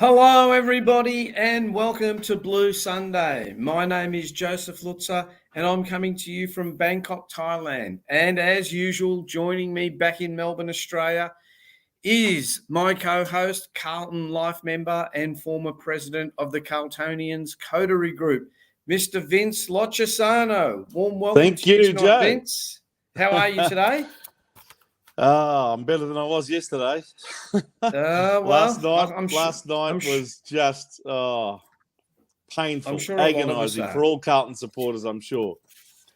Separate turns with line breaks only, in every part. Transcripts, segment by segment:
Hello, everybody, and welcome to Blue Sunday. My name is Joseph Luzza, and I'm coming to you from Bangkok, Thailand. And as usual, joining me back in Melbourne, Australia, is my co-host, Carlton Life member and former president of the Carltonians Coterie Group, Mr. Vince Loccisano. Warm welcome
Thank
to you
you,
tonight,
Joe.
Vince. How are you today?
I'm better than I was yesterday. Last night was just painful,
sure
agonising for all Carlton supporters, I'm sure.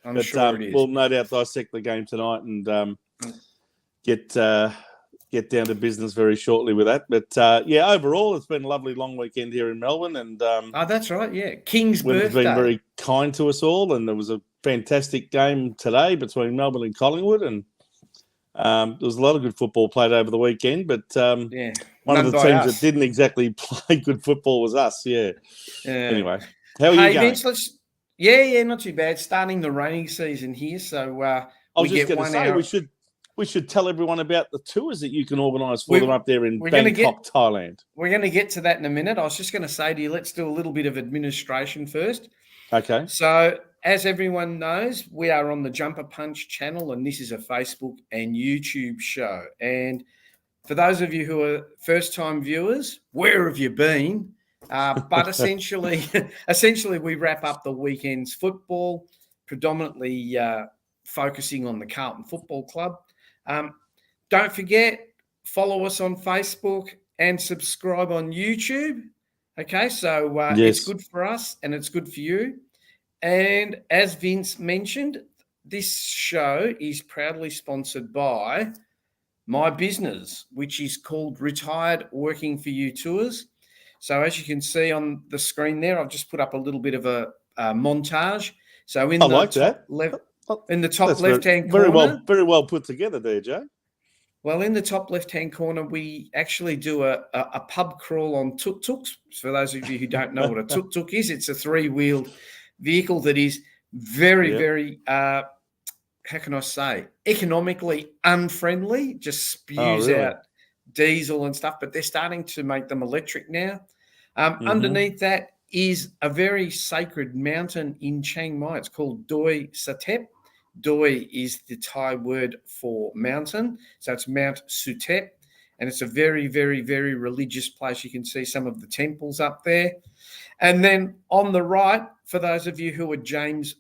I'm sure it is.
We'll no doubt dissect the game tonight and get down to business very shortly with that. But overall, it's been a lovely long weekend here in Melbourne, and
that's right. Yeah, King's
Winter's
birthday.
been very kind to us all, and there was a fantastic game today between Melbourne and Collingwood, and there was a lot of good football played over the weekend, but one of the teams that didn't exactly play good football was us. Yeah. Anyway, how are you going?
Vince, not too bad. Starting the rainy season here, so
I was just going to say we should tell everyone about the tours that you can organise for them up there in Bangkok, Thailand.
We're going to get to that in a minute. I was just going to say to you, let's do a little bit of administration first.
Okay.
So, as everyone knows, we are on the Jumper Punch channel, and this is a Facebook and YouTube show. And for those of you who are first-time viewers, where have you been? But essentially, we wrap up the weekend's football, predominantly focusing on the Carlton Football Club. Don't forget, follow us on Facebook and subscribe on YouTube. Okay, so It's good for us and it's good for you. And as Vince mentioned, this show is proudly sponsored by my business, which is called Retired Working For You Tours. So as you can see on the screen there, I've just put up a little bit of a montage. So in the top left-hand corner.
Very well put together there, Joe.
Well, in the top left-hand corner, we actually do a pub crawl on tuk-tuks. For those of you who don't know what a tuk-tuk is, it's a three-wheeled vehicle that is very, how can I say, economically unfriendly, just spews out diesel and stuff, but they're starting to make them electric now. Underneath that is a very sacred mountain in Chiang Mai. It's called Doi Satep. Doi is the Thai word for mountain. So it's Mount Sutep. And it's a very, very, very religious place. You can see some of the temples up there. And then on the right, for those of you who are James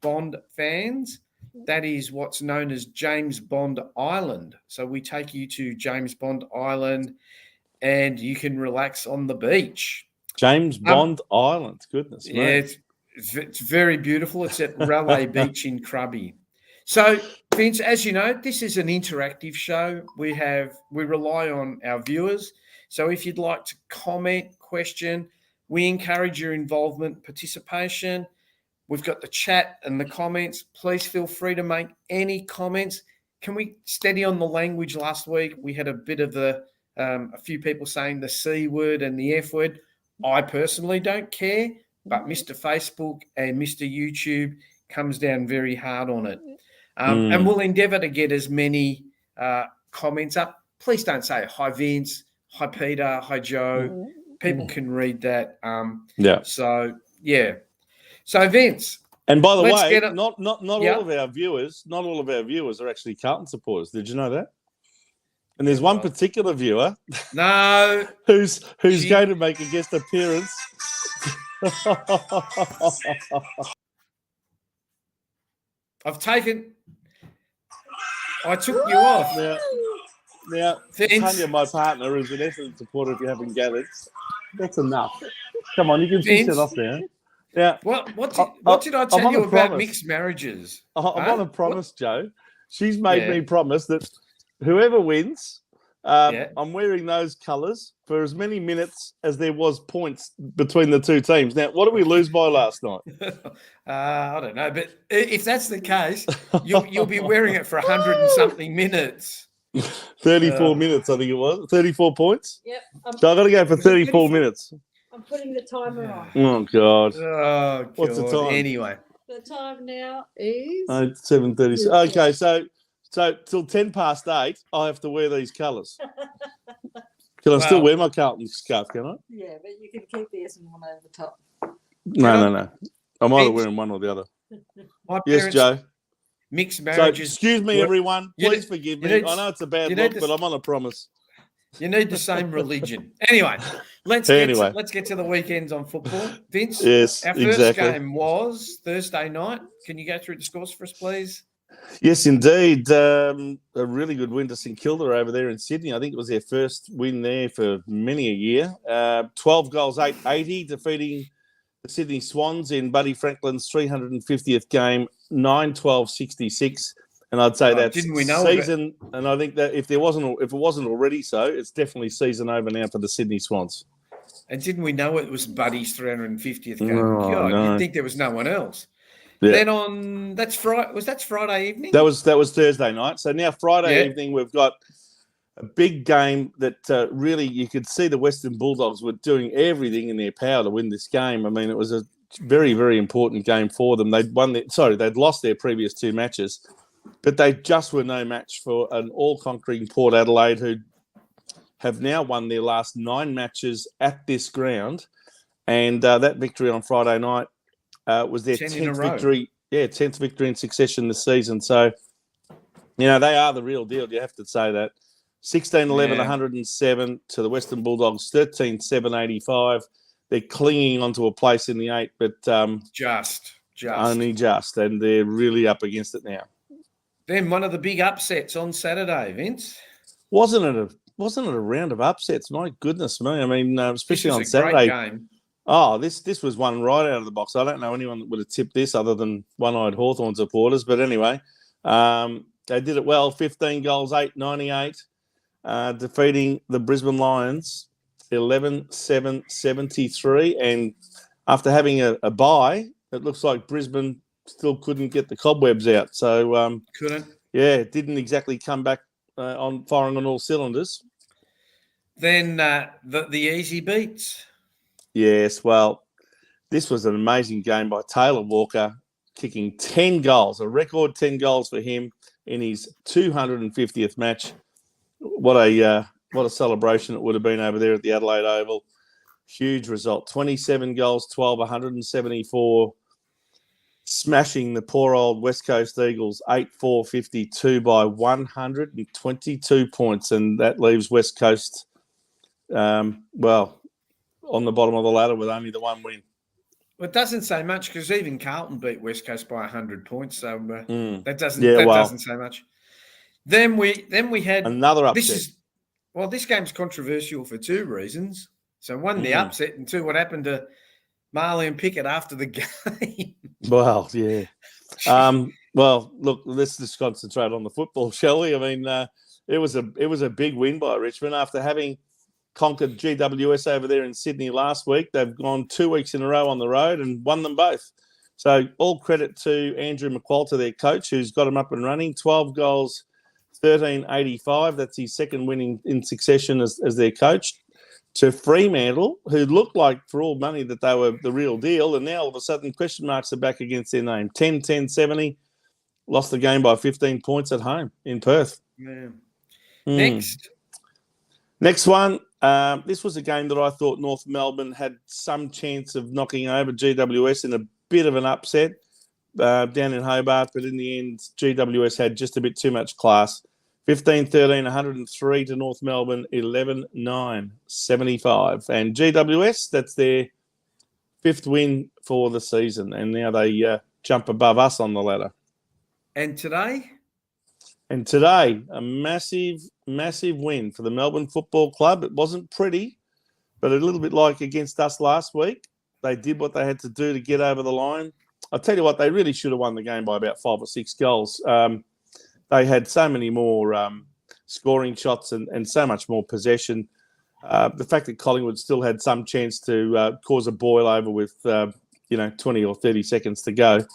Bond fans, that is what's known as James Bond Island. So we take you to James Bond Island and you can relax on the beach.
James Bond Island, goodness me.
Yeah, it's very beautiful. It's at Raleigh Beach in Krabi. So, Vince, as you know, this is an interactive show. We rely on our viewers. So if you'd like to comment, question, we encourage your involvement, participation. We've got the chat and the comments. Please feel free to make any comments. Can we steady on the language? Last week we had a bit of a few people saying the C word and the F word. I personally don't care, but Mr. Facebook and Mr. YouTube comes down very hard on it. And we'll endeavour to get as many comments up. Please don't say hi, Vince, hi, Peter, hi, Joe. People can read that. So, Vince.
And by the way, not all of our viewers, are actually Carlton supporters. Did you know that? And there's one particular viewer, who's going to make a guest appearance.
I took you off.
Now, Tanya, my partner, is an Essendon supporter. If you haven't gathered, that's enough. Come on, you can finish it off there. Yeah.
What did I tell you about mixed marriages?
I'm on a promise, Joe. She's made me promise that whoever wins, I'm wearing those colours for as many minutes as there was points between the two teams. Now, what did we lose by last night?
I don't know, but if that's the case, you'll be wearing it for 100 and something minutes.
34 minutes, I think it was. 34 points?
Yep.
So I've got to go for 34 minutes.
I'm putting the timer on.
Oh, God.
Oh, God.
What's the time?
Anyway.
The time now is...
7:30. Okay, so till 8:10, I have to wear these colours. Can I still wear my Carlton scarf, can I?
Yeah, but you can keep the Essendon one over the top.
No. I'm either wearing one or the other. Yes, Joe.
Mixed marriages.
So, excuse me, everyone. Please forgive me. I know it's a bad look, but I'm on a promise.
You need the same religion. Anyway, let's get to the weekends on football. Vince,
yes,
our first game was Thursday night. Can you go through the scores for us, please?
Yes, indeed. A really good win to St Kilda over there in Sydney. I think it was their first win there for many a year. 12 goals, 880, defeating the Sydney Swans in Buddy Franklin's 350th game, 9-12-66. And I'd say that's season. And I think that if it wasn't already so, it's definitely season over now for the Sydney Swans.
And didn't we know it was Buddy's 350th game?
Oh,
God,
no.
You'd think there was no one else.
Yeah.
Then that's Friday. Was that Friday evening?
That was Thursday night. So now Friday evening we've got a big game that really you could see the Western Bulldogs were doing everything in their power to win this game. I mean, it was a very, very important game for them. They'd lost their previous two matches, but they just were no match for an all-conquering Port Adelaide, who have now won their last 9 matches at this ground. And that victory on Friday night was their 10th victory. Yeah, 10th victory in succession this season. So, they are the real deal. You have to say that. 16-11, 107 to the Western Bulldogs, 13-7-85. They're clinging onto a place in the 8, but
just
only just, and they're really up against it now.
Then one of the big upsets on Saturday, Vince.
Wasn't it a round of upsets? My goodness me! I mean, especially on Saturday.
Great game.
Oh, this was one right out of the box. I don't know anyone that would have tipped this other than one-eyed Hawthorn supporters. But anyway, they did it well. 15 goals, 898, defeating the Brisbane Lions 11-7-73. And after having a bye, it looks like Brisbane still couldn't get the cobwebs out. So
couldn't.
Yeah, it didn't exactly come back on firing on all cylinders.
Then the easy beats.
Yes, well, this was an amazing game by Taylor Walker, kicking 10 goals, a record 10 goals for him in his 250th match. What a celebration it would have been over there at the Adelaide Oval. Huge result. 27 goals, 12, 174, smashing the poor old West Coast Eagles 8-4-52 by 122 points. And that leaves West Coast, on the bottom of the ladder with only the one win.
Well, it doesn't say much because even Carlton beat West Coast by 100 points, so that doesn't say much. Then we had
another upset.
This game's controversial for 2 reasons. So one, the upset, and 2, what happened to Marley and Pickett after the game.
Well, yeah. Look, let's just concentrate on the football, shall we? I mean, it was a big win by Richmond after having conquered GWS over there in Sydney last week. They've gone 2 weeks in a row on the road and won them both. So all credit to Andrew McQualter, their coach, who's got them up and running. 12 goals, 13-85. That's his second win in succession as their coach. To Fremantle, who looked like for all money that they were the real deal, and now all of a sudden question marks are back against their name. 10-10-70. Lost the game by 15 points at home in Perth.
Yeah.
Next one. This was a game that I thought North Melbourne had some chance of knocking over GWS in a bit of an upset down in Hobart, but in the end, GWS had just a bit too much class. 15-13, 103 to North Melbourne, 11-9, 75. And GWS, that's their 5th win for the season, and now they jump above us on the ladder.
And today,
a massive, massive win for the Melbourne Football Club. It wasn't pretty, but a little bit like against us last week. They did what they had to do to get over the line. I'll tell you what, they really should have won the game by about 5 or 6 goals. They had so many more scoring shots and so much more possession. The fact that Collingwood still had some chance to cause a boil over with 20 or 30 seconds to go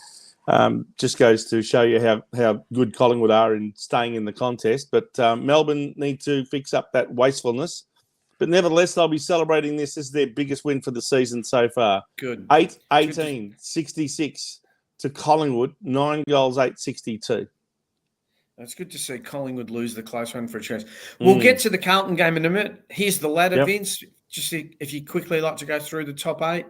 just goes to show you how good Collingwood are in staying in the contest. But Melbourne need to fix up that wastefulness. But nevertheless, they'll be celebrating this. This is their biggest win for the season so far.
Good.
8-18, 66 to Collingwood, 9 goals, 8-62.
It's good to see Collingwood lose the close one for a chance. We'll get to the Carlton game in a minute. Here's the ladder, Vince. Just if you quickly like to go through the top 8.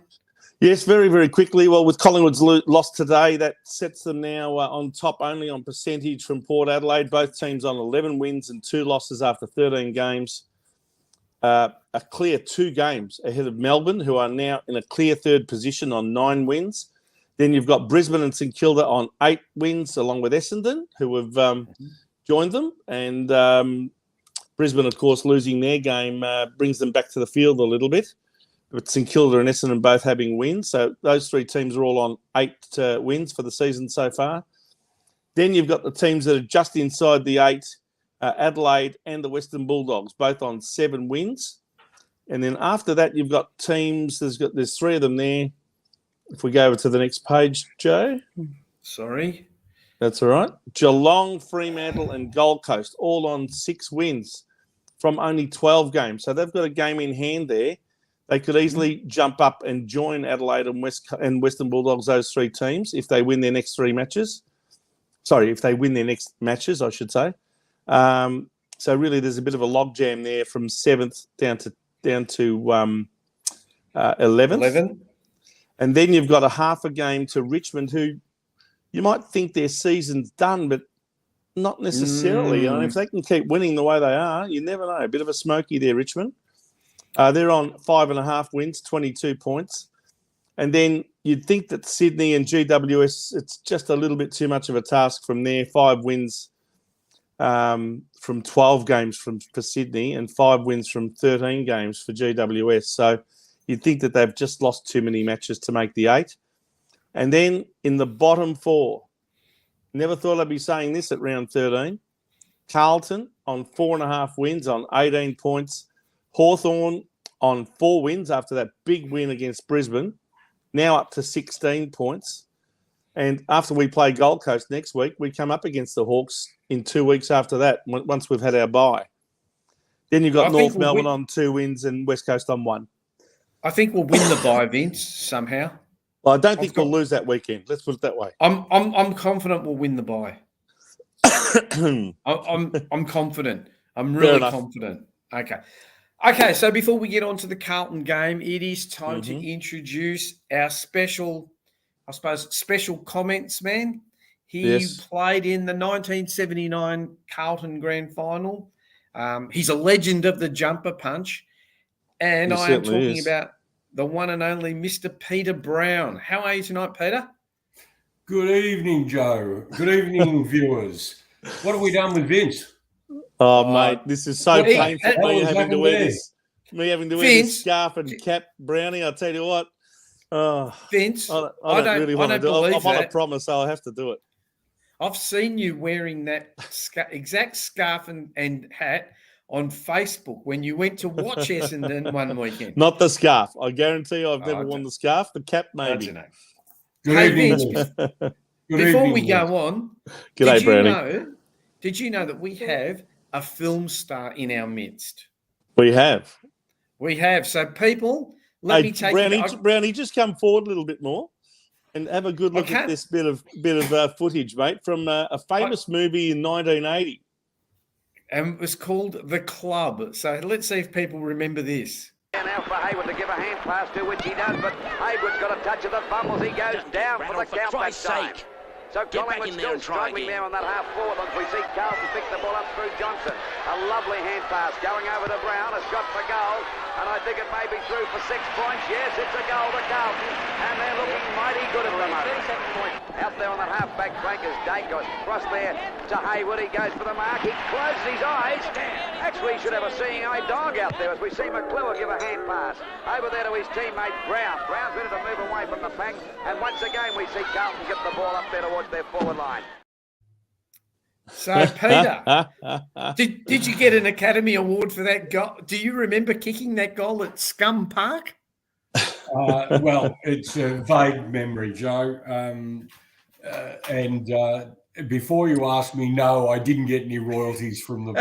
Yes, very, very quickly. Well, with Collingwood's loss today, that sets them now on top only on percentage from Port Adelaide. Both teams on 11 wins and 2 losses after 13 games. A clear 2 games ahead of Melbourne, who are now in a clear third position on 9 wins. Then you've got Brisbane and St Kilda on 8 wins, along with Essendon, who have joined them. And Brisbane, of course, losing their game brings them back to the field a little bit. But St Kilda and Essendon both having wins. So those 3 teams are all on 8 wins for the season so far. Then you've got the teams that are just inside the 8, Adelaide and the Western Bulldogs, both on 7 wins. And then after that, you've got teams, there's 3 of them there. If we go over to the next page, Joe.
Sorry.
That's all right. Geelong, Fremantle and Gold Coast, all on 6 wins from only 12 games. So they've got a game in hand there. They could easily jump up and join Adelaide and Western Bulldogs, those 3 teams, if they win their next 3 matches. Sorry, if they win their next matches, I should say. So really there's a bit of a logjam there from 7th down to 11th. And then you've got a half a game to Richmond, who you might think their season's done, but not necessarily. I mean, if they can keep winning the way they are, you never know. A bit of a smoky there, Richmond. They're on 5.5 wins, 22 points. And then you'd think that Sydney and GWS, it's just a little bit too much of a task from there. 5 wins from 12 games for Sydney and 5 wins from 13 games for GWS. So you'd think that they've just lost too many matches to make the 8. And then in the bottom 4, never thought I'd be saying this at round 13, Carlton on 4.5 wins on 18 points. Hawthorn on 4 wins after that big win against Brisbane, now up to 16 points. And after we play Gold Coast next week, we come up against the Hawks in 2 weeks after that, once we've had our bye. Then you've got North Melbourne on 2 wins and West Coast on 1. I
think we'll win the bye, Vince, somehow.
Well, I don't think we'll lose that weekend. Let's put it that way.
I'm confident we'll win the bye. I'm confident. I'm really confident. Okay, so before we get on to the Carlton game, it is time to introduce our special comments man. He played in the 1979 Carlton Grand Final. He's a legend of the jumper punch. And I am talking about the one and only Mr. Peter Brown. How are you tonight, Peter?
Good evening, Joe. Good evening, viewers. What have we done with Vince?
Oh, mate, this is so painful. Me having to wear this scarf and cap, Brownie. I'll tell you what.
Vince,
I don't really want to do it. I'm on a promise, so I have to do it.
I've seen you wearing that exact scarf and hat on Facebook when you went to watch Essendon one weekend.
Not the scarf. I guarantee you I've never worn the scarf. The cap, maybe.
Good evening. Vince, before we go on,
G'day, Brownie.
Did you know that we have a film star in our midst?
We have.
So people, let me take
Brownie, just come forward a little bit more and have a good look at this bit of footage, mate, from a famous movie in 1980.
And it was called The Club. So let's see if people remember this.
Now for Hayward to give a hand pass to which he does, but Hayward's got a touch of the fumbles. He goes down for the count that time. So Collingwood still struggling there on that half forward as we see Carlton pick the ball up through Johnson. A lovely hand pass going over to Brown, a shot for goal, and I think it may be through for 6 points. Yes, it's a goal to Carlton, and they're looking mighty good at the moment. Out there on that half-back flank as Dake goes across there to Hayward. He goes for the mark. He closes his eyes. Actually, he should have a seeing-eye dog out there as we see McClure give a hand pass over there to his teammate Brown. Brown's ready to move away from the pack, and once again we see Carlton get the ball up there towards their forward line.
So, Peter, did you get an Academy Award for that goal? Do you remember kicking that goal at Scum Park?
Well, it's a vague memory, Joe. And before you ask me, no, I didn't get any royalties from the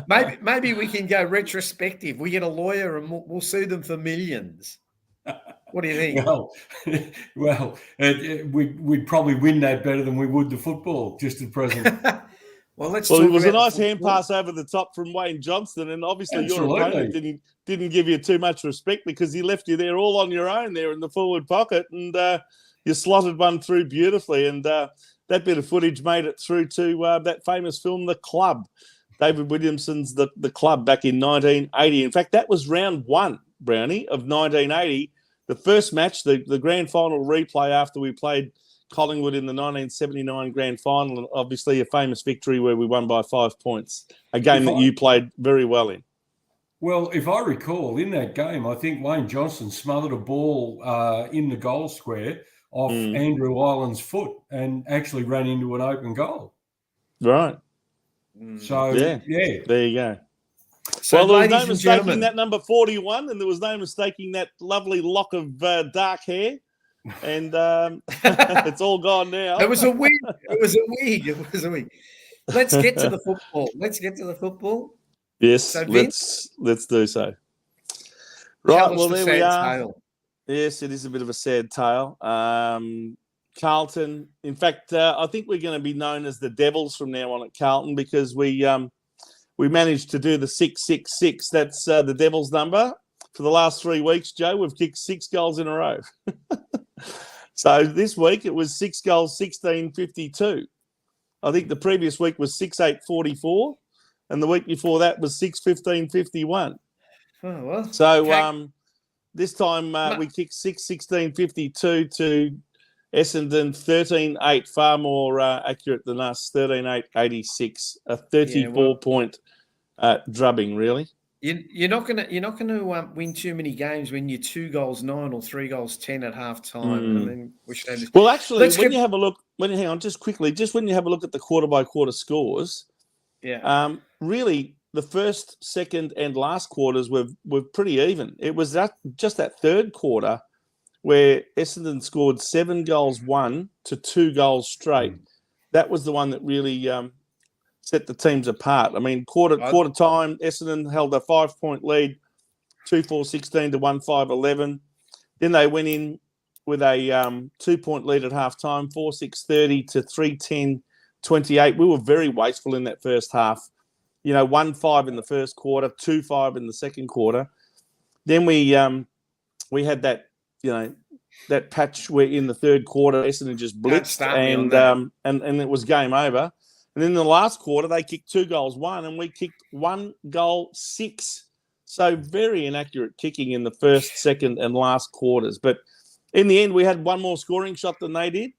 bloody
maybe we can go retrospective. We get a lawyer and we'll sue them for millions. What do you think?
We'd probably win that better than we would the football just at present.
Well,
it was a nice hand pass over the top from Wayne Johnston, and obviously your opponent didn't give you too much respect because he left you there all on your own there in the forward pocket, and you slotted one through beautifully, and that bit of footage made it through to that famous film, The Club, David Williamson's The Club back in 1980. In fact, that was round one, Brownie, of 1980, the first match, the grand final replay after we played Collingwood in the 1979 grand final, and obviously a famous victory where we won by 5 points, a game that you played very well in.
Well, if I recall, in that game, I think Wayne Johnston smothered a ball in the goal square off Andrew Ireland's foot and actually ran into an open goal.
Right.
So,
yeah, there you go.
So,
well, there was no
and
mistaking
gentlemen,
that number 41, and there was no mistaking that lovely lock of dark hair. And it's all gone now.
It was a wig. It was a wig. Let's get to the football.
Yes,
so,
let's do so. Right, well, there we are.
Tale.
Yes, it is a bit of a sad tale. Carlton, in fact, I think we're going to be known as the Devils from now on at Carlton because we managed to do the 6-6-6. That's the Devils number. For the last 3 weeks, Joe, we've kicked 6 goals in a row. So this week it was 6 goals, 16-52. I think the previous week was 6-8-44, and the week before that was 6-15-51.
Oh, well.
So this time we kicked 6-16-52 to Essendon, 13-8, far more accurate than us, 13-8-86, a 34-point drubbing, really.
You're not gonna win too many games when you're 2 goals 9 or 3 goals 10 at half time. And then
well, actually, when you have a look, hang on, just quickly, when you have a look at the quarter by quarter scores, really the first, second, and last quarters were pretty even. It was just that third quarter where Essendon scored 7 goals 1 to 2 goals straight. That was the one that really set the teams apart. I mean, quarter time, Essendon held a 5-point lead, 2-4-16 to 1-5-11. Then they went in with a 2-point lead at half time, 4-6-30 to 3-10-28. We were very wasteful in that first half. 1-5 in the first quarter, 2-5 in the second quarter. Then we had that, that patch where in the third quarter Essendon just blitzed and it was game over. And then in the last quarter, they kicked 2 goals 1, and we kicked 1 goal 6. So very inaccurate kicking in the first, second, and last quarters. But in the end, we had one more scoring shot than they did.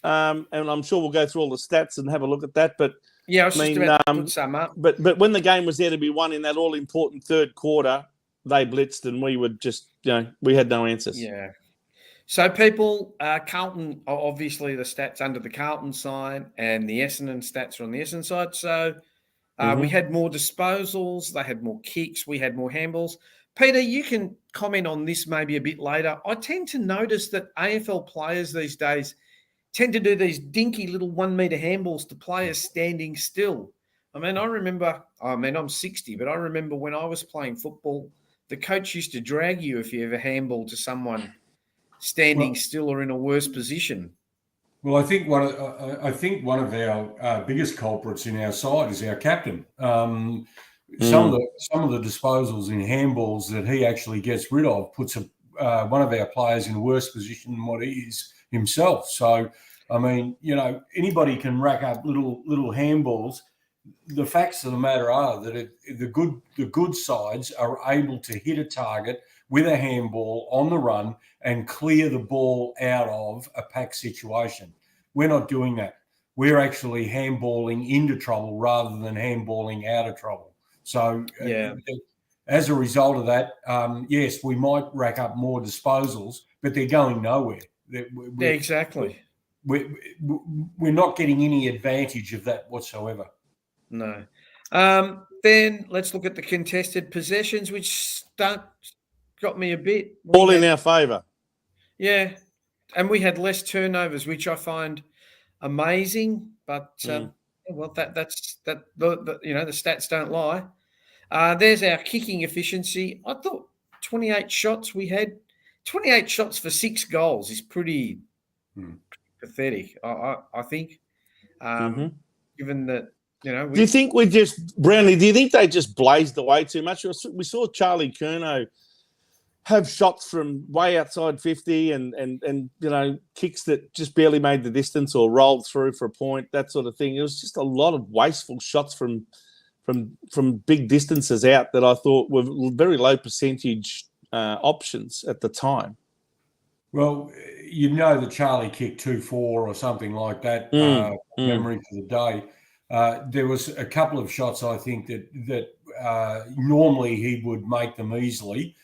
And I'm sure we'll go through all the stats and have a look at that. But
yeah, I was just about to put some up.
But when the game was there to be won in that all-important third quarter, they blitzed, and we would just, we had no answers.
Yeah. So people, Carlton, obviously the stats under the Carlton side and the Essendon stats are on the Essendon side. So we had more disposals, they had more kicks, we had more handballs. Peter, you can comment on this maybe a bit later. I tend to notice that AFL players these days tend to do these dinky little 1 metre handballs to players standing still. I mean, I'm 60, but I remember when I was playing football, the coach used to drag you if you ever handball to someone standing still or in a worse position.
Well, I think one of our biggest culprits in our side is our captain. Some of the disposals in handballs that he actually gets rid of puts one of our players in a worse position than what he is himself. So, I mean, anybody can rack up little handballs. The facts of the matter are that the good sides are able to hit a target with a handball on the run and clear the ball out of a pack situation. We're not doing that. We're actually handballing into trouble rather than handballing out of trouble. So as a result of that, yes, we might rack up more disposals, but they're going nowhere.
Exactly.
We're not getting any advantage of that whatsoever.
No. Then let's look at the contested possessions, which got me a bit.
All in our favour.
Yeah. And we had less turnovers, which I find amazing. But, the stats don't lie. There's our kicking efficiency. I thought 28 shots we had, 28 shots for 6 goals is pretty pathetic, I think, given that,
do you think Brownie, do you think they just blazed away too much? We saw Charlie Curnow have shots from way outside 50 and kicks that just barely made the distance or rolled through for a point, that sort of thing. It was just a lot of wasteful shots from big distances out that I thought were very low percentage options at the time.
Well, that Charlie kicked 2-4 or something like that, memory for the day. There was a couple of shots, I think, that normally he would make them easily.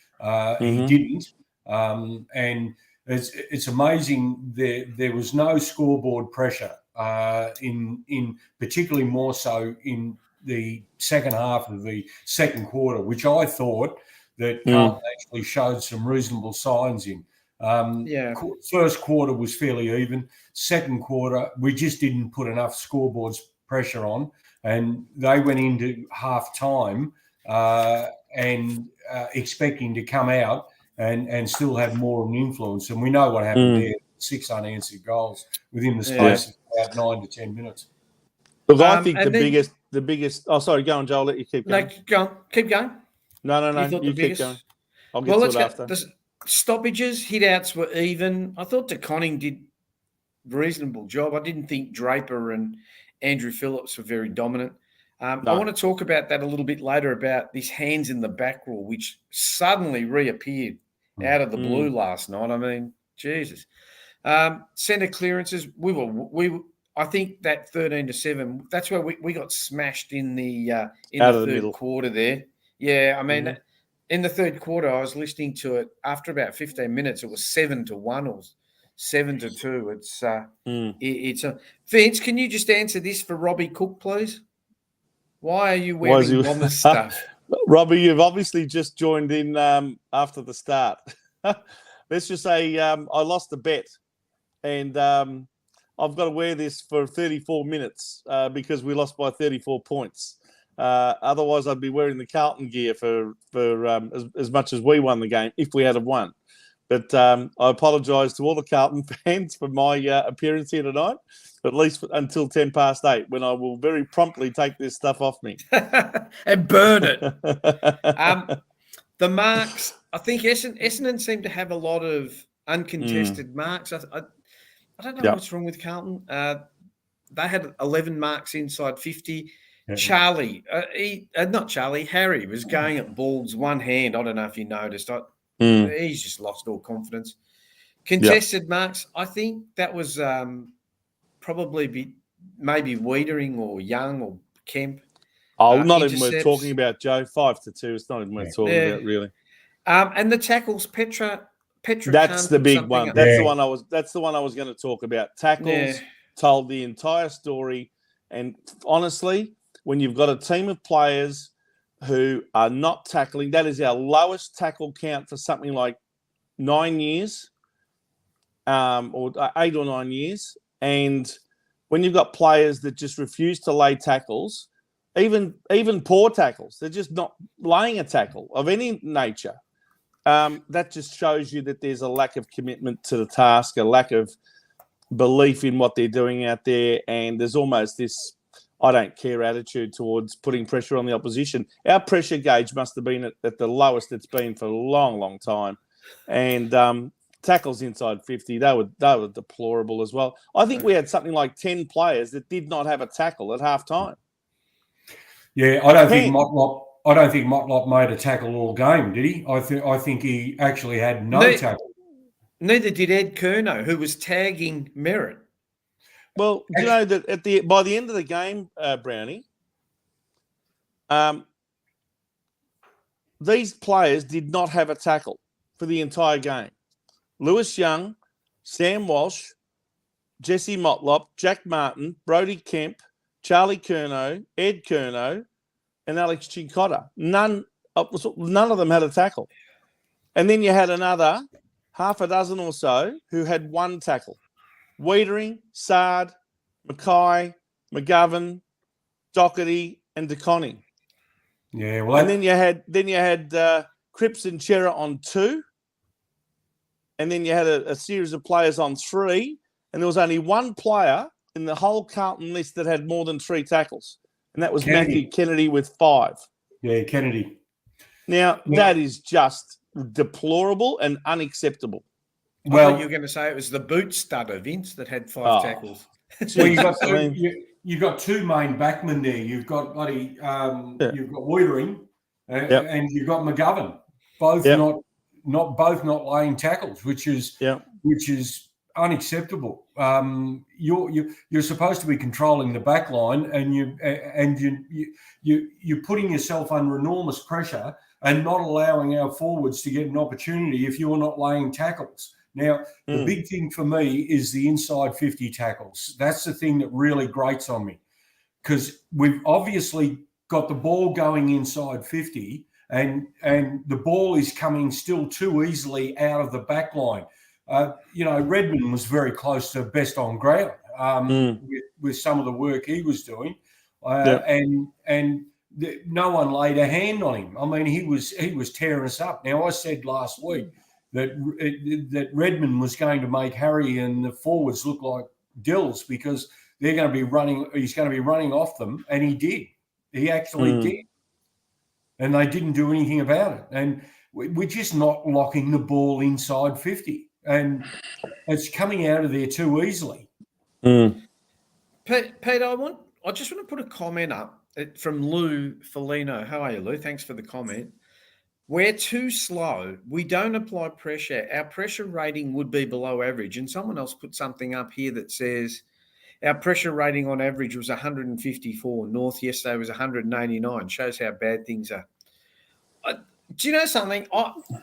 He didn't. And it's amazing there was no scoreboard pressure in particularly more so in the second half of the second quarter, which I thought that Carlton actually showed some reasonable signs in. First quarter was fairly even. Second quarter, we just didn't put enough scoreboards pressure on, and they went into half time and expecting to come out and still have more of an influence. And we know what happened there: 6 unanswered goals within the space of about 9 to 10 minutes.
Look, I think the biggest. Oh, sorry, go on, Joe. I'll let you keep going.
No, keep going.
No. You keep going. I'll get to it after.
The stoppages, hit-outs were even. I thought DeConning did a reasonable job. I didn't think Draper and Andrew Phillips were very dominant. I want to talk about that a little bit later, about this hands in the back rule, which suddenly reappeared out of the blue last night. I mean, Jesus. Centre clearances, I think that 13-7, that's where we got smashed in the third quarter there. Yeah, I mean, in the third quarter, I was listening to it. After about 15 minutes, it was 7-1 or 7-2. It's Vince, can you just answer this for Robbie Cook, please? Why are you wearing Bombers stuff?
Robbie, you've obviously just joined in after the start. Let's just say I lost a bet, and I've got to wear this for 34 minutes because we lost by 34 points. Otherwise, I'd be wearing the Carlton gear for as much as we won the game, if we had have won. But I apologise to all the Carlton fans for my appearance here tonight, at least until 8:10, when I will very promptly take this stuff off me.
And burn it. The marks, I think Essendon seemed to have a lot of uncontested marks. I don't know what's wrong with Carlton. They had 11 marks inside 50. Harry was going at balls one hand. I don't know if you noticed. He's just lost all confidence. Contested marks, I think that was probably maybe Wiedering or Young or Kemp.
Not even worth talking about, Joe. 5-2. It's not even worth talking about, really.
And the tackles, Petra.
That's the big one. That's the one I was going to talk about. Tackles told the entire story, and honestly, when you've got a team of players who are not tackling, that is our lowest tackle count for something like 9 years, or 8 or 9 years. And when you've got players that just refuse to lay tackles, even poor tackles, they're just not laying a tackle of any nature. That just shows you that there's a lack of commitment to the task, a lack of belief in what they're doing out there, and there's almost this I don't care attitude towards putting pressure on the opposition. Our pressure gauge must have been at the lowest it's been for a long, long time. And tackles inside 50, they were deplorable as well. I think we had something like 10 players that did not have a tackle at half time.
Yeah, I don't think Motlop made a tackle all game, did he? I think he actually had no tackle.
Neither did Ed Curnow, who was tagging Merritt.
Well, you know that by the end of the game, Brownie, these players did not have a tackle for the entire game. Lewis Young, Sam Walsh, Jesse Motlop, Jack Martin, Brodie Kemp, Charlie Curnow, Ed Curnow, and Alex Kokoda. None of them had a tackle. And then you had another half a dozen or so who had one tackle. Wiedering, Sard, Mackay, McGovern, Doherty, and DeConning.
Yeah, well,
and then you had Cripps and Chera on 2, and then you had a series of players on 3, and there was only one player in the whole Carlton list that had more than 3 tackles, and that was Matthew Kennedy with 5.
Yeah, Kennedy.
Now, that is just deplorable and unacceptable.
Well, I thought you were going to say it was the boot studder, Vince, that had 5 tackles.
Well, you've got 2 main backmen there. You've got you've got Wiedering and you've got McGovern, both not laying tackles, which is unacceptable. You're supposed to be controlling the back line, and you're putting yourself under enormous pressure and not allowing our forwards to get an opportunity if you're not laying tackles. Now, the big thing for me is the inside 50 tackles. That's the thing that really grates on me, because we've obviously got the ball going inside 50 and the ball is coming still too easily out of the back line. Redmond was very close to best on ground with some of the work he was doing, and no one laid a hand on him. I mean, he was tearing us up. Now, I said last week that Redmond was going to make Harry and the forwards look like dills, because they're going to be running. He's going to be running off them, and he did. He actually did, and they didn't do anything about it. And we're just not locking the ball inside 50, and it's coming out of there too easily.
Pete, I just want to put a comment up from Lou Felino. How are you, Lou? Thanks for the comment. We're too slow. We don't apply pressure. Our pressure rating would be below average. And someone else put something up here that says our pressure rating on average was 154. North yesterday was 189. Shows how bad things are. Do you know something?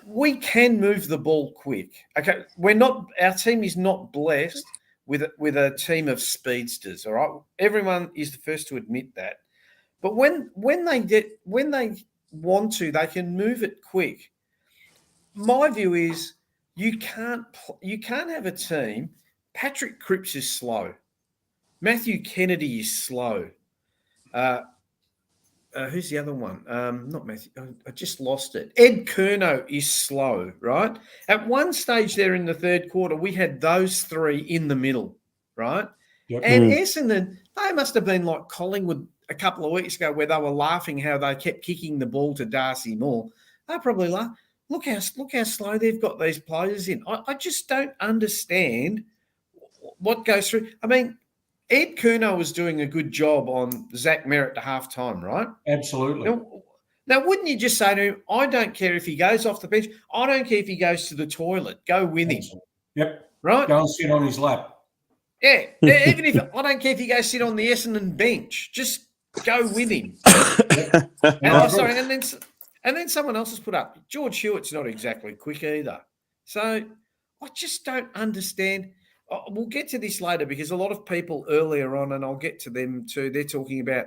We can move the ball quick. Okay, our team is not blessed with a team of speedsters. All right, everyone is the first to admit that. But when they want to, they can move it quick. My view is you can't have a team. Patrick Cripps is slow. Matthew Kennedy is slow. Who's the other one? Not Matthew. I just lost it. Ed Curnow is slow, right? At one stage there in the third quarter, we had those 3 in the middle, right? Yep. And Essendon, they must have been like Collingwood a couple of weeks ago, where they were laughing how they kept kicking the ball to Darcy Moore. They probably laugh. Look how slow they've got these players in. I just don't understand what goes through. I mean, Ed Curnow was doing a good job on Zach Merritt to halftime, right?
Absolutely.
Now, wouldn't you just say to him, I don't care if he goes off the bench. I don't care if he goes to the toilet. Go with him.
Yep.
Right?
Go and sit on his lap.
Yeah. Even if I don't care if he goes sit on the Essendon bench. Just go with him. And then someone else has put up, George Hewitt's not exactly quick either. So I just don't understand. We'll get to this later, because a lot of people earlier on, and I'll get to them too, they're talking about,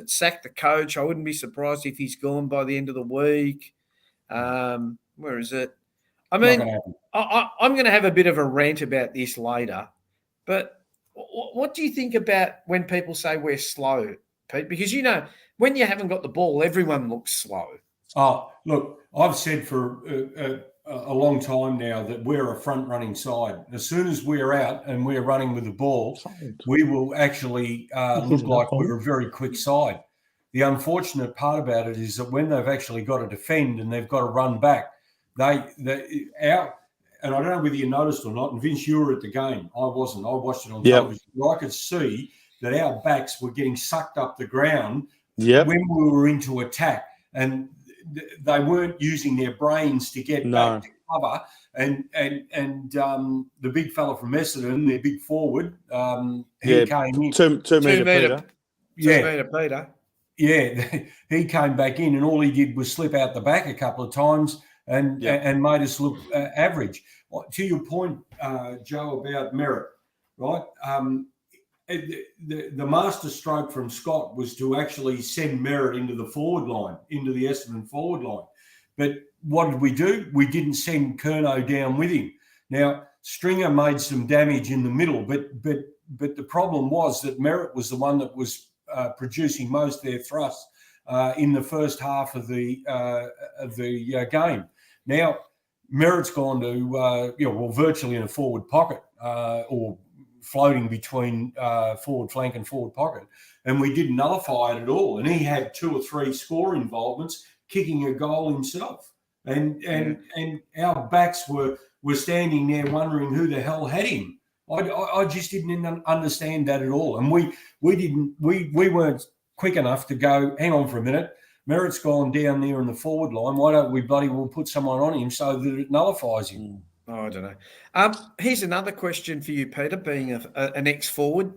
sack the coach. I wouldn't be surprised if he's gone by the end of the week. Where is it? I mean, I'm going to have a bit of a rant about this later. But what do you think about when people say we're slow, Pete? Because, when you haven't got the ball, everyone looks slow.
Oh, look, I've said for a long time now that we're a front-running side. As soon as we're out and we're running with the ball, we will actually look like we're a very quick side. The unfortunate part about it is that when they've actually got to defend and they've got to run back, and I don't know whether you noticed or not, and Vince, you were at the game. I wasn't. I watched it on television. I could see that our backs were getting sucked up the ground when we were into attack, and they weren't using their brains to get back to cover. And the big fella from Essendon, their big forward, he came in.
2 metre Peter.
2 metre Peter.
Yeah, he came back in, and all he did was slip out the back a couple of times and made us look average. To your point, Joe, about Merritt, right? The master stroke from Scott was to actually send Merritt into the forward line, into the Essendon forward line. But what did we do? We didn't send Curnow down with him. Now, Stringer made some damage in the middle, but the problem was that Merritt was the one that was producing most of their thrust in the first half of the game. Now, Merritt's gone to virtually in a forward pocket or floating between forward flank and forward pocket, and we didn't nullify it at all. And he had 2 or 3 score involvements, kicking a goal himself, and our backs were standing there wondering who the hell had him. I just didn't understand that at all, and we weren't quick enough to go, hang on for a minute, Merritt's gone down there in the forward line. Why don't we we'll put someone on him so that it nullifies him?
Oh, I don't know. Here's another question for you, Peter, being an ex-forward.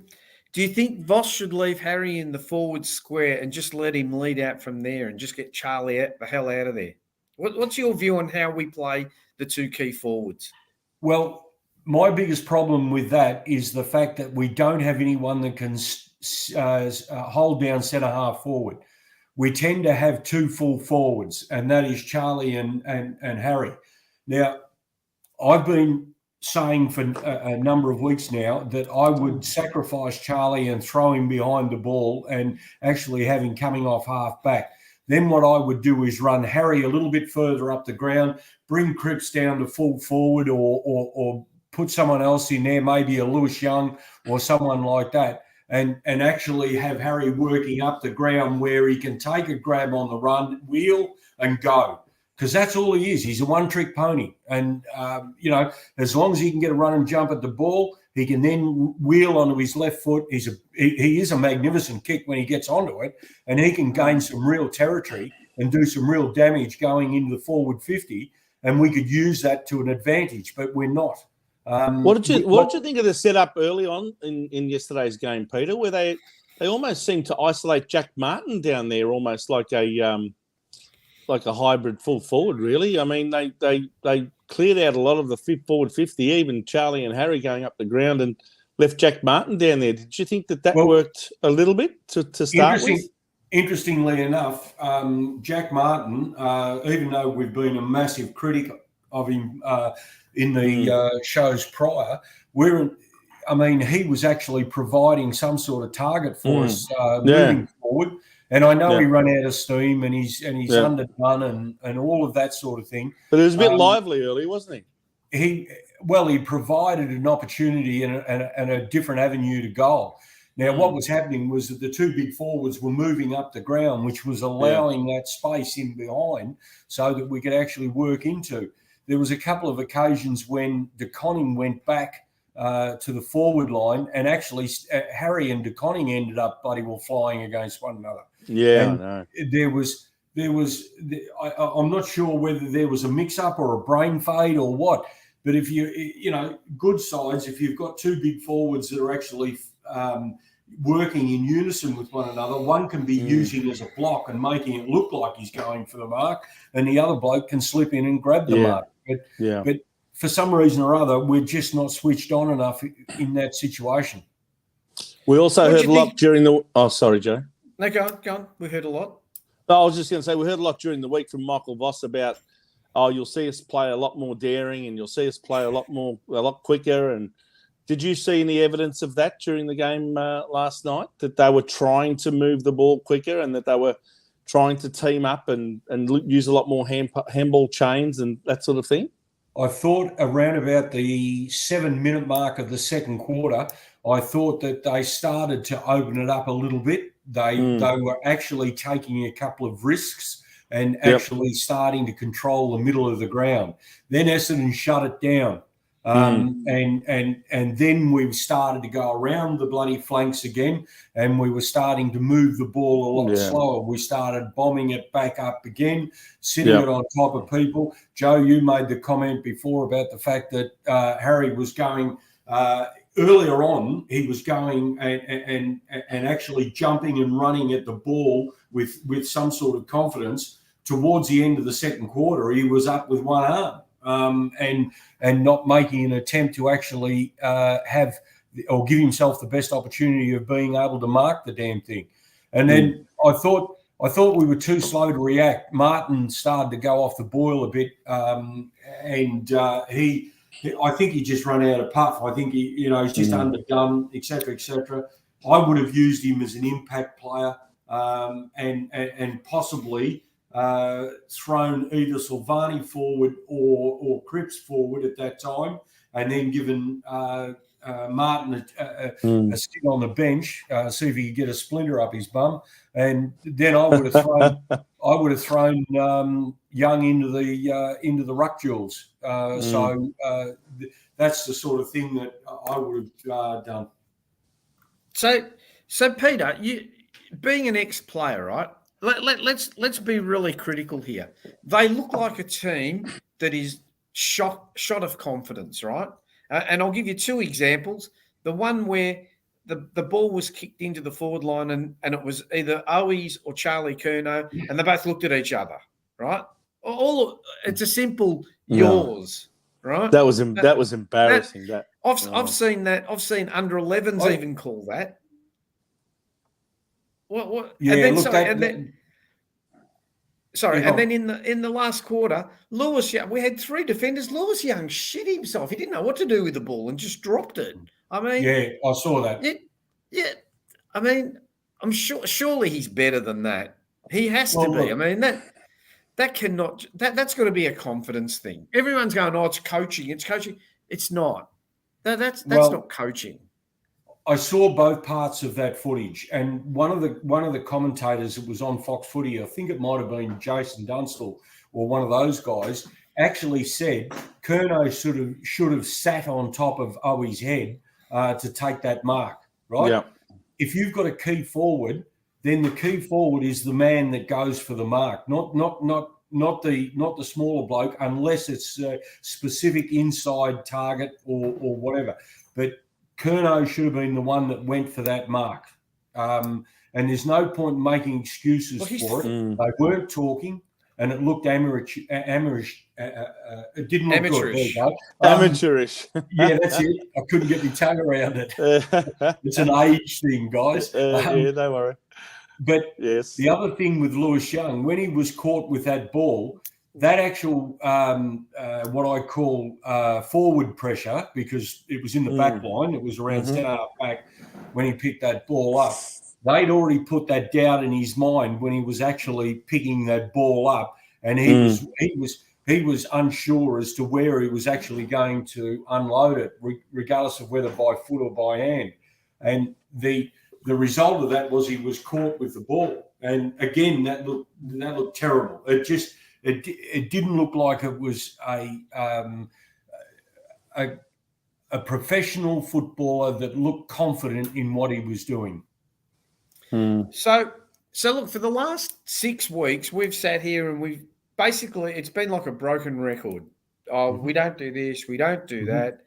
Do you think Voss should leave Harry in the forward square and just let him lead out from there and just get Charlie the hell out of there? What's your view on how we play the 2 key forwards?
Well, my biggest problem with that is the fact that we don't have anyone that can hold down centre-half forward. We tend to have 2 full forwards, and that is Charlie and Harry. Now, I've been saying for a number of weeks now that I would sacrifice Charlie and throw him behind the ball and actually have him coming off half back. Then what I would do is run Harry a little bit further up the ground, bring Cripps down to full forward or put someone else in there, maybe a Lewis Young or someone like that, and actually have Harry working up the ground where he can take a grab on the run, wheel and go. Because that's all he is. He's a one-trick pony. And, as long as he can get a run and jump at the ball, he can then wheel onto his left foot. He is a magnificent kick when he gets onto it, and he can gain some real territory and do some real damage going into the forward 50, and we could use that to an advantage, but we're not.
What did you think of the setup early on in yesterday's game, Peter, where they almost seemed to isolate Jack Martin down there, almost like a hybrid full forward, really? I mean, they cleared out a lot of the forward 50, even Charlie and Harry going up the ground, and left Jack Martin down there. Did you think that worked a little bit to start with?
Interestingly enough, Jack Martin, even though we've been a massive critic of him in the shows prior, he was actually providing some sort of target for us moving forward. And I know he ran out of steam and he's underdone and all of that sort of thing.
But it was a bit lively early, wasn't
he? He provided an opportunity and a different avenue to goal. Now, what was happening was that the 2 big forwards were moving up the ground, which was allowing that space in behind so that we could actually work into. There was a couple of occasions when De Koning went back to the forward line, and actually Harry and De Koning ended up flying against one another.
Yeah, and I know.
I'm not sure whether there was a mix-up or a brain fade or what, but if good sides, if you've got 2 big forwards that are actually working in unison with one another, one can be using as a block and making it look like he's going for the mark, and the other bloke can slip in and grab the mark. But for some reason or other, we're just not switched on enough in that situation.
We also heard a lot during the... Oh, sorry, Joe.
No, go on. We heard a lot.
No, I was just going to say, we heard a lot during the week from Michael Voss about, you'll see us play a lot more daring and you'll see us play a lot quicker. And did you see any evidence of that during the game last night, that they were trying to move the ball quicker and that they were trying to team up and use a lot more handball chains and that sort of thing?
I thought around about the 7-minute mark of the second quarter, I thought that they started to open it up a little bit. They were actually taking a couple of risks and actually starting to control the middle of the ground. Then Essendon shut it down. And then we started to go around the bloody flanks again, and we were starting to move the ball a lot slower. We started bombing it back up again, sitting it on top of people. Joe, you made the comment before about the fact that Harry was going earlier on. He was going and actually jumping and running at the ball with some sort of confidence. Towards the end of the second quarter, he was up with one arm. And not making an attempt to actually have or give himself the best opportunity of being able to mark the damn thing. And then I thought we were too slow to react. Martin started to go off the boil a bit, I think he just ran out of puff. I think he's just underdone, etc., etc. I would have used him as an impact player and possibly thrown either Silvani forward or Cripps forward at that time, and then given Martin a stick on the bench, see if he could get a splinter up his bum, and then I would have thrown Young into the ruck duels. So that's the sort of thing that I would have done.
So Peter, you being an ex-player, right? Let's be really critical here. They look like a team that is shot of confidence, right? And I'll give you two examples. The one where the ball was kicked into the forward line and it was either Owies or Charlie Curnow, and they both looked at each other, right? It's a simple yours, right?
That was embarrassing.
I've seen that. I've seen under 11s even call that. What?
Yeah,
and then in the last quarter, Lewis Young, we had three defenders. Lewis Young shit himself. He didn't know what to do with the ball and just dropped it. I mean,
yeah, I saw that.
Yeah, I mean, I'm surely he's better than that. He has to be. I mean, that's got to be a confidence thing. Everyone's going, oh, it's coaching. It's coaching. It's not. That's not coaching.
I saw both parts of that footage, and one of the commentators that was on Fox Footy, I think it might have been Jason Dunstall or one of those guys, actually said Curnow should have sat on top of Owi's head to take that mark. Right?
Yeah.
If you've got a key forward, then the key forward is the man that goes for the mark, not the smaller bloke, unless it's a specific inside target or whatever. But Curnow should have been the one that went for that mark. And there's no point in making excuses for it. They weren't talking, and it looked amateurish. It didn't look good. There you go.
Amateurish.
Yeah, that's it. I couldn't get my tongue around it. It's an age thing, guys.
Yeah, don't worry.
But
yes,
the other thing with Lewis Young, when he was caught with that ball, that actual what I call forward pressure, because it was in the back line, it was around centre back when he picked that ball up. They'd already put that doubt in his mind when he was actually picking that ball up, and he was unsure as to where he was actually going to unload it, regardless of whether by foot or by hand. And the result of that was he was caught with the ball, and again that looked terrible. It didn't look like it was a professional footballer that looked confident in what he was doing.
So look, for the last 6 weeks, we've sat here and we've basically, it's been like a broken record. Oh, we don't do this, we don't do that.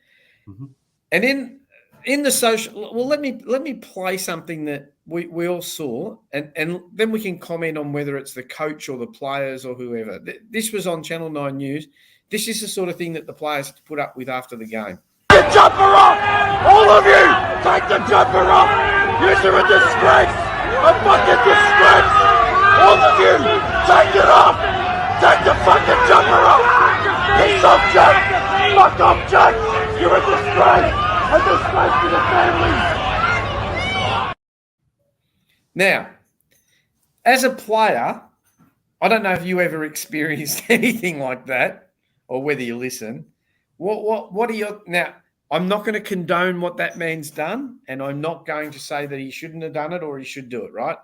And in the social, well, let me play something that we all saw, and then we can comment on whether it's the coach or the players or whoever. This was on Channel 9 News. This is the sort of thing that the players put up with after the game.
Get the jumper off! All of you! Take the jumper off! You're a disgrace! A fucking disgrace! All of you! Take it off! Take the fucking jumper off! Piss off, Jack! Fuck off, Jack! You're a disgrace! A disgrace to the family!
Now, as a player, I don't know if you ever experienced anything like that or whether you listen. What are your... Now, I'm not going to condone what that man's done, and I'm not going to say that he shouldn't have done it or he should do it, right?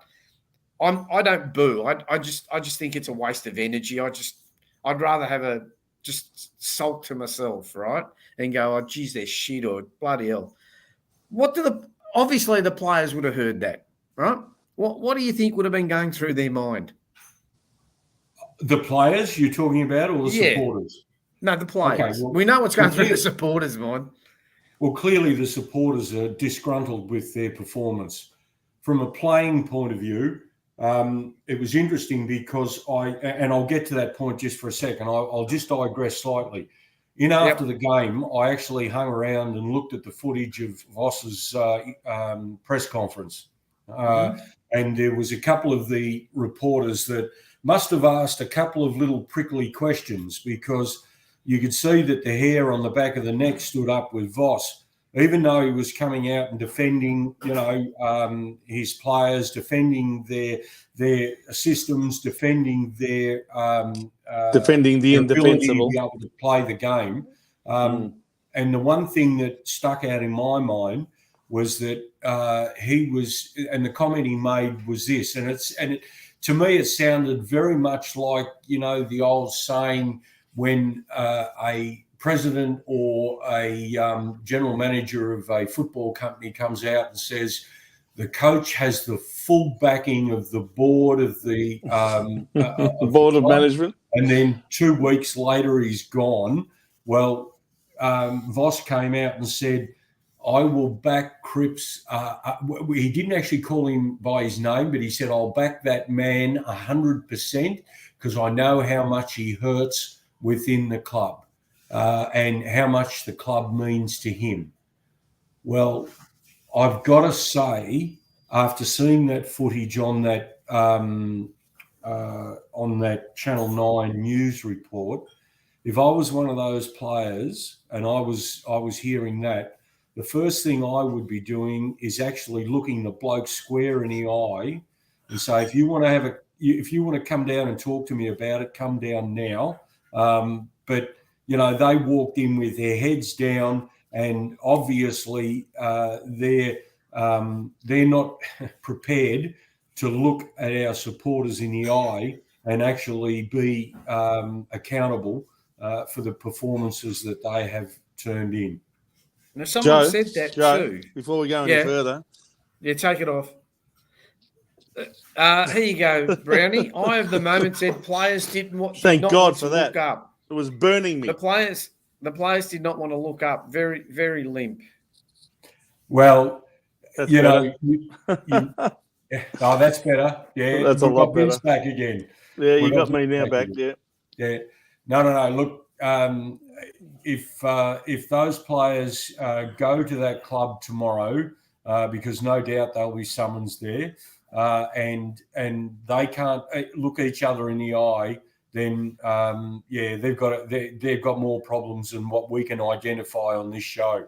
I don't boo. I just think it's a waste of energy. I'd rather have just sulk to myself, right? And go, oh, geez, they're shit, or bloody hell. Obviously the players would have heard that, right? What do you think would have been going through their mind?
The players you're talking about, or the supporters?
No, the players.
Okay, well,
we know what's going through the supporters' mind.
Well, clearly the supporters are disgruntled with their performance. From a playing point of view, it was interesting because I'll get to that point just for a second. I'll just digress slightly. After the game, I actually hung around and looked at the footage of Voss's press conference. And there was a couple of the reporters that must have asked a couple of little prickly questions, because you could see that the hair on the back of the neck stood up with Voss. even though he was coming out and defending, his players, defending their systems, defending their
defending the indefensible,
to be able to play the game. And the one thing that stuck out in my mind was that he was, and the comment he made was this, to me it sounded very much like the old saying when a president or a general manager of a football company comes out and says the coach has the full backing of the board of the
board of management,
and then 2 weeks later he's gone. Well, Voss came out and said, I will back Cripps. He didn't actually call him by his name, but he said, I'll back that man 100% because I know how much he hurts within the club and how much the club means to him. Well, I've got to say, after seeing that footage on that Channel 9 news report, if I was one of those players and I was hearing that, the first thing I would be doing is actually looking the bloke square in the eye and say, if you want to come down and talk to me about it, come down now. But they walked in with their heads down, and obviously they're not prepared to look at our supporters in the eye and actually be accountable for the performances that they have turned in.
Now, someone said that too.
Before we go any further.
Yeah, take it off. Here you go, Brownie. I have the moment said players didn't want.
Thank God for that.
Look up.
It was burning me.
The players did not want to look up. Very, very limp.
Well,
that's
oh, that's better. Yeah,
that's a lot better.
Vince back again.
Yeah, you got me now back.
Yeah. No. Look, if those players go to that club tomorrow, because no doubt there'll be summons there, and they can't look each other in the eye, then they've got more problems than what we can identify on this show.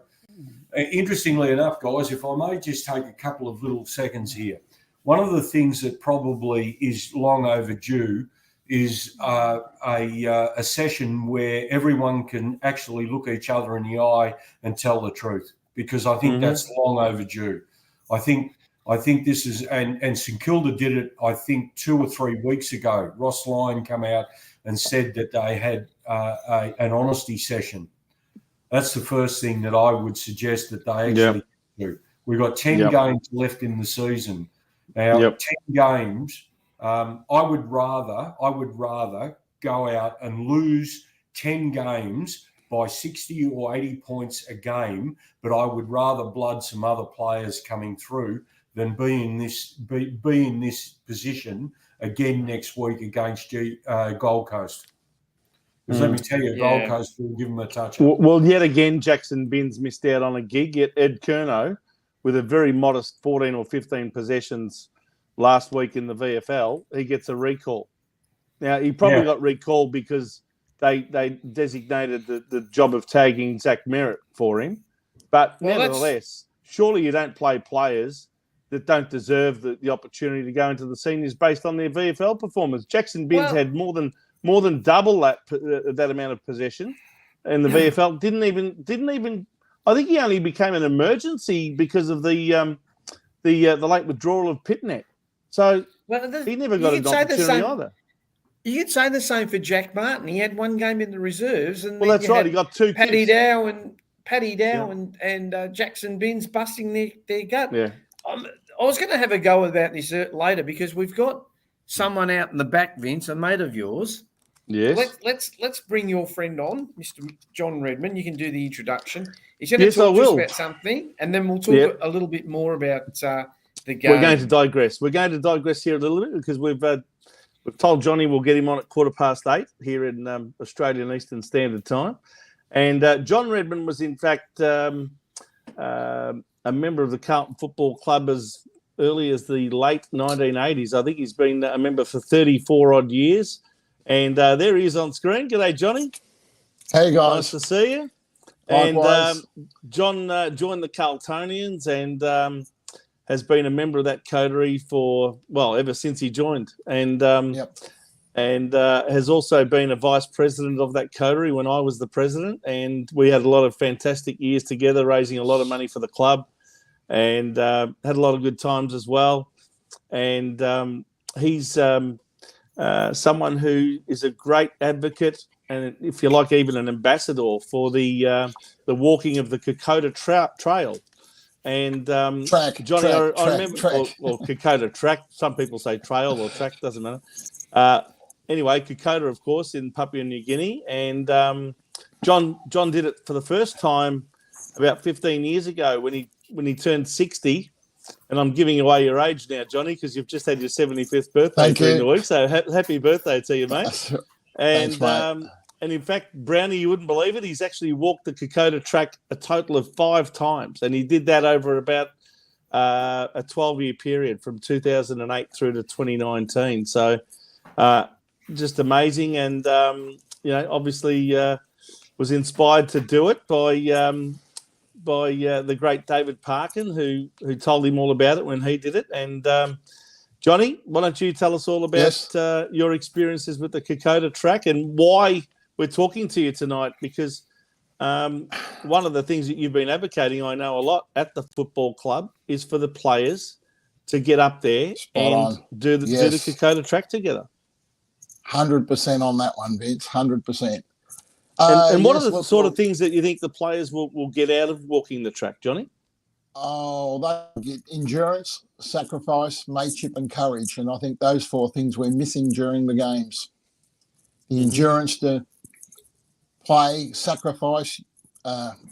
Interestingly enough, guys, if I may just take a couple of little seconds here, one of the things that probably is long overdue is a session where everyone can actually look each other in the eye and tell the truth, because I think that's long overdue. I think this is, and St Kilda did it, I think 2 or 3 weeks ago. Ross Lyon came out and said that they had an honesty session. That's the first thing that I would suggest that they actually do. We've got 10 games left in the season. Now, 10 games, I would rather go out and lose 10 games by 60 or 80 points a game, but I would rather blood some other players coming through than be in this position again next week against Gold Coast. Because let me tell you, Gold Coast will give them a touch.
Well, yet again, Jackson Binns missed out on a gig. Yet Ed Curnow, with a very modest 14 or 15 possessions last week in the VFL, he gets a recall. Now, he probably got recalled because they designated the job of tagging Zach Merritt for him. But nevertheless, surely you don't play players that don't deserve the opportunity to go into the seniors based on their VFL performance. Jackson Binns had more than double that amount of possession in the VFL. Didn't even. I think he only became an emergency because of the late withdrawal of Pitnet. So he never got an opportunity either.
You could say the same for Jack Martin. He had one game in the reserves, and
that's right. He got 2.
Paddy Dow and Jackson Binns busting their gut.
Yeah.
I was going to have a go about this later because we've got someone out in the back, Vince, a mate of yours.
Yes.
Let's bring your friend on, Mr. John Redmond. You can do the introduction. He's going to talk to us about something, and then we'll talk a little bit more about the game.
We're going to digress. We're going to digress here a little bit because we've told Johnny we'll get him on at 8:15 here in Australian Eastern Standard Time. And John Redmond was, in fact, a member of the Carlton Football Club as early as the late 1980s. I think he's been a member for 34-odd years. And there he is on screen. G'day, Johnny.
Hey, guys.
Nice to see you. And
Likewise.
John joined the Carltonians and has been a member of that coterie for, well, ever since he joined. And has also been a vice president of that coterie when I was the president. And we had a lot of fantastic years together, raising a lot of money for the club, and had a lot of good times as well. And he's someone who is a great advocate, and if you like, even an ambassador for the walking of the Kokoda Trail. And Johnny, I remember, or Kokoda track. Some people say trail or track, doesn't matter. Anyway, Kokoda, of course, in Papua New Guinea, and John did it for the first time about 15 years ago when he turned 60. And I'm giving away your age now, Johnny, because you've just had your 75th birthday during the week. So happy birthday to you, mate. And
Thanks, mate.
And in fact, Brownie, you wouldn't believe it, he's actually walked the Kokoda track a total of 5 times. And he did that over about a 12-year period from 2008 through to 2019. So just amazing. And, obviously was inspired to do it by the great David Parkin, who told him all about it when he did it. And Johnny, why don't you tell us all about your experiences with the Kokoda track and why we're talking to you tonight? Because one of the things that you've been advocating, I know a lot at the football club, is for the players to get up there do the Kokoda track together.
100% on that one, Vince. 100%.
And what are the sort of things that you think the players will get out of walking the track, Johnny?
Oh, they get endurance, sacrifice, mateship and courage. And I think those 4 things we're missing during the games. The endurance to play, sacrifice,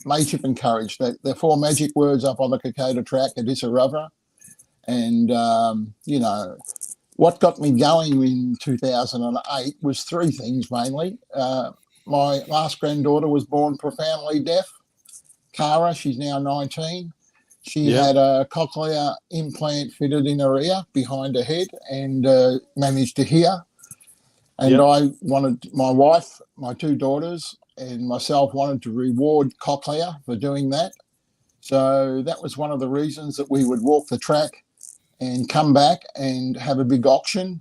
mateship and courage. They're 4 magic words up on the Kokoda track at Issarava. And, what got me going in 2008 was 3 things mainly. My last granddaughter was born profoundly deaf. Cara, she's now 19. She had a cochlear implant fitted in her ear behind her head and managed to hear. And I wanted, my wife, my 2 daughters, and myself wanted to reward Cochlear for doing that. So that was one of the reasons that we would walk the track and come back and have a big auction.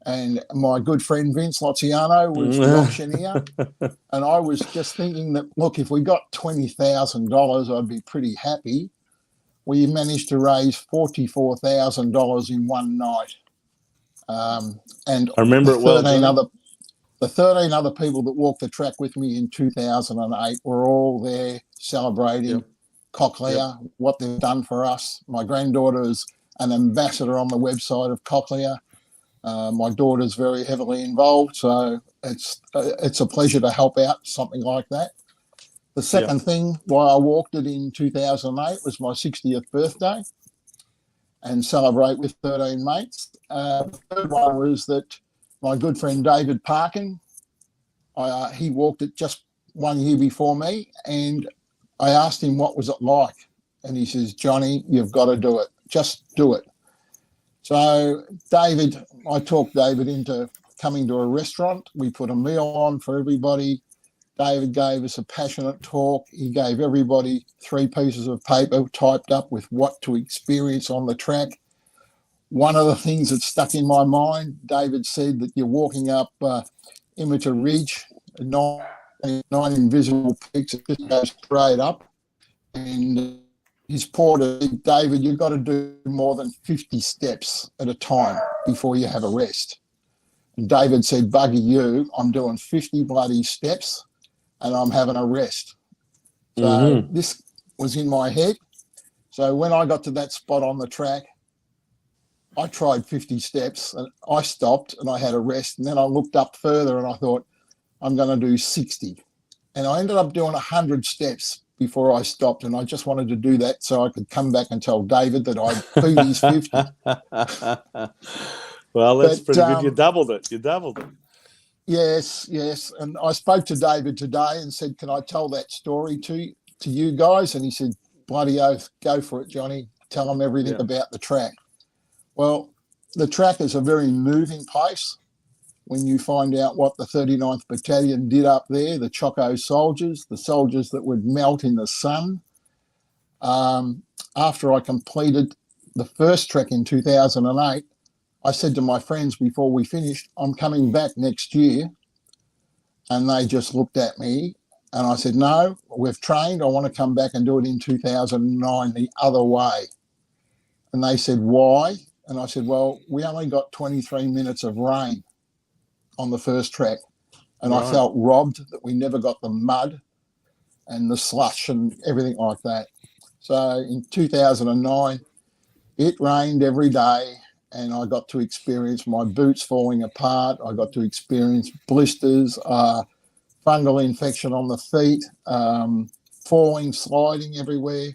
And my good friend Vince Loccisano was the auctioneer. And I was just thinking that, look, if we got $20,000, I'd be pretty happy. We managed to raise $44,000 in one night. And
I remember
the 13 other people that walked the track with me in 2008 were all there celebrating Cochlear, what they've done for us. My granddaughter is an ambassador on the website of Cochlear. My daughter's very heavily involved, so it's a pleasure to help out something like that. The second thing why I walked it in 2008 was my 60th birthday and celebrate with 13 mates. The third one was that my good friend David Parkin, he walked it just 1 year before me, and I asked him what was it like, and he says, Johnny, you've got to do it. Just do it. So I talked David into coming to a restaurant. We put a meal on for everybody. David gave us a passionate talk. He gave everybody 3 pieces of paper typed up with what to experience on the track. One of the things that stuck in my mind, David said that you're walking up Imita Ridge, 9 invisible peaks. It just goes straight up. And his porter said, David, you've got to do more than 50 steps at a time before you have a rest. And David said, bugger you, I'm doing 50 bloody steps and I'm having a rest. So this was in my head. So when I got to that spot on the track, I tried 50 steps and I stopped and I had a rest. And then I looked up further and I thought, I'm going to do 60. And I ended up doing 100 steps before I stopped. And I just wanted to do that so I could come back and tell David that I'd beat his 50.
Well, that's pretty good. You doubled it.
Yes. And I spoke to David today and said, can I tell that story to you guys? And he said, bloody oath, go for it, Johnny. Tell them everything about the track. Well, the track is a very moving place. when you find out what the 39th Battalion did up there, the Choco soldiers, the soldiers that would melt in the sun. After I completed the first trek in 2008, I said to my friends before we finished, I'm coming back next year. And they just looked at me and I said, no, we've trained. I want to come back and do it in 2009 the other way. And they said, why? And I said, well, we only got 23 minutes of rain on the first trek. And I felt robbed that we never got the mud and the slush and everything like that. So in 2009, it rained every day and I got to experience my boots falling apart. I got to experience blisters, fungal infection on the feet, falling, sliding everywhere.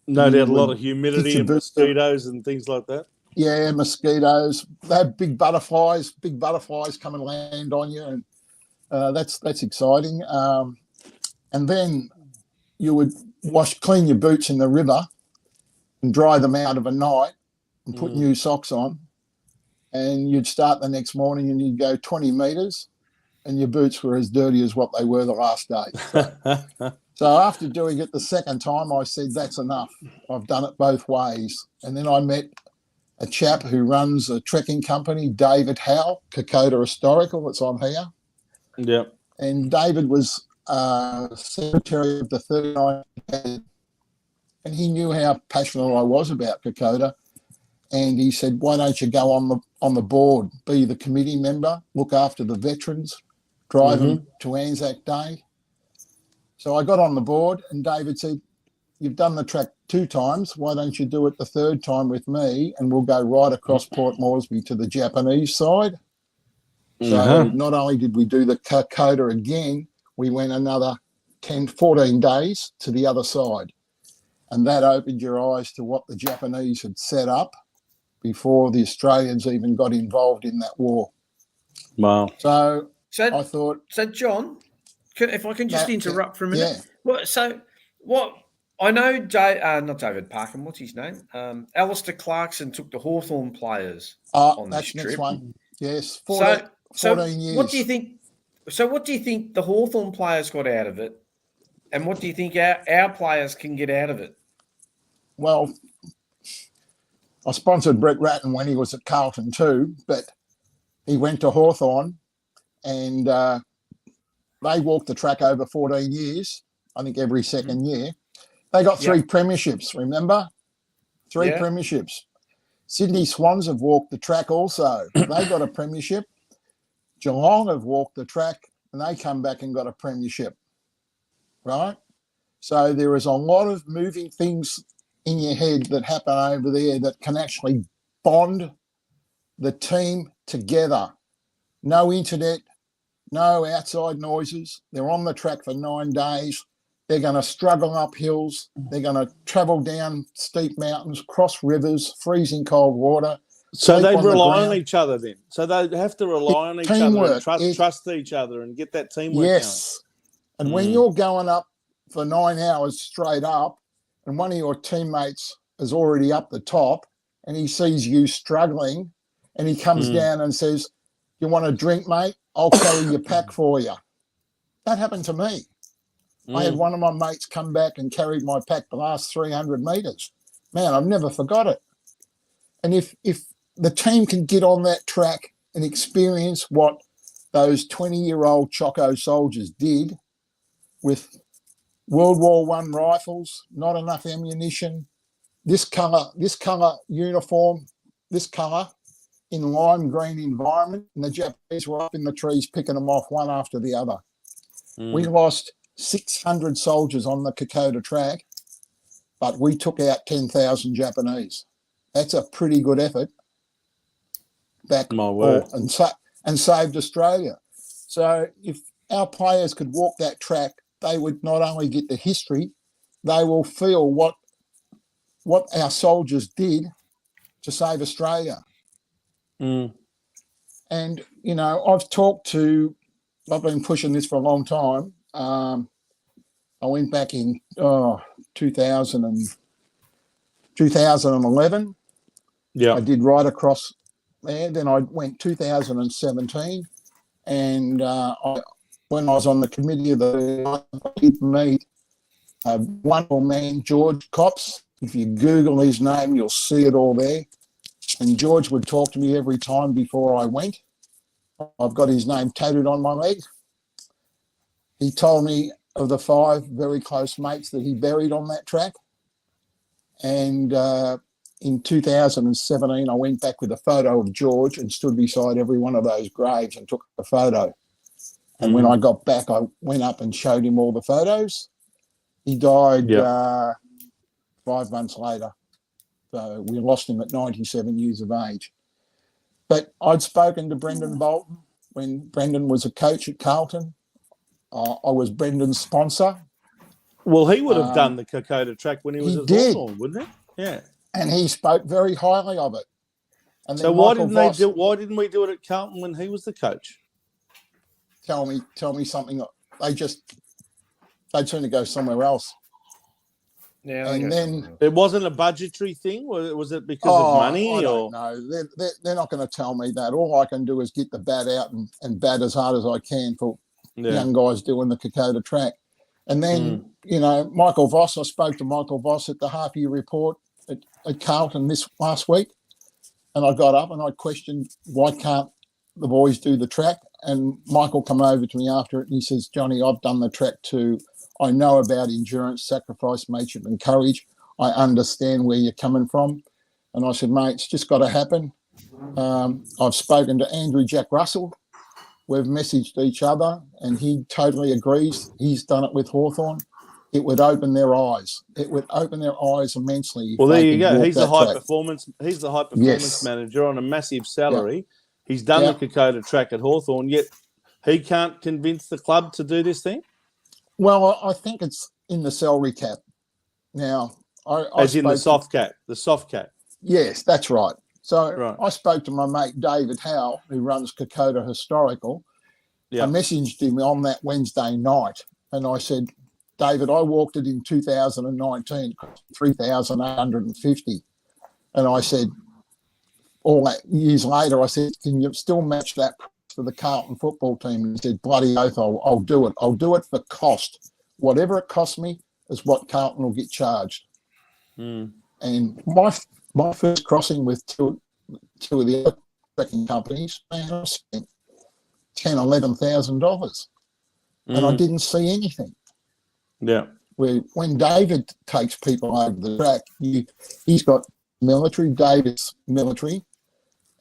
No doubt a lot of humidity and mosquitoes and things like that.
Yeah, mosquitoes. They have big butterflies come and land on you, and that's exciting. And then you would clean your boots in the river and dry them out of a night and put new socks on, and you'd start the next morning and you'd go 20 metres and your boots were as dirty as what they were the last day. So after doing it the second time, I said, that's enough. I've done it both ways. And then I met a chap who runs a trekking company, David Howe, Kokoda Historical, that's on here.
Yeah.
And David was secretary of the 39th Battalion, and he knew how passionate I was about Kokoda. And he said, why don't you go on the board, be the committee member, look after the veterans, drive them to Anzac Day. So I got on the board and David said, you've done the track 2 times. Why don't you do it the 3rd time with me and we'll go right across Port Moresby to the Japanese side. So not only did we do the Kokoda again, we went another 14 days to the other side. And that opened your eyes to what the Japanese had set up before the Australians even got involved in that war.
Wow.
So I thought...
So, John, if I can just interrupt for a minute.
Yeah.
I know not David Parkham, what's his name? Alistair Clarkson took the Hawthorn players on this trip.
Next one. Yes, 14 years.
What do you think? So what do you think the Hawthorn players got out of it? And what do you think our players can get out of it?
Well, I sponsored Brett Ratton when he was at Carlton too, but he went to Hawthorn and they walked the track over 14 years, I think every second year. They got 3 premierships, remember? 3 premierships. Sydney Swans have walked the track also. They got a premiership. Geelong have walked the track and they come back and got a premiership, right? So there is a lot of moving things in your head that happen over there that can actually bond the team together. No internet, no outside noises. They're on the track for 9 days. They're going to struggle up hills. They're going to travel down steep mountains, cross rivers, freezing cold water.
So they rely on each other then. So they have to rely on each other and trust each other and get that teamwork going.
And when you're going up for 9 hours straight up and one of your teammates is already up the top and he sees you struggling and he comes down and says, you want a drink, mate? I'll carry your pack for you. That happened to me. I had one of my mates come back and carried my pack the last 300 metres. Man, I've never forgot it. And if the team can get on that track and experience what those 20-year-old Choco soldiers did with World War I rifles, not enough ammunition, this colour uniform, this colour in lime green environment, and the Japanese were up in the trees picking them off one after the other. We lost 600 soldiers on the Kokoda track, but we took out 10,000 Japanese. That's a pretty good effort. And saved Australia. So if our players could walk that track, they would not only get the history, they will feel what our soldiers did to save Australia. And, you know, I've been pushing this for a long time. I went back in 2011.
Yeah.
I did right across there. Then I went 2017. And when I was on the committee of the did meet a wonderful man, George Copps. If you Google his name, you'll see it all there. And George would talk to me every time before I went. I've got his name tattooed on my leg. He told me of the 5 very close mates that he buried on that track. And in 2017, I went back with a photo of George and stood beside every one of those graves and took a photo. And when I got back, I went up and showed him all the photos. He died 5 months later. So we lost him at 97 years of age. But I'd spoken to Brendan Bolton when Brendan was a coach at Carlton. I was Brendan's sponsor.
Well, he would have done the Kokoda track when he was at Hawthorn, wouldn't he? Yeah.
And he spoke very highly of it. And
so why didn't we do it at Carlton when he was the coach?
Tell me something. They'd sooner go somewhere else.
Yeah,
and then
it wasn't a budgetary thing. Was it because of money?
I don't know. They're not going to tell me that. All I can do is get the bat out and bat as hard as I can for young guys doing the Kokoda track. And then Michael Voss. I spoke to Michael Voss at the half-year report at Carlton this last week, and I got up and I questioned why can't the boys do the track. And Michael come over to me after it and he says, Johnny, I've done the track too. I know about endurance, sacrifice, mateship and courage. I understand where you're coming from. And I said, mate, it's just got to happen. I've spoken to Andrew Jack Russell. We've messaged each other and he totally agrees. He's done it with Hawthorn. It would open their eyes. It would open their eyes immensely.
Well, there you go. He's the high performance. He's the high performance manager on a massive salary. Yeah. He's done the Kokoda track at Hawthorn, yet he can't convince the club to do this thing?
Well, I think it's in the salary cap. Now,
As in the soft cap? The soft cap?
Yes, that's right. So I spoke to my mate David Howe, who runs Kokoda Historical. I messaged him on that Wednesday night and I said, David, I walked it in 2019, $3,850. And I said, all that years later, I said, can you still match that for the Carlton football team? And he said, bloody oath, I'll do it. I'll do it for cost. Whatever it costs me is what Carlton will get charged. And my first crossing with two of the other trekking companies, man, I spent $10,000, $11,000. And I didn't see anything.
Yeah.
When David takes people over the track, he's got military, David's military,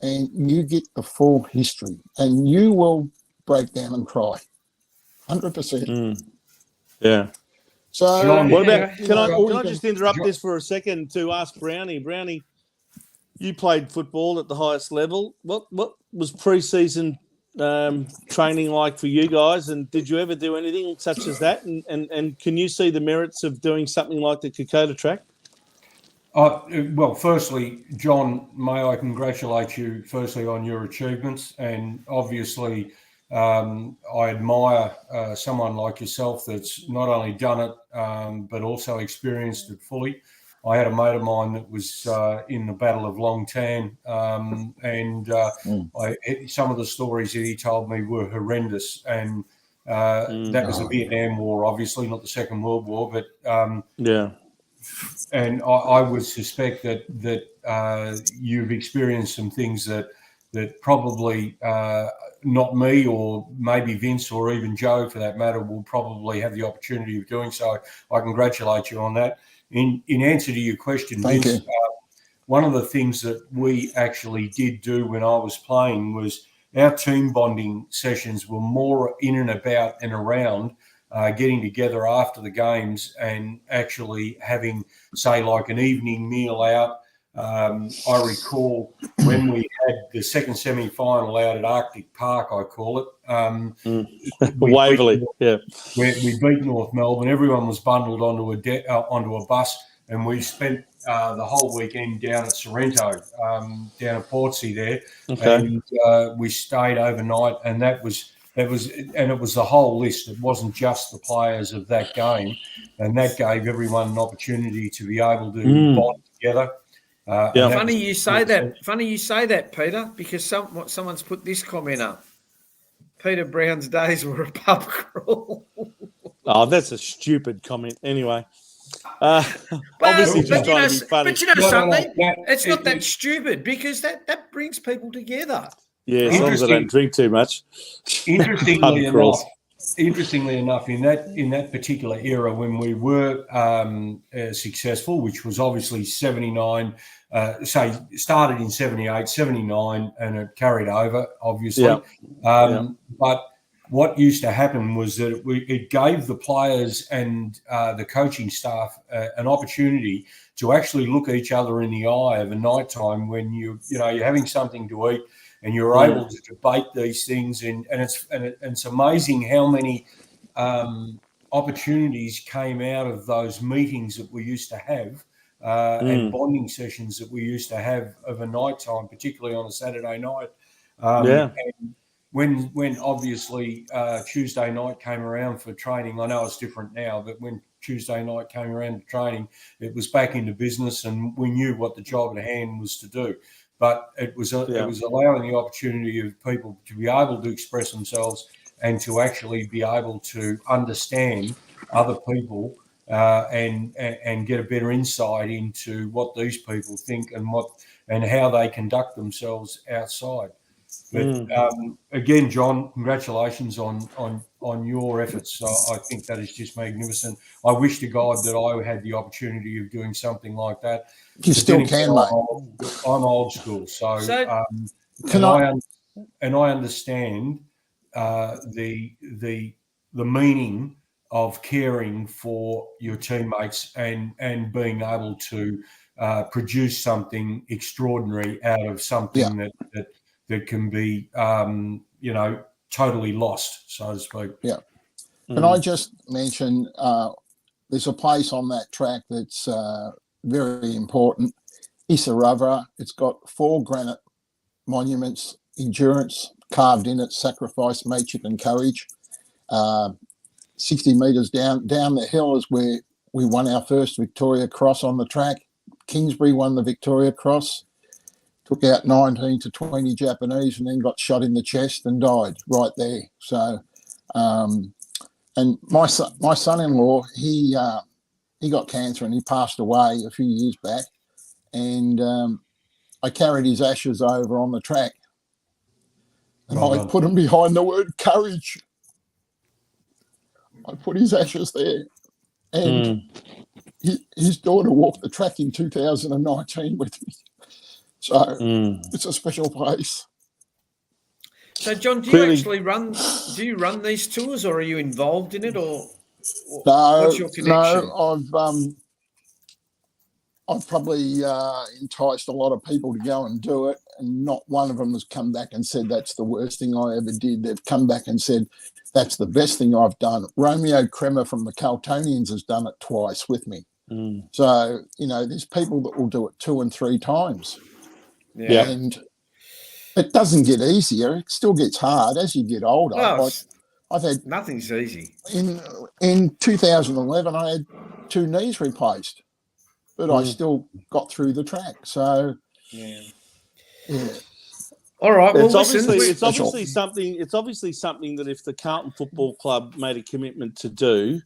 and you get the full history, and you will break down and cry, 100%.
Yeah.
So,
John, what about? Can I just interrupt this for a second to ask Brownie? Brownie, you played football at the highest level. What was pre-season training like for you guys, and did you ever do anything such as that? And can you see the merits of doing something like the Kokoda track?
Well, firstly, John, may I congratulate you firstly on your achievements, and obviously I admire someone like yourself that's not only done it but also experienced it fully. I had a mate of mine that was in the Battle of Long Tan, and some of the stories that he told me were horrendous, and that was the Vietnam War, obviously not the Second World War, but and I would suspect that you've experienced some things that probably not me or maybe Vince or even Joe, for that matter, will probably have the opportunity of doing so. I congratulate you on that. In answer to your question, Vince, one of the things that we actually did do when I was playing was our team bonding sessions were more in and about and around getting together after the games and actually having, say, like an evening meal out. I recall when we had the second semi-final out at Arctic Park, I call it.
Waverley,
we beat North Melbourne. Everyone was bundled onto a bus, and we spent the whole weekend down at Sorrento, down at Portsea there, and we stayed overnight, and it was the whole list. It wasn't just the players of that game, and that gave everyone an opportunity to be able to bond together.
Funny you say that, Peter, because someone's put this comment up. Peter Brown's days were a pub crawl.
Oh, that's a stupid comment. Anyway, obviously just trying to be funny.
But you know something? It's not that stupid because that brings people together.
Yeah, as long as I don't drink too much.
Interestingly enough, in that particular era when we were successful, which was obviously 79, started in 78, 79, and it carried over, obviously. But what used to happen was that it gave the players and the coaching staff an opportunity to actually look each other in the eye of a night time when you're having something to eat, and you're able to debate these things, and it's amazing how many opportunities came out of those meetings that we used to have and bonding sessions that we used to have of a night time, particularly on a Saturday night. And when obviously Tuesday night came around for training, I know it's different now, but when Tuesday night came around to training, it was back into business, and we knew what the job at hand was to do. But it was allowing the opportunity of people to be able to express themselves and to actually be able to understand other people and get a better insight into what these people think and how they conduct themselves outside. But again, John, congratulations on your efforts. I think that is just magnificent. I wish to God that I had the opportunity of doing something like that.
You still can, mate.
I'm old school, so I understand the meaning of caring for your teammates and being able to produce something extraordinary out of something that can be totally lost, so to speak.
Yeah. Can I just mention there's a place on that track that's very important, Isaravra. It's got 4 granite monuments, endurance carved in it, sacrifice, mateship and courage. 60 metres down the hill is where we won our first Victoria Cross on the track. Kingsbury won the Victoria Cross, took out 19 to 20 Japanese and then got shot in the chest and died right there. So, and my son-in-law, he got cancer and he passed away a few years back. And I carried his ashes over on the track. And I put him behind the word courage. I put his ashes there. And his daughter walked the track in 2019 with me. So it's a special place.
So, John, do you actually run these tours, or are you involved in it, or what's your connection?
No, I've probably enticed a lot of people to go and do it, and not one of them has come back and said that's the worst thing I ever did. They've come back and said that's the best thing I've done. Romeo Kremer from the Carltonians has done it twice with me. So, there's people that will do it 2 and 3 times.
Yeah.
And it doesn't get easier. It still gets hard as you get older.
Well,
I've had
nothing's easy.
In 2011, I had 2 knees replaced, but I still got through the track. So, yeah.
All right. Well,
it's obviously something that if the Carlton Football Club made a commitment to do,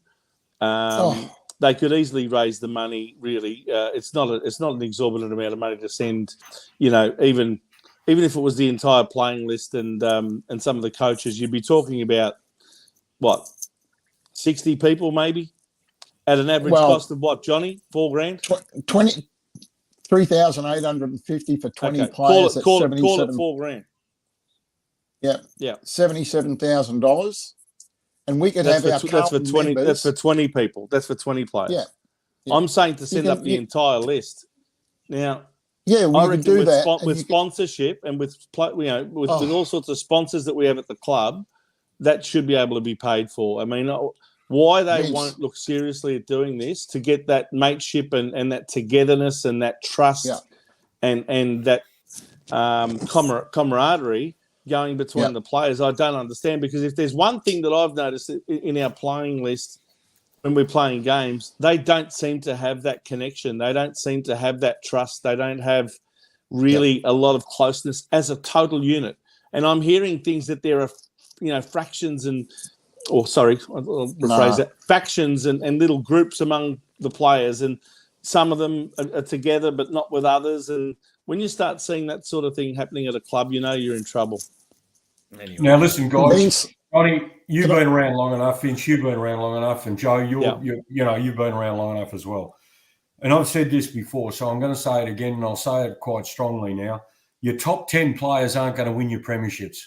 they could easily raise the money. Really, it's not an exorbitant amount of money to send. Even if it was the entire playing list and some of the coaches, you'd be talking about what, 60 people maybe, at an average cost of what, Johnny? $4,000?
3,850 for 20 players.
Call it $4,000.
Yeah. $77,000. And we could have our Carlton members.
That's for 20 people. That's for 20 players.
Yeah.
I'm saying to send up the entire list. Now,
we can do that
with sponsorship and with all sorts of sponsors that we have at the club. That should be able to be paid for. I mean, why they won't look seriously at doing this to get that mateship and that togetherness and that trust and that camaraderie going between the players, I don't understand. Because if there's one thing that I've noticed in our playing list when we're playing games, they don't seem to have that connection. They don't seem to have that trust. They don't have really a lot of closeness as a total unit. And I'm hearing things that there are fractions and, I'll rephrase that, factions and little groups among the players, and some of them are together but not with others. And when you start seeing that sort of thing happening at a club, you're in trouble.
Anyway. Now, listen, guys, Johnny, you've been around long enough. Vince, you've been around long enough, and Joe, you've been around long enough as well. And I've said this before, so I'm going to say it again, and I'll say it quite strongly now. Your top 10 players aren't going to win your premierships.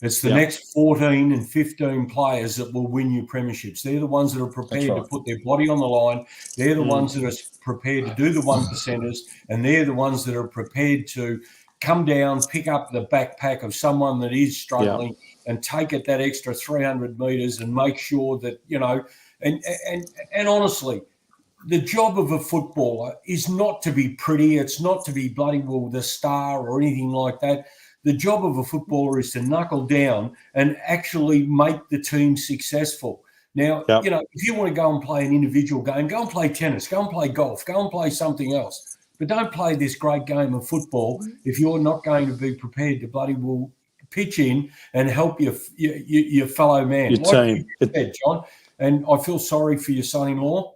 It's the next 14 and 15 players that will win you premierships. They're the ones that are prepared to put their body on the line. They're the ones that are prepared to do the 1%ers, and they're the ones that are prepared to come down, pick up the backpack of someone that is struggling and take it that extra 300 metres and make sure that, and honestly, the job of a footballer is not to be pretty. It's not to be bloody well the star or anything like that. The job of a footballer is to knuckle down and actually make the team successful. Now, if you want to go and play an individual game, go and play tennis, go and play golf, go and play something else. But don't play this great game of football if you're not going to be prepared to bloody well pitch in and help your fellow man.
Your team.
You said, John, and I feel sorry for your son-in-law.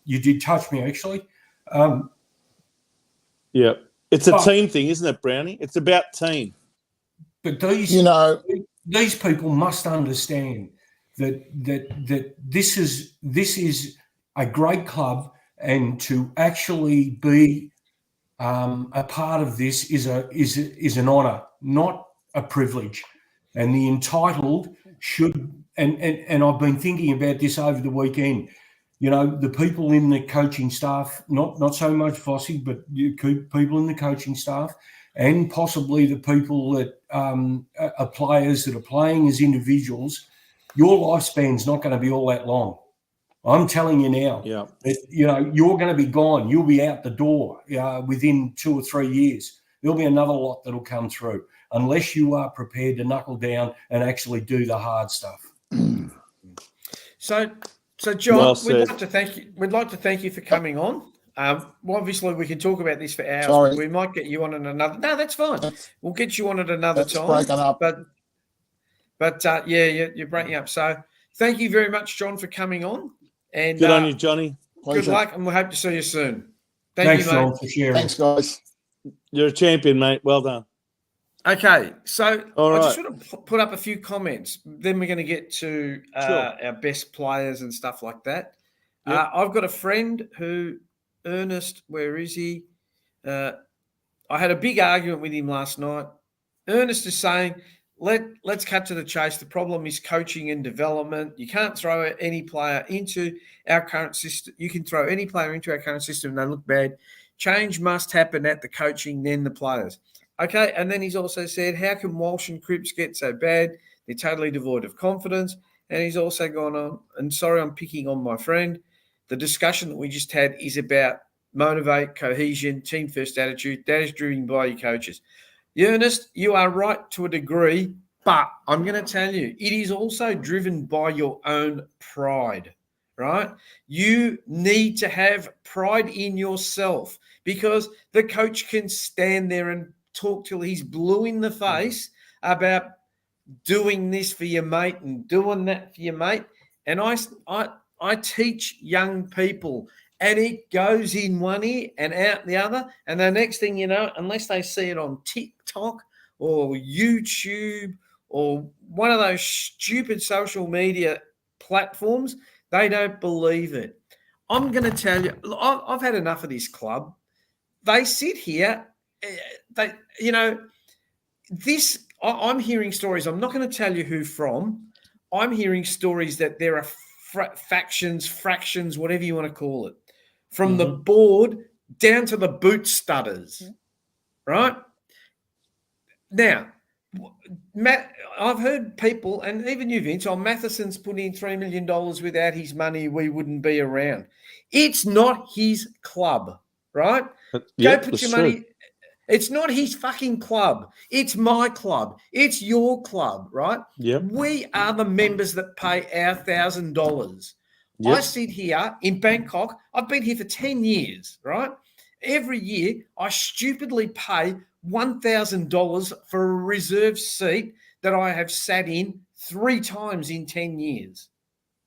You did touch me, actually.
It's a team thing, isn't it, Brownie? It's about team.
But these people must understand that this is a great club, and to actually be a part of this is an honour, not a privilege. And the entitled should, and I've been thinking about this over the weekend. The people in the coaching staff, not so much Fossey, but people in the coaching staff, and possibly the people that are players that are playing as individuals, your lifespan's not going to be all that long. I'm telling you now. You're going to be gone. You'll be out the door within 2 or 3 years. There'll be another lot that'll come through, unless you are prepared to knuckle down and actually do the hard stuff.
So, John, we'd like to thank you for coming on. Obviously, we can talk about this for hours.
Sorry.
We might get you on at another. No, that's fine. We'll get you on at another time.
Breaking up.
But you're breaking up. So, thank you very much, John, for coming on. And
good on you, Johnny.
Good luck, and we'll hope to see you soon.
Thanks,
you, mate.
John, for sharing.
Thanks, guys.
You're a champion, mate. Well done.
Okay, so
I
just want to put up a few comments. Then we're going to get to our best players and stuff like that. Yep. I've got a friend who, Ernest, where is he? I had a big argument with him last night. Ernest is saying, let's cut to the chase. The problem is coaching and development. You can't throw any player into our current system. You can throw any player into our current system and they look bad. Change must happen at the coaching, then the players. Okay, and then he's also said, how can Walsh and Cripps get so bad? They're totally devoid of confidence. And he's also gone on, and sorry I'm picking on my friend, the discussion that we just had is about motivate, cohesion, team-first attitude. That is driven by your coaches. Ernest, you are right to a degree, but I'm going to tell you, it is also driven by your own pride, right? You need to have pride in yourself, because the coach can stand there and talk till he's blue in the face about doing this for your mate and doing that for your mate. And I teach young people, and it goes in one ear and out the other. And the next thing you know, unless they see it on TikTok or YouTube or one of those stupid social media platforms, they don't believe it. I'm going to tell you, I've had enough of this club. They sit here. I'm hearing stories. I'm not going to tell you who from. I'm hearing stories that there are factions, fractions, whatever you want to call it, from the board down to the boot studders, right? Now, Matt, I've heard people, and even you, Vince, Matheson's put in $3 million. Without his money, we wouldn't be around. It's not his club, right? Go put your money. It's not his fucking club. It's my club. It's your club, right?
Yep.
We are the members that pay our $1,000. Yep. I sit here in Bangkok. I've been here for 10 years, right? Every year, I stupidly pay $1,000 for a reserved seat that I have sat in 3 times in 10 years,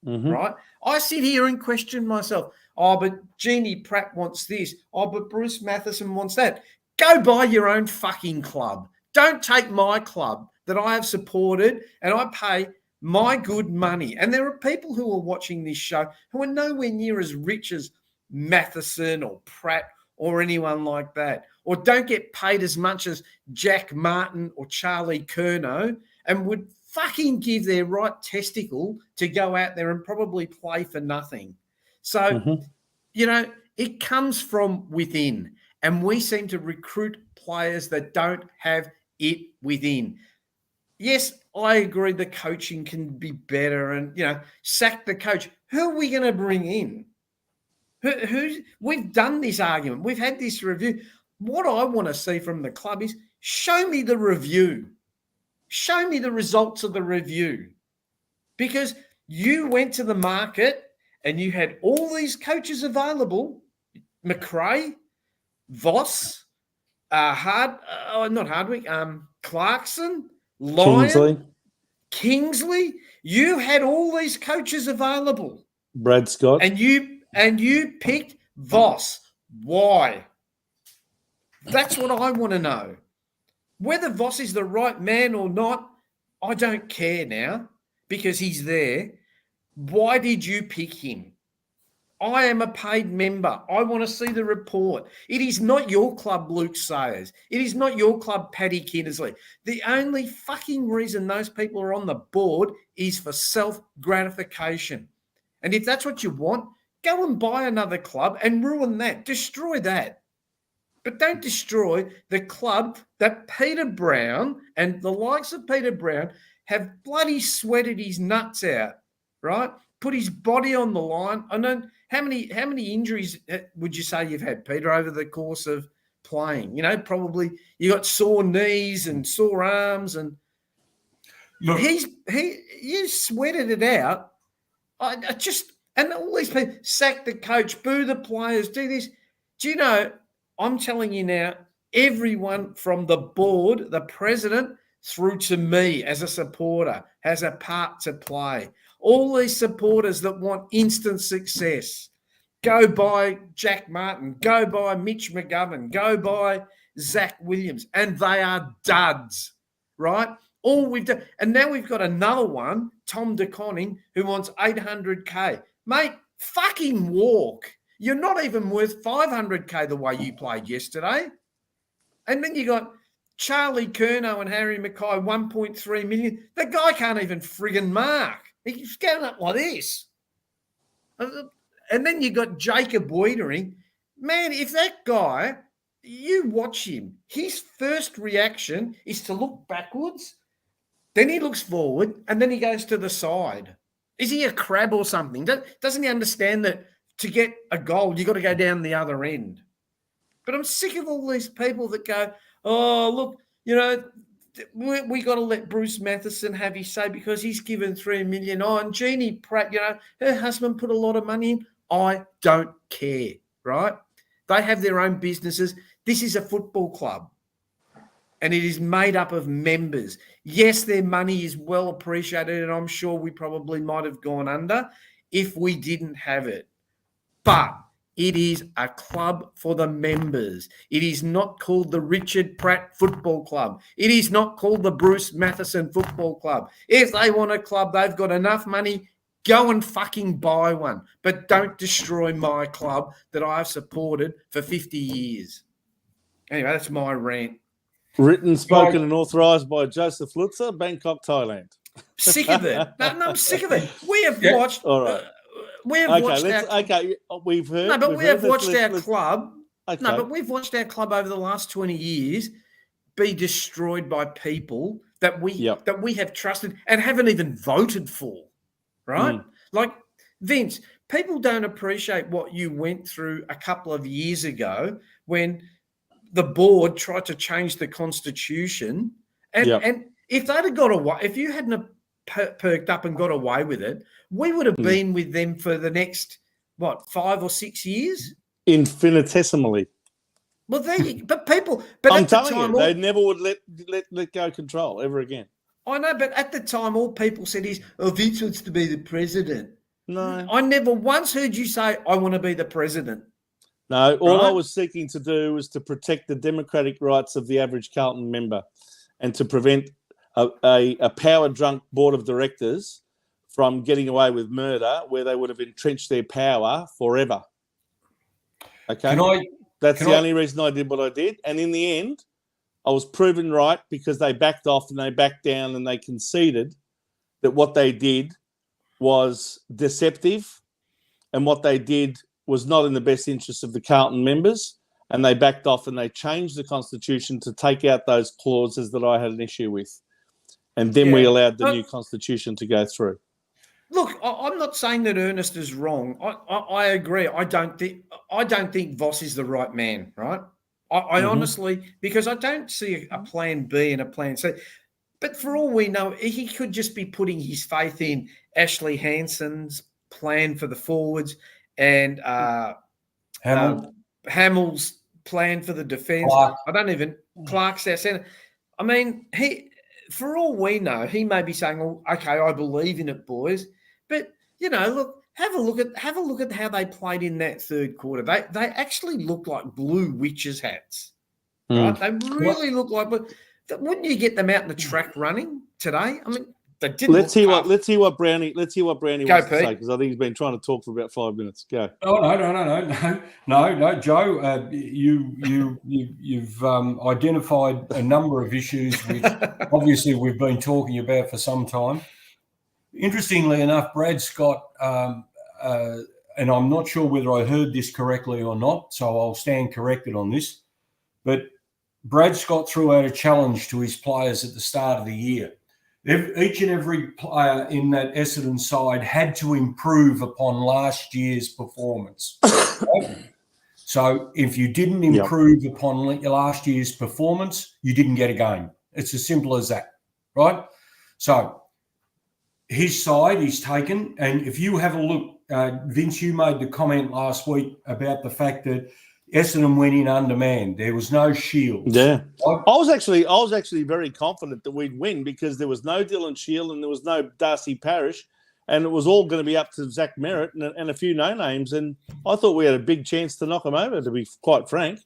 right? I sit here and question myself. Oh, but Jeannie Pratt wants this. Oh, but Bruce Matheson wants that. Go buy your own fucking club. Don't take my club that I have supported and I pay my good money. And there are people who are watching this show who are nowhere near as rich as Matheson or Pratt or anyone like that, or don't get paid as much as Jack Martin or Charlie Curnow, and would fucking give their right testicle to go out there and probably play for nothing. So, you know, it comes from within, and we seem to recruit players that don't have it within. Yes, I agree the coaching can be better and, you know, sack the coach. Who are we going to bring in? We've done this argument. We've had this review. What I want to see from the club is show me the review. Show me the results of the review. Because you went to the market and you had all these coaches available, McRae, Voss, Clarkson, Lyon, Kingsley. You had all these coaches available.
Brad Scott.
And you picked Voss. Why? That's what I want to know. Whether Voss is the right man or not, I don't care now because he's there. Why did you pick him? I am a paid member. I want to see the report. It is not your club, Luke Sayers. It is not your club, Paddy Kinnersley. The only fucking reason those people are on the board is for self-gratification. And if that's what you want, go and buy another club and ruin that. Destroy that. But don't destroy the club that Peter Brown and the likes of Peter Brown have bloody sweated his nuts out, right? Put his body on the line. I know how many injuries would you say you've had, Peter, over the course of playing? You know, probably you got sore knees and sore arms, and look, you sweated it out. And all these people sack the coach, boo the players, do this. Do you know? I'm telling you now, everyone from the board, the president, through to me as a supporter has a part to play. All these supporters that want instant success, go by Jack Martin, go by Mitch McGovern, go by Zach Williams, and they are duds, right? All we've done, and now we've got another one, Tom De Koning, who wants 800K. Mate, fucking walk. You're not even worth 500K the way you played yesterday. And then you got Charlie Curnow and Harry Mackay, 1.3 million. The guy can't even friggin' mark. He's going up like this. And then you got Jacob Wiedering. Man, if that guy, you watch him, his first reaction is to look backwards, then he looks forward, and then he goes to the side. Is he a crab or something? Doesn't he understand that to get a goal, you got to go down the other end? But I'm sick of all these people that go, oh, look, you know, we got to let Bruce Matheson have his say because he's given $3 million. Oh, and Jeannie Pratt, you know, her husband put a lot of money in. I don't care, right? They have their own businesses. This is a football club, and it is made up of members. Yes, their money is well appreciated, and I'm sure we probably might have gone under if we didn't have it. But it is a club for the members. It is not called the Richard Pratt Football Club. It is not called the Bruce Matheson Football Club. If they want a club, they've got enough money, go and fucking buy one. But don't destroy my club that I've supported for 50 years. Anyway, that's my rant.
Written, spoken and authorised by Joseph Luzza, Bangkok, Thailand.
Sick of it. No, I'm sick of it. We have watched...
All right.
We've watched
we've heard.
No, but
we have
watched our club.
Okay.
No, but we've watched our club over the last 20 years be destroyed by people that we have trusted and haven't even voted for, right? Like, Vince, people don't appreciate what you went through a couple of years ago when the board tried to change the constitution. And if they'd have got away, if you hadn't perked up and got away with it, we would have been with them for the next, 5 or 6 years?
Infinitesimally.
Well, but
I'm telling you, they never would let go control ever again.
I know, but at the time, all people said is, Vince wants to be the president.
No.
I never once heard you say, I want to be the president.
No, all I was seeking to do was to protect the democratic rights of the average Carlton member and to prevent a power-drunk board of directors from getting away with murder where they would have entrenched their power forever. Okay? That's the only reason I did what I did. And in the end, I was proven right because they backed off and they backed down and they conceded that what they did was deceptive and what they did was not in the best interest of the Carlton members, and they backed off and they changed the constitution to take out those clauses that I had an issue with. And then we allowed the new constitution to go through.
Look, I'm not saying that Ernest is wrong. I agree. I don't think Voss is the right man, right? I honestly, because I don't see a plan B and a plan C. But for all we know, he could just be putting his faith in Ashley Hansen's plan for the forwards and Hamill's plan for the defence. Clark's our centre. I mean, for all we know, he may be saying, "Oh, okay, I believe in it, boys." But look, have a look at how they played in that third quarter. They actually look like blue witches' hats, right? They really look like. But wouldn't you get them out in the track running today? I mean, they didn't.
Let's hear what Brownie wants to say, because I think he's been trying to talk for about 5 minutes. Go.
Oh no, Joe. You've identified a number of issues which obviously we've been talking about for some time. Interestingly enough, Brad Scott, and I'm not sure whether I heard this correctly or not, so I'll stand corrected on this, but Brad Scott threw out a challenge to his players at the start of the year. Each and every player in that Essendon side had to improve upon last year's performance. So if you didn't improve upon last year's performance, you didn't get a game. It's as simple as that, right? So his side is taken, and if you have a look, Vince, you made the comment last week about the fact that Essendon went in undermanned. There was no shield.
Yeah, I was actually very confident that we'd win because there was no Dylan Shield and there was no Darcy Parish, and it was all going to be up to Zach Merritt and a few no-names. And I thought we had a big chance to knock them over, to be quite frank.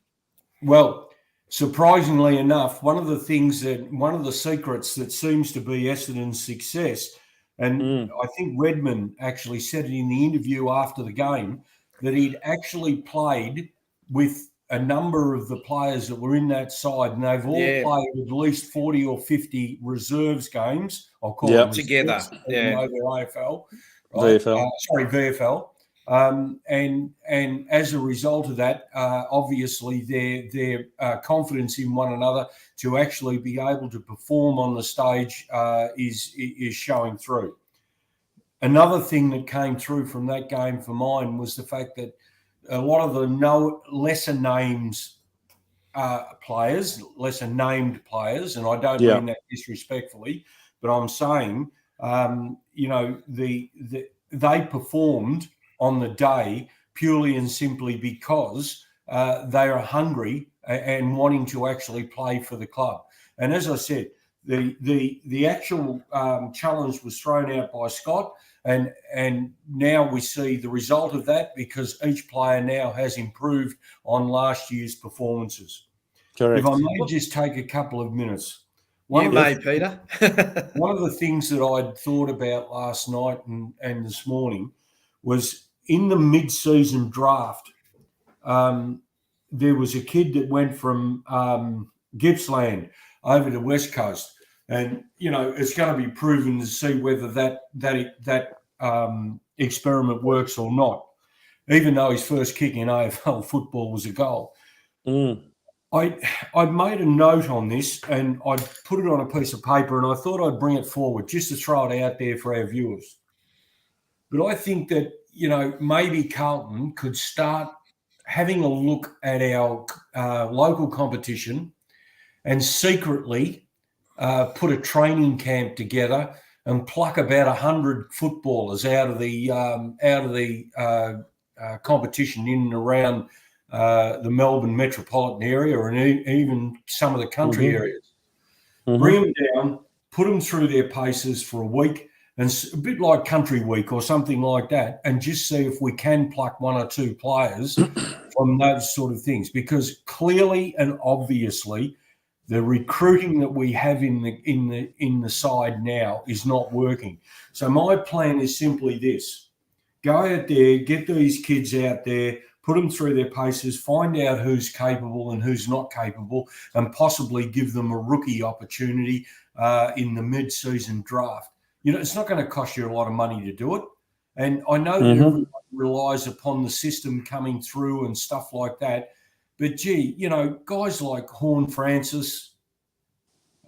Well, surprisingly enough, one of the secrets that seems to be Essendon's success, and I think Redmond actually said it in the interview after the game, that he'd actually played with a number of the players that were in that side, and they've all played at least 40 or 50 reserves games. I'll call them
together.
Over AFL.
Right? VFL.
VFL. And as a result of that, obviously their confidence in one another to actually be able to perform on the stage is showing through. Another thing that came through from that game for mine was the fact that a lot of the lesser named players, and I don't mean that disrespectfully, but I'm saying, they performed on the day purely and simply because they are hungry and wanting to actually play for the club. And as I said, the actual challenge was thrown out by Scott, and now we see the result of that because each player now has improved on last year's performances.
Correct.
If I may just take a couple of minutes.
Peter.
One of the things that I'd thought about last night and this morning was in the mid-season draft, there was a kid that went from Gippsland over to West Coast. And, it's going to be proven to see whether that experiment works or not, even though his first kick in AFL football was a goal. I made a note on this and I put it on a piece of paper and I thought I'd bring it forward just to throw it out there for our viewers. But I think that, maybe Carlton could start having a look at our local competition and secretly put a training camp together and pluck about 100 footballers out of the competition in and around the Melbourne metropolitan area and even some of the country areas. Bring them down, put them through their paces for a week, and a bit like Country Week or something like that, and just see if we can pluck one or two players from those sort of things. Because clearly and obviously, the recruiting that we have in the side now is not working. So my plan is simply this: go out there, get these kids out there, put them through their paces, find out who's capable and who's not capable, and possibly give them a rookie opportunity in the mid-season draft. You know, it's not going to cost you a lot of money to do it. And I know that everyone relies upon the system coming through and stuff like that. But, gee, you know, guys like Horn Francis,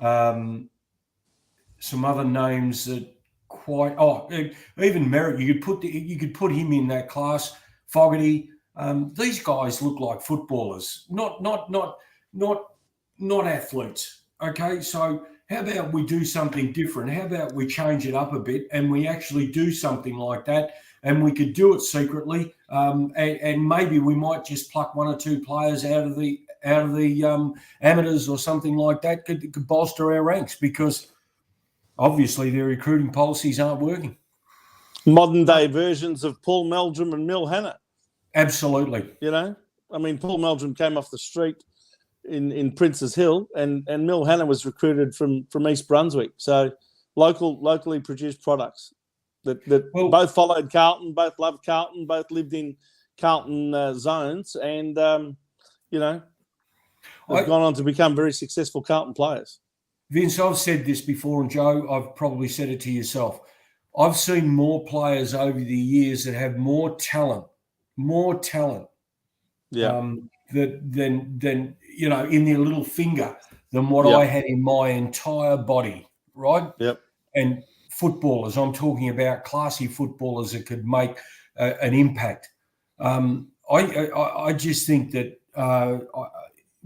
some other names that even Merritt, you could put him in that class, Fogarty. These guys look like footballers, not athletes. Okay, so how about we do something different? How about we change it up a bit and we actually do something like that? And we could do it secretly, and maybe we might just pluck one or two players out of the amateurs or something like that. Could bolster our ranks, because obviously their recruiting policies aren't working.
Modern day versions of Paul Meldrum and Mil Hannah.
Absolutely.
You know, I mean, Paul Meldrum came off the street in Princes Hill, and Mil Hannah was recruited from East Brunswick. So locally produced products that both followed Carlton, both loved Carlton, both lived in Carlton zones, and you know, have gone on to become very successful Carlton players.
Vince, I've said this before, and Joe, I've probably said it to yourself. I've seen more players over the years that have more talent, than you know, in their little finger, than what I had in my entire body, right?
Yep.
And footballers, I'm talking about classy footballers that could make an impact. I just think that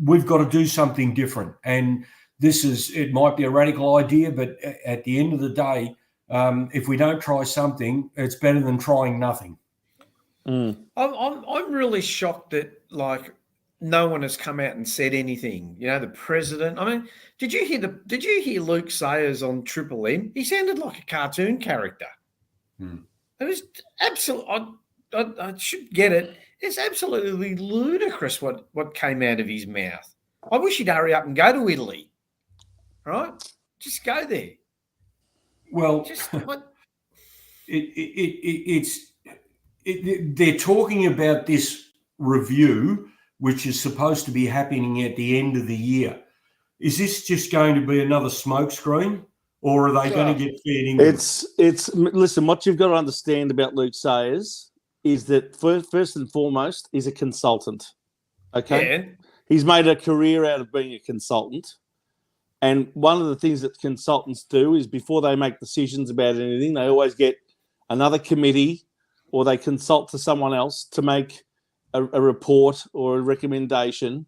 we've got to do something different. And it might be a radical idea, but at the end of the day, if we don't try something, it's better than trying nothing.
I'm really shocked that, like, no one has come out and said anything. You know, the president. I mean, did you hear Luke Sayers on Triple M? He sounded like a cartoon character. It was absolutely. I should get it. It's absolutely ludicrous what came out of his mouth. I wish he'd hurry up and go to Italy. Right? Just go there.
Well,
just what?
They're talking about this review, which is supposed to be happening at the end of the year. Is this just going to be another smokescreen, or are they going to get fed into it?
Listen, what you've got to understand about Luke Sayers is that first and foremost, he's a consultant. Okay? Yeah. He's made a career out of being a consultant. And one of the things that consultants do is, before they make decisions about anything, they always get another committee, or they consult to someone else to make a report or a recommendation.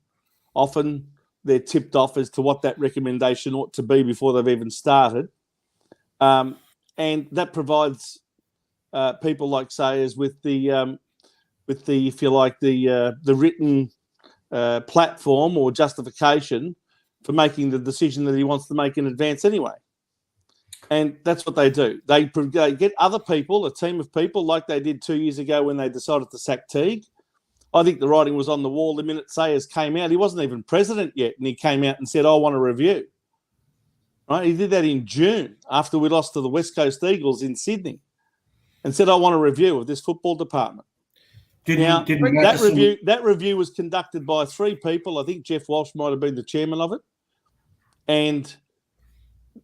Often they're tipped off as to what that recommendation ought to be before they've even started. And that provides people like Sayers with the if you like, the written platform or justification for making the decision that he wants to make in advance anyway. And that's what they do. They get other people, a team of people, like they did 2 years ago when they decided to sack Teague. I think the writing was on the wall the minute Sayers came out. He wasn't even president yet, and he came out and said, I want a review. Right? He did that in June after we lost to the West Coast Eagles in Sydney, and said, I want a review of this football department. That review was conducted by 3 people. I think Jeff Walsh might have been the chairman of it. And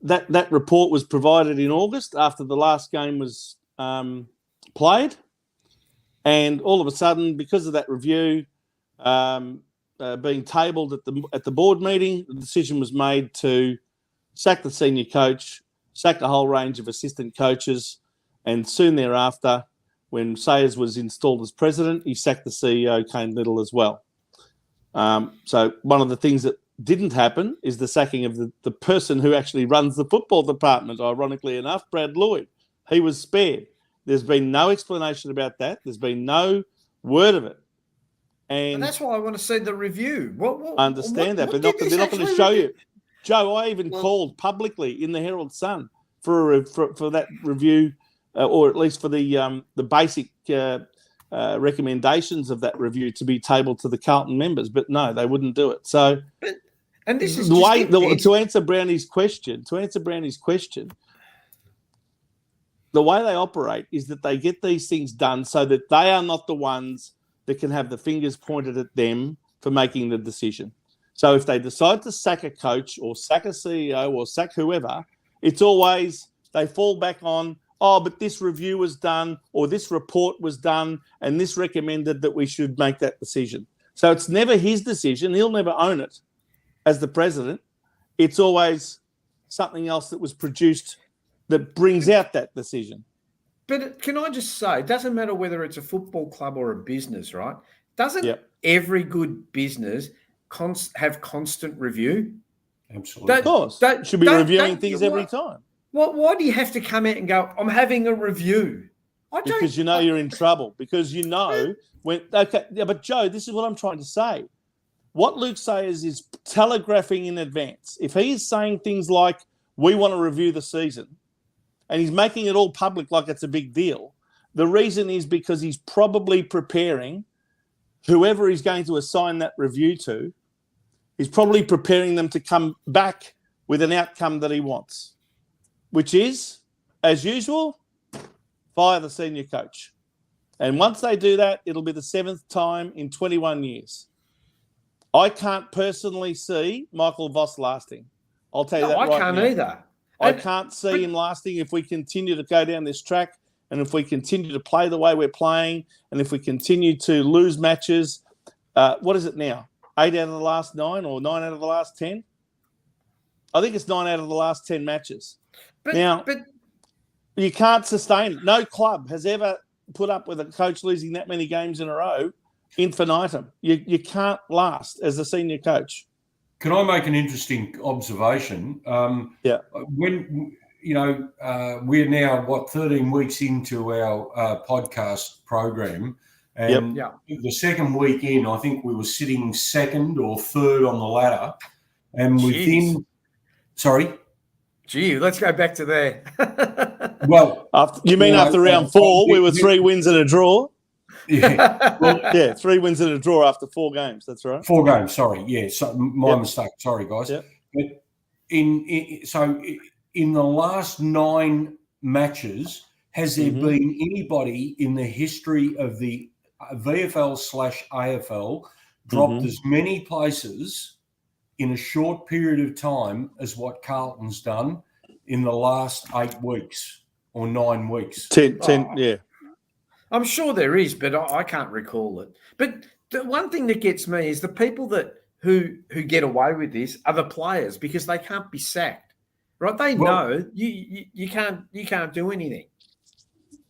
that report was provided in August after the last game was played. And all of a sudden, because of that review being tabled at the board meeting, the decision was made to sack the senior coach, sack a whole range of assistant coaches, and soon thereafter, when Sayers was installed as president, he sacked the CEO, Kane Little, as well. So one of the things that didn't happen is the sacking of the person who actually runs the football department, ironically enough, Brad Lloyd. He was spared. There's been no explanation about that. There's been no word of it. And
that's why I want to see the review.
I understand that, but they're not going to show you. Joe, I even called publicly in the Herald Sun for that review, or at least for the basic recommendations of that review to be tabled to the Carlton members, but no, they wouldn't do it. So,
and this is
to answer Brownie's question, the way they operate is that they get these things done so that they are not the ones that can have the fingers pointed at them for making the decision. So if they decide to sack a coach or sack a CEO or sack whoever, it's always they fall back on, but this review was done or this report was done and this recommended that we should make that decision. So it's never his decision. He'll never own it as the president. It's always something else that was produced that brings out that decision.
But can I just say, it doesn't matter whether it's a football club or a business, right? Doesn't every good business have constant review?
Absolutely.
Of course. Should be reviewing things every time.
Why do you have to come out and go, I'm having a review?
Because you know you're in trouble. Because you know when... Okay, but Joe, this is what I'm trying to say. What Luke says is telegraphing in advance. If he's saying things like, we want to review the season, and he's making it all public like it's a big deal, the reason is because he's probably preparing whoever he's going to assign that review to, he's probably preparing them to come back with an outcome that he wants, which is, as usual, fire the senior coach. And once they do that, it'll be the 7th time in 21 years. I can't personally see Michael Voss lasting. I'll tell you that right now. I
can't either.
I can't see him lasting if we continue to go down this track and if we continue to play the way we're playing and if we continue to lose matches. What is it now? 8 out of the last 9 or 9 out of the last 10? I think it's 9 out of the last 10 matches. But you can't sustain it. No club has ever put up with a coach losing that many games in a row infinitum. You can't last as a senior coach.
Can I make an interesting observation? When, we're now, 13 weeks into our podcast program. And the second week in, I think we were sitting 2nd or 3rd on the ladder. And within... Sorry?
Gee, let's go back to there.
Well...
after round 4, we were 3 wins and a draw?
Yeah. Well,
3 wins and a draw after 4 games. That's right.
4 games. Sorry. Yeah. So my mistake. Sorry, guys.
Yep.
But in the last 9 matches, has there been anybody in the history of the VFL/AFL dropped as many places in a short period of time as what Carlton's done in the last 8 weeks or 9 weeks?
10, yeah.
I'm sure there is, but I can't recall it. But the one thing that gets me is the people who get away with this are the players because they can't be sacked, right? They know you can't do anything.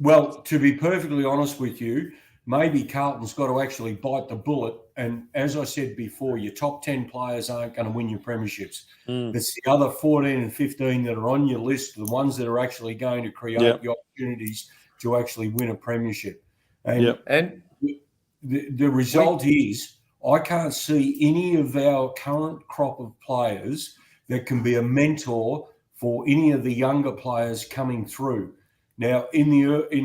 Well, to be perfectly honest with you, maybe Carlton's got to actually bite the bullet. And as I said before, your top 10 players aren't going to win your premierships. It's the other 14 and 15 that are on your list, the ones that are actually going to create the opportunities to actually win a premiership. And the result is I can't see any of our current crop of players that can be a mentor for any of the younger players coming through. Now, in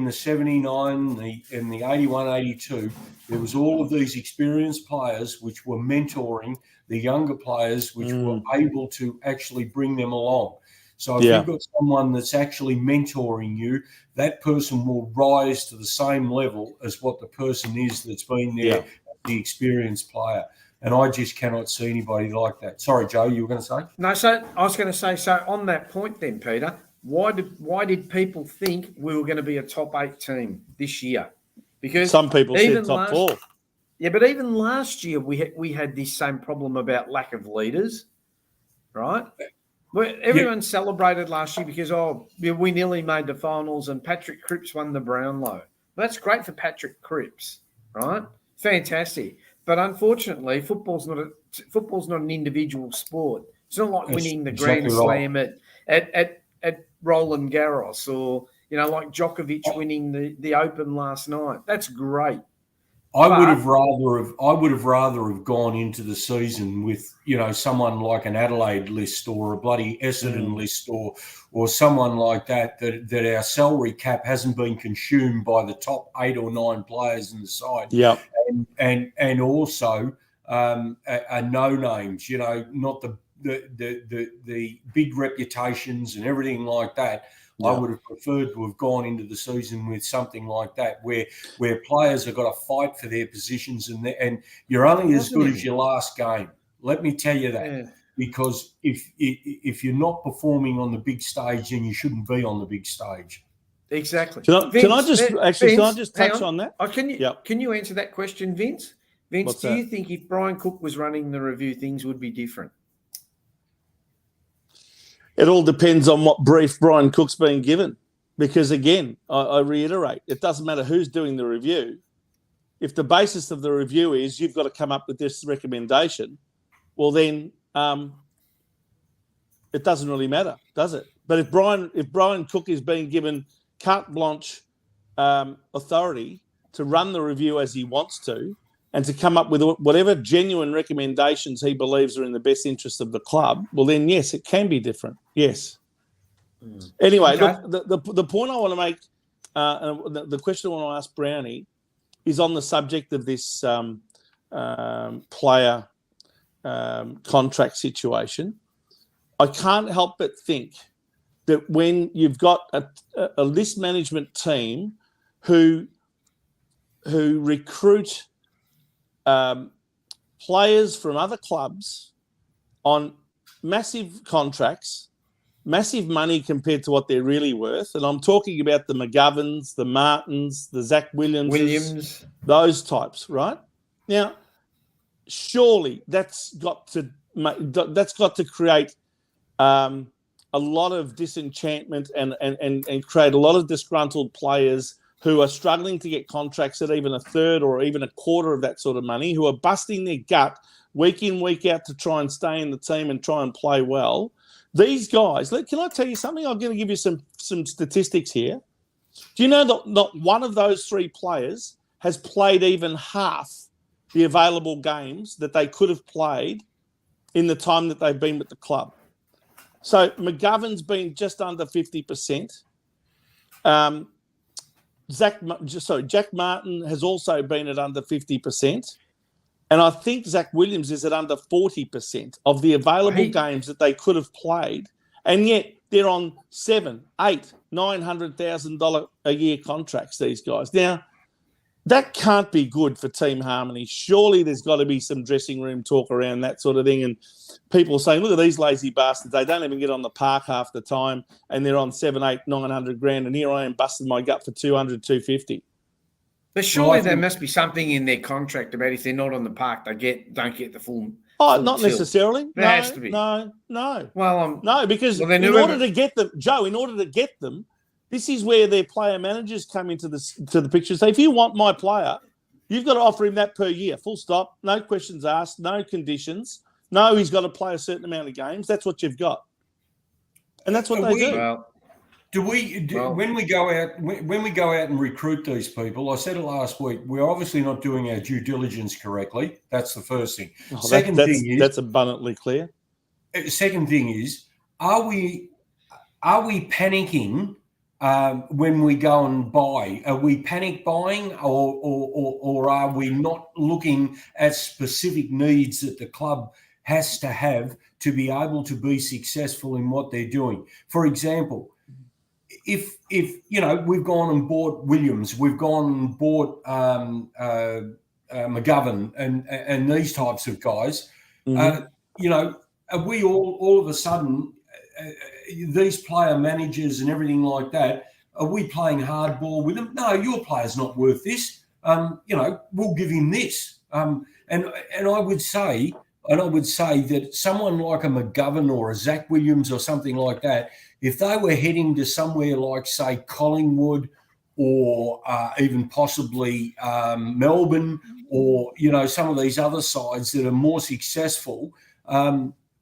the 79 and the 81, 82, there was all of these experienced players which were mentoring the younger players which were able to actually bring them along. So if you've got someone that's actually mentoring you, that person will rise to the same level as what the person is that's been there, the experienced player. And I just cannot see anybody like that. Sorry, Joe, you were going to say?
No, so I was going to say, so on that point then, Peter, why did people think we were going to be a top 8 team this year? Because
some people said top 4.
Yeah, but even last year we had this same problem about lack of leaders, right? Everyone celebrated last year because, we nearly made the finals and Patrick Cripps won the Brownlow. That's great for Patrick Cripps, right? Fantastic. But unfortunately, football's not an individual sport. It's not like winning the Grand Slam at Roland Garros or, like Djokovic winning the Open last night. That's great.
I would have rather have gone into the season with, someone like an Adelaide list or a bloody Essendon list or someone like that our salary cap hasn't been consumed by the top 8 or 9 players in the side.
Yeah.
And also a no names, not the big reputations and everything like that. Yeah. I would have preferred to have gone into the season with something like that, where players have got to fight for their positions, and you're only as good as your last game. Let me tell you that, because if you're not performing on the big stage, then you shouldn't be on the big stage.
Exactly.
Can I just touch on that?
Can you answer that question, Vince? Vince, do you think if Brian Cook was running the review, things would be different?
It all depends on what brief Brian Cook's been given. Because, again, I reiterate, it doesn't matter who's doing the review. If the basis of the review is you've got to come up with this recommendation, well, then it doesn't really matter, does it? But if Brian Cook is being given carte blanche authority to run the review as he wants to, and to come up with whatever genuine recommendations he believes are in the best interest of the club, well, then, yes, it can be different. Yes. Anyway, okay. Look, the point I want to make, the question I want to ask Brownie is on the subject of this player contract situation. I can't help but think that when you've got a list management team who recruit players from other clubs on massive contracts, massive money compared to what they're really worth. And I'm talking about the McGoverns, the Martins, the Zach Williams, those types, right? Now, surely that's got to create a lot of disenchantment and create a lot of disgruntled players who are struggling to get contracts at even a third or even a quarter of that sort of money, who are busting their gut week in, week out to try and stay in the team and try and play well. These guys, can I tell you something? I'm going to give you some statistics here. Do you know that not one of those 3 players has played even half the available games that they could have played in the time that they've been with the club? So McGovern's been just under 50%. Jack Martin has also been at under 50%. And I think Zach Williams is at under 40% of the available games that they could have played. And yet they're on $700,000, $800,000, $900,000 a year contracts, these guys. Now, that can't be good for team harmony. Surely there's got to be some dressing room talk around that sort of thing. And people saying, look at these lazy bastards. They don't even get on the park half the time and they're on $700,000, $800,000, $900,000. And here I am busting my gut for $200,000, $250,000.
But surely there must be something in their contract about if they're not on the park, they don't get the full.
Oh, not necessarily.
There has to be.
No.
Well,
no, because in order to get them, Joe, this is where their player managers come into the picture. So if you want my player, you've got to offer him that per year, full stop, no questions asked, no conditions. No, he's got to play a certain amount of games. That's what you've got, and that's what they do.
Well,
when we go out and recruit these people, I said it last week, we're obviously not doing our due diligence correctly. That's the first thing.
That's abundantly clear.
Second thing is, are we panicking when we go and buy? Are we panic buying, or are we not looking at specific needs that the club has to have to be able to be successful in what they're doing? For example, if we've gone and bought Williams, we've gone and bought McGovern and these types of guys, are we all of a sudden these player managers and everything like that, are we playing hardball with them? No, your player's not worth this. We'll give him this. And I would say that someone like a McGovern or a Zach Williams or something like that, if they were heading to somewhere like, say, Collingwood or even possibly Melbourne or, some of these other sides that are more successful,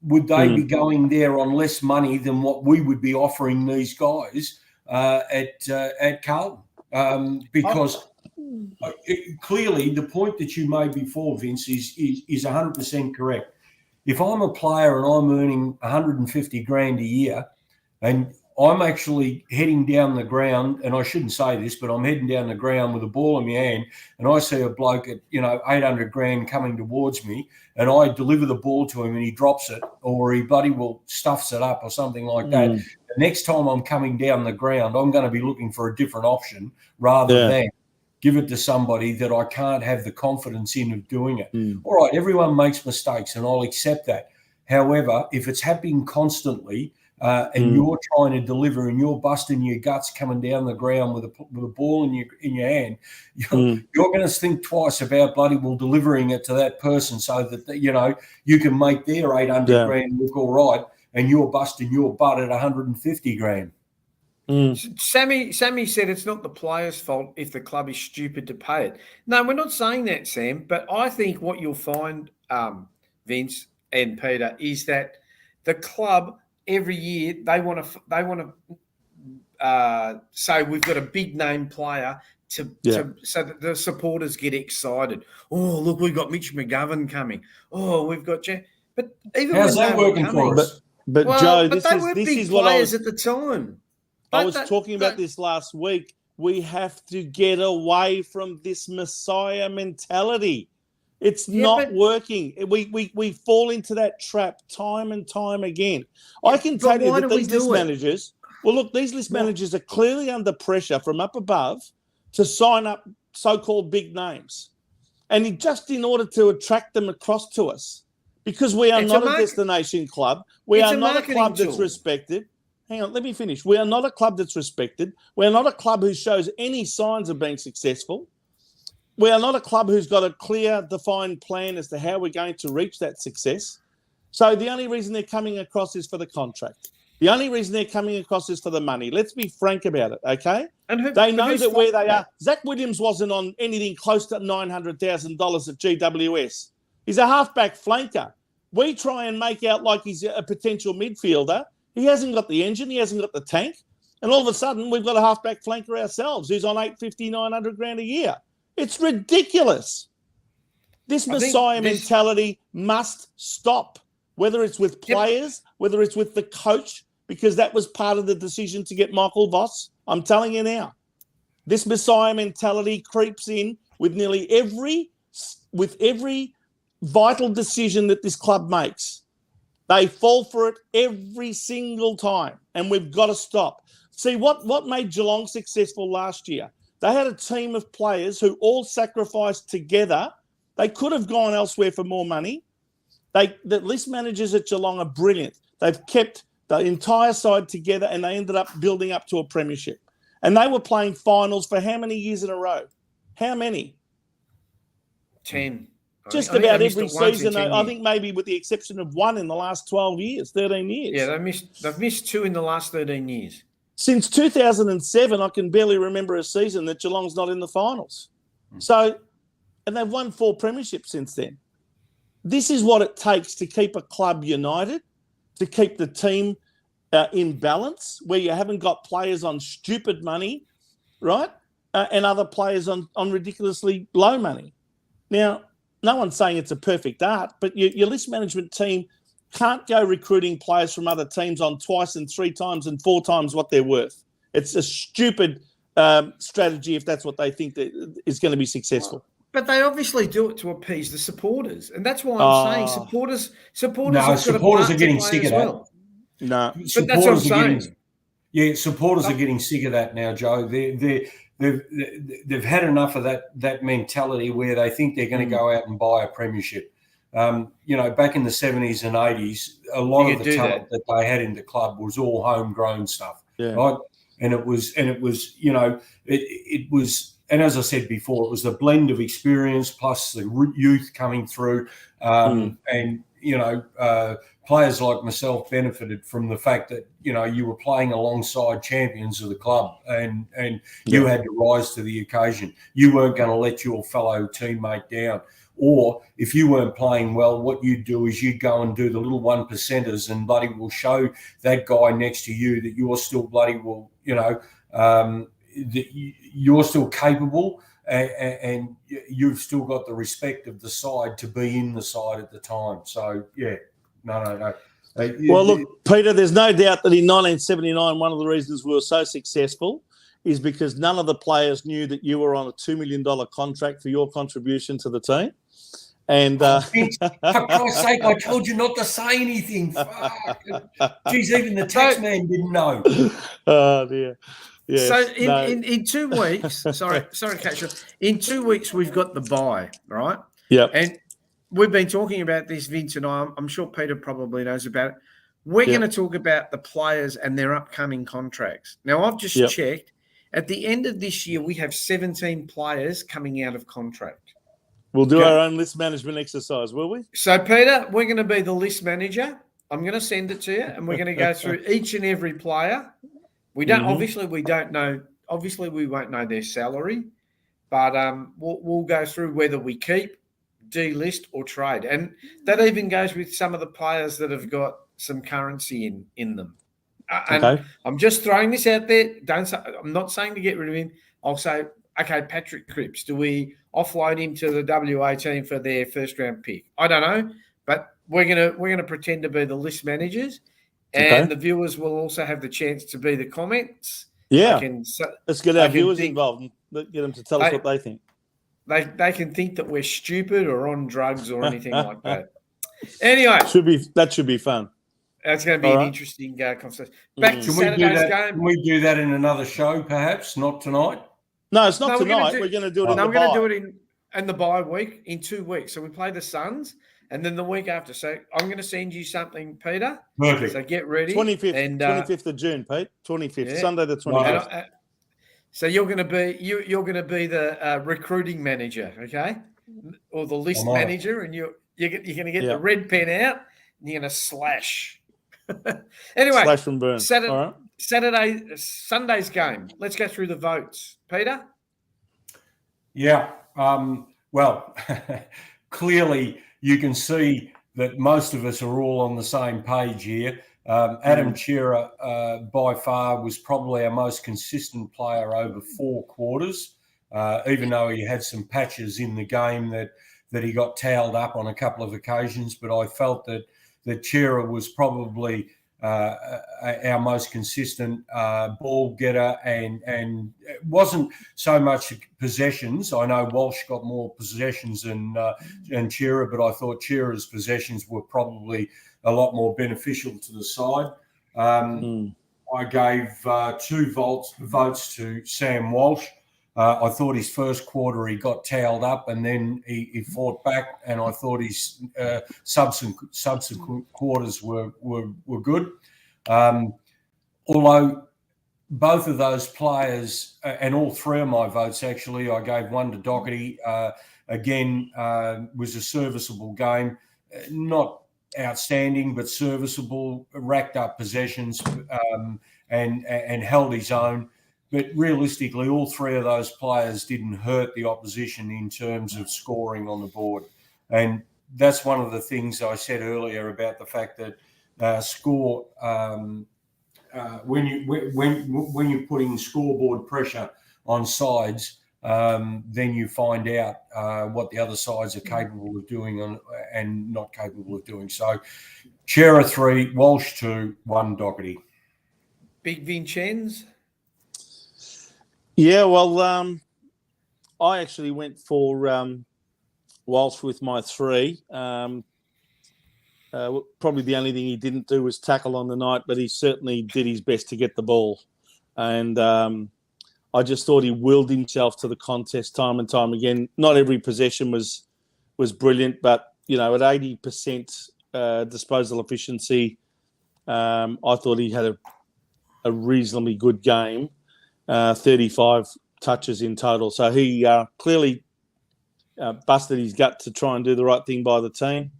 would they be going there on less money than what we would be offering these guys at Carlton? Because clearly, the point that you made before, Vince, is 100% correct. If I'm a player and I'm earning 150 grand a year, and I'm actually heading down the ground, and I shouldn't say this, but I'm heading down the ground with a ball in my hand, and I see a bloke at 800 grand coming towards me, and I deliver the ball to him, and he drops it, or he bloody well stuffs it up, or something like that. The next time I'm coming down the ground, I'm going to be looking for a different option rather than give it to somebody that I can't have the confidence in of doing it. All right, everyone makes mistakes, and I'll accept that. However, if it's happening constantly, and you're trying to deliver and you're busting your guts coming down the ground with a ball in your hand, you're going to think twice about bloody well delivering it to that person so that you can make their 800 grand look all right, and you're busting your butt at 150 grand.
Sammy said it's not the player's fault if the club is stupid to pay it. No, we're not saying that, Sam. But I think what you'll find, Vince and Peter, is that the club every year they want to say we've got a big name player so that the supporters get excited. Oh, look, we've got Mitch McGovern coming. Oh, we've got but even
how's that working for us?
But Joe, this is what I was
at the time.
I was talking about this last week. We have to get away from this Messiah mentality. It's not working. We fall into that trap time and time again. I can tell you that these list managers, these list managers are clearly under pressure from up above to sign up so-called big names. And just in order to attract them across to us, because we are not a destination club. We are not a club that's respected. Hang on, let me finish. We are not a club that's respected. We are not a club who shows any signs of being successful. We are not a club who's got a clear, defined plan as to how we're going to reach that success. So the only reason they're coming across is for the contract. The only reason they're coming across is for the money. Let's be frank about it, okay? They know that where they are. Zach Williams wasn't on anything close to $900,000 at GWS. He's a halfback flanker. We try and make out like he's a potential midfielder. He hasn't got the engine. He hasn't got the tank. And all of a sudden, we've got a halfback flanker ourselves who's on $850,000, $900,000 a year. It's ridiculous. This Messiah mentality must stop, whether it's with players, whether it's with the coach, because that was part of the decision to get Michael Voss. I'm telling you now, this Messiah mentality creeps in with nearly every vital decision that this club makes. They fall for it every single time, and we've got to stop. See, what made Geelong successful last year? They had a team of players who all sacrificed together. They could have gone elsewhere for more money. The list managers at Geelong are brilliant. They've kept the entire side together, and they ended up building up to a premiership. And they were playing finals for how many years in a row? How many?
10.
Just about every season. I think maybe with the exception of one in the last 12 years, 13 years.
Yeah, they've missed 2 in the last 13 years.
Since 2007, I can barely remember a season that Geelong's not in the finals. So, and they've won 4 premierships since then. This is what it takes to keep a club united, to keep the team in balance, where you haven't got players on stupid money, right, and other players on ridiculously low money. Now, no one's saying it's a perfect art, but your list management team can't go recruiting players from other teams on twice and 3 times and 4 times what they're worth. It's a stupid strategy if that's what they think that is going to be successful.
But they obviously do it to appease the supporters, and that's why I'm saying supporters. No,
supporters are getting sick of that.
Well.
No,
but that's what I'm saying.
Supporters are getting sick of that now, Joe. They've had enough of that mentality where they think they're going to go out and buy a premiership. Back in the 70s and 80s, a lot of the talent that they had in the club was all homegrown stuff, right? And it was, and as I said before, it was the blend of experience plus the youth coming through, and players like myself benefited from the fact that you were playing alongside champions of the club, and you had to rise to the occasion. You weren't going to let your fellow teammate down. Or if you weren't playing well, what you'd do is you'd go and do the little 1%ers and bloody will show that guy next to you that you're still bloody well, that you're still capable and you've still got the respect of the side to be in the side at the time. So, yeah, no.
Well, look, Peter, there's no doubt that in 1979, one of the reasons we were so successful is because none of the players knew that you were on a $2 million contract for your contribution to the team. And
for Christ's sake, I told you not to say anything. Fuck. Geez, even the tax man didn't know.
Oh, dear. Yes,
so in 2 weeks, sorry, Catcher. In 2 weeks, we've got the bye, right?
Yep.
And we've been talking about this, Vince and I'm sure Peter probably knows about it. We're going to talk about the players and their upcoming contracts. Now, I've just checked. At the end of this year, we have 17 players coming out of contract.
We'll do our own list management exercise, will we?
So, Peter, we're going to be the list manager. I'm going to send it to you, and we're going to go through each and every player. We don't obviously we don't know. Obviously, we won't know their salary, but we'll go through whether we keep, delist, or trade, and that even goes with some of the players that have got some currency in them. And I'm just throwing this out there. I'm not saying to get rid of him. I'll say, okay, Patrick Cripps, do we offload him to the WA team for their first round pick? I don't know, but we're gonna pretend to be the list managers, and the viewers will also have the chance to be the comments.
Yeah, let's get our viewers involved and get them to tell us what they think.
They can think that we're stupid or on drugs or anything like that. Anyway,
that should be fun.
That's going to be an interesting conversation. Back to Saturday's game.
Can we do that in another show, perhaps? Not tonight.
No, it's not tonight. We're going to do it in the bye.
We're going to do it in the bye week in 2 weeks. So we play the Suns, and then the week after. So I'm going to send you something, Peter.
Perfect.
So get ready.
25th of June, Pete. 25th, Sunday the 25th.
So you're going to be the recruiting manager, okay, or the list manager, and you're going to get the red pen out, and you're going to slash. Anyway,
slash and burn.
Sunday's game. Let's go through the votes, Peter.
Yeah. Well, clearly you can see that most of us are all on the same page here. Adam Shearer, by far, was probably our most consistent player over 4 quarters, even though he had some patches in the game that he got towelled up on a couple of occasions. But I felt that Shearer was probably our most consistent ball getter, and it wasn't so much possessions. I know Walsh got more possessions than Shearer, but I thought Shearer's possessions were probably a lot more beneficial to the side. I gave 2 votes to Sam Walsh. I thought his first quarter he got towelled up, and then he fought back, and I thought his subsequent quarters were good. Although both of those players, and all 3 of my votes actually, I gave 1 to Doherty. Again, was a serviceable game, not outstanding, but serviceable. Racked up possessions and held his own. But realistically, all 3 of those players didn't hurt the opposition in terms of scoring on the board. And that's one of the things I said earlier about the fact that when you're putting scoreboard pressure on sides, then you find out what the other sides are capable of doing and not capable of doing. So, Shearer 3, Walsh 2, 1 Doherty.
Big Vincenz.
Yeah, well, I actually went for Walsh with my 3. Probably the only thing he didn't do was tackle on the night, but he certainly did his best to get the ball. And I just thought he willed himself to the contest time and time again. Not every possession was brilliant, but, at 80% disposal efficiency, I thought he had a reasonably good game. 35 touches in total. So he clearly busted his gut to try and do the right thing by the team.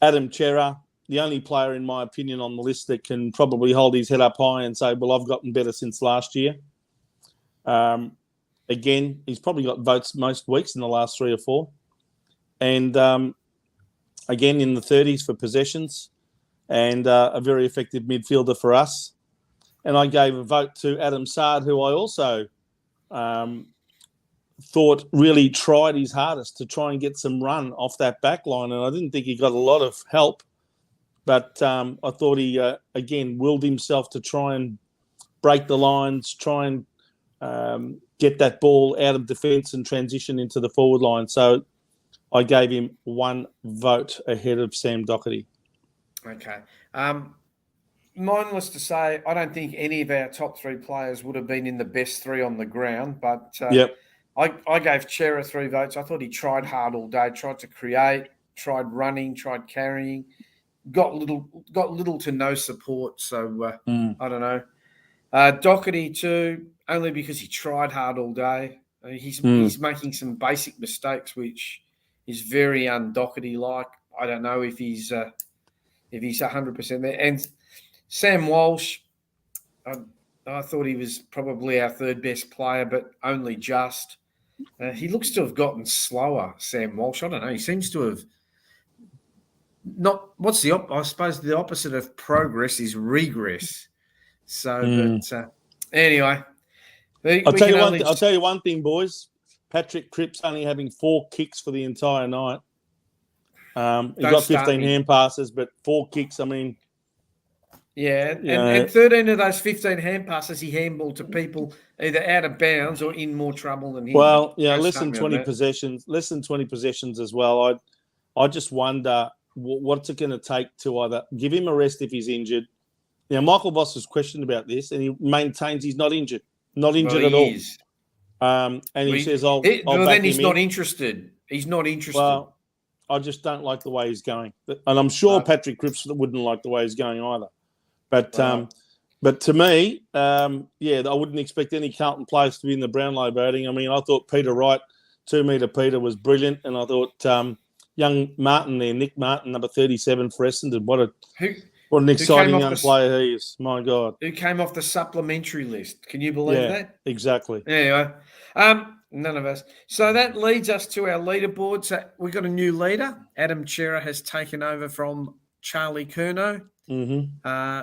Adam Shearer, the only player, in my opinion, on the list that can probably hold his head up high and say, well, I've gotten better since last year. Again, he's probably got votes most weeks in the last 3 or 4. And again, in the 30s for possessions, and a very effective midfielder for us. And I gave a vote to Adam Sard, who I also thought really tried his hardest to try and get some run off that back line, and I didn't think he got a lot of help. But I thought he, again, willed himself to try and break the lines, try and get that ball out of defence and transition into the forward line. So I gave him 1 vote ahead of Sam Doherty.
Okay. Mine was to say I don't think any of our top 3 players would have been in the best 3 on the ground, but I gave Chera 3 votes. I thought he tried hard all day, tried to create, tried running, tried carrying, got little to no support. So I don't know. Doherty too, only because he tried hard all day. He's making some basic mistakes, which is very un-Doherty-like. I don't know if he's 100% there. And Sam Walsh, I thought he was probably our 3rd best player, but only just. He looks to have gotten slower, Sam Walsh. I don't know. He seems to have not. I suppose the opposite of progress is regress. So, but anyway,
I'll tell you one thing, boys. Patrick Cripps only having 4 kicks for the entire night. He got 15 hand passes, but 4 kicks. I mean,
and 13 of those 15 hand passes he handballed to people either out of bounds or in more trouble than him.
Well, less than 20 possessions as well. I just wonder what's it going to take to either give him a rest if he's injured. Michael Voss was questioned about this, and he maintains he's not injured, at all.
Is.
And he says, "I'll back
then he's
him
not
in."
He's not interested.
Well, I just don't like the way he's going, and I'm sure Patrick Cripps wouldn't like the way he's going either. But to me, I wouldn't expect any Carlton players to be in the Brownlow voting. I mean, I thought Peter Wright, 2 metre Peter, was brilliant, and I thought young Martin there, Nick Martin, number 37 for Essendon, what an exciting young player he is. My God.
Who came off the supplementary list. Can you believe that?
Exactly.
Anyway, none of us. So that leads us to our leaderboard. So we've got a new leader. Adam Chera has taken over from Charlie Curnow.
Mm-hmm.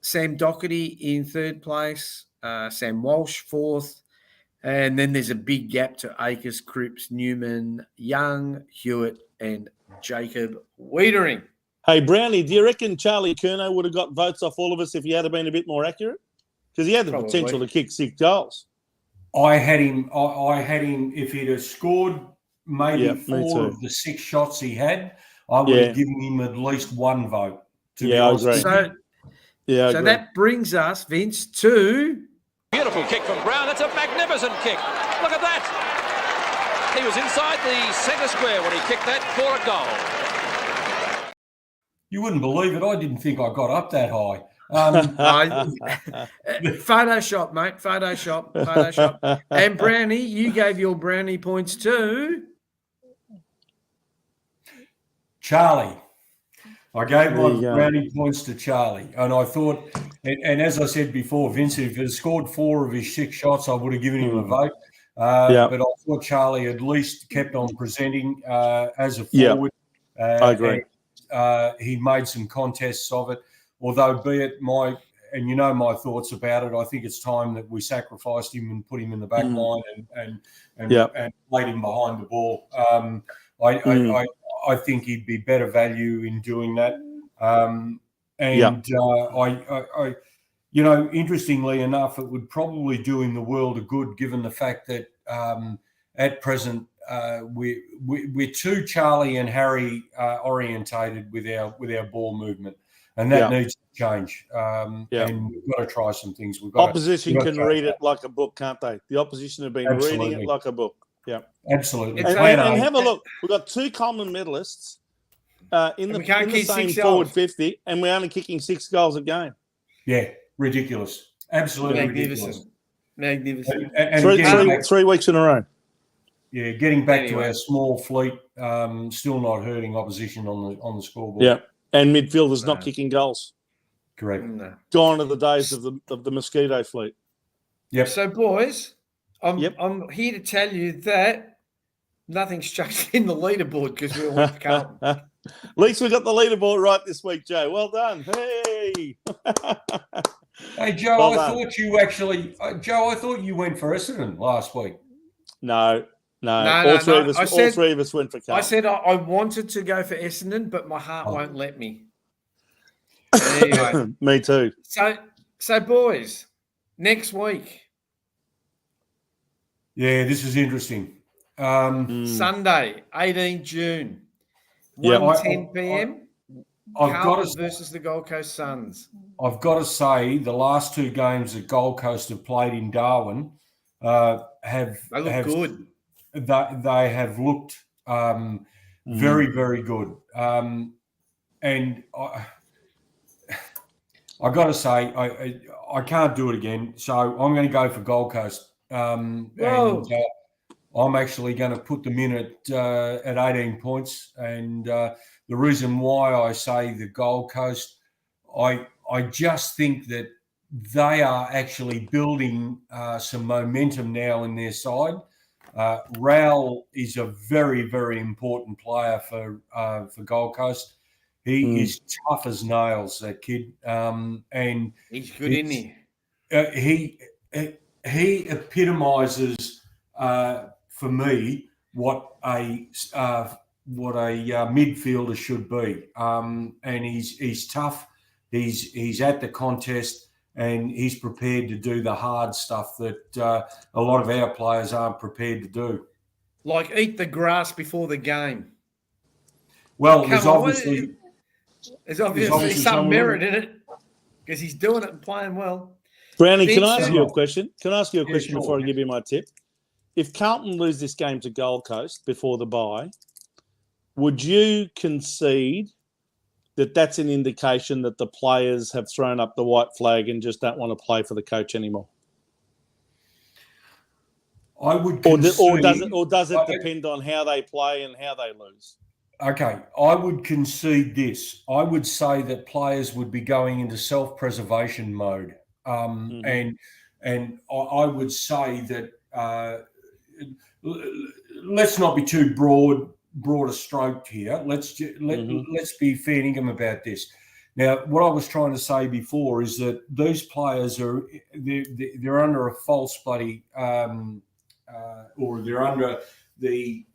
Sam Doherty in 3rd place. Sam Walsh 4th. And then there's a big gap to Akers, Cripps, Newman, Young, Hewitt, and Jacob Wiedering.
Hey, Brownie, do you reckon Charlie Curnow would have got votes off all of us if he had been a bit more accurate? Because he had the potential to kick 6 goals.
I had him if he'd have scored maybe 4 of the 6 shots he had, I would have given him at least 1 vote.
I agree.
So that brings us, Vince, to...
Beautiful kick from Brown. That's a magnificent kick. Look at that. He was inside the centre square when he kicked that for a goal.
You wouldn't believe it. I didn't think I got up that high.
Photoshop, mate. Photoshop. And Brownie, you gave your Brownie points to...
Charlie. I gave my Brownie points to Charlie. And I thought, and as I said before, Vince, if he had scored 4 of his 6 shots, I would have given him a vote. But I thought Charlie at least kept on presenting as a forward.
I agree.
He made some contests of it, although be it my thoughts about it. I think it's time that we sacrificed him and put him in the back line and played him behind the ball. I think he'd be better value in doing that. Interestingly enough, it would probably do him the world of good, given the fact that at present we're too Charlie and Harry orientated with our ball movement, and that needs to change. And we've got to try some things.
Opposition can read it like a book, can't they? The opposition have been reading it like a book. Yeah,
absolutely.
And have a look. We've got 2 Coleman medalists in the same forward 50, and we're only kicking 6 goals a game.
Yeah, ridiculous. Absolutely
magnificent.
And
3 weeks in a row.
Yeah, getting back to our small fleet, still not hurting opposition on the scoreboard.
Yeah, and midfielders not kicking goals.
Correct.
No.
Gone are the days of the mosquito fleet.
Yep.
So, boys, I'm here to tell you that nothing's changed in the leaderboard because we all went to Carlton.
At least we got the leaderboard right this week, Joe. Well done. Hey.
Hey, Joe, I thought you went for Essendon last week.
No, all three of us went for Carlton.
I said I wanted to go for Essendon, but my heart won't let me. There you go.
Me too.
So boys, next week.
Yeah, this is interesting.
Sunday, 18 June,
Yep.
1:10 p.m.
I've
Carlton versus the Gold Coast Suns.
I've got to say, the last two games that Gold Coast have played in Darwin have
good.
They have looked very, very good. And I got to say, I can't do it again. So I'm going to go for Gold Coast. And I'm actually going to put them in at 18 points. And the reason why I say the Gold Coast, I just think that they are actually building some momentum now in their side. Raul is a very, very important player for Gold Coast. He is tough as nails, that kid, and
he's good, isn't he?
He epitomises for me what a midfielder should be, and he's tough. He's at the contest, and he's prepared to do the hard stuff that a lot of our players aren't prepared to do.
Like eat the grass before the game.
Well, there's obviously
some merit in it because he's doing it and playing well.
Brownie, can I ask you a question? Sure. Before I give you my tip? If Carlton lose this game to Gold Coast before the bye, would you concede that that's an indication that the players have thrown up the white flag and just don't want to play for the coach anymore?
I would concede,
or does it depend on how they play and how they lose?
Okay, I would concede this. I would say that players would be going into self-preservation mode, and I would say that let's not be too broader stroked here. Let's be fair dinkum about this. Now, what I was trying to say before is that these players they're under a false bloody or they're under the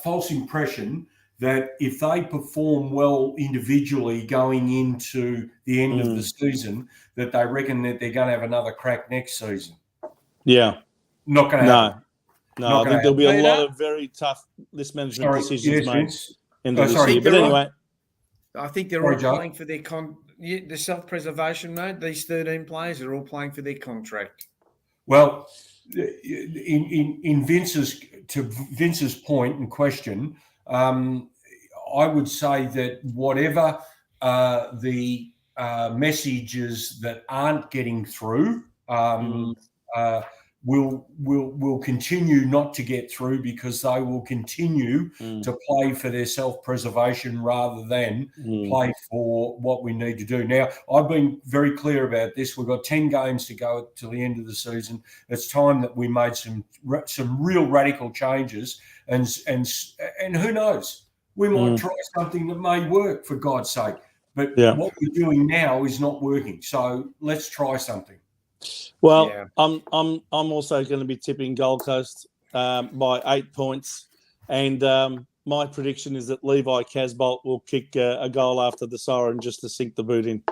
false impression that if they perform well individually going into the end of the season, that they reckon that they're going to have another crack next season.
Yeah.
Not going to happen.
No, I think there'll be a lot of very tough list management decisions made in the year. But anyway,
I think they're all playing for the self-preservation mode. These 13 players are all playing for their contract.
Well, in Vince's point and question, I would say that whatever the messages that aren't getting through will continue not to get through because they will continue to play for their self-preservation rather than play for what we need to do. Now, I've been very clear about this. We've got 10 games to go till the end of the season. It's time that we made some real radical changes, and who knows? We might try something that may work, for God's sake. But what we're doing now is not working. So let's try something.
Well, I'm also going to be tipping Gold Coast by 8 points, and my prediction is that Levi Casbolt will kick a goal after the siren just to sink the boot in.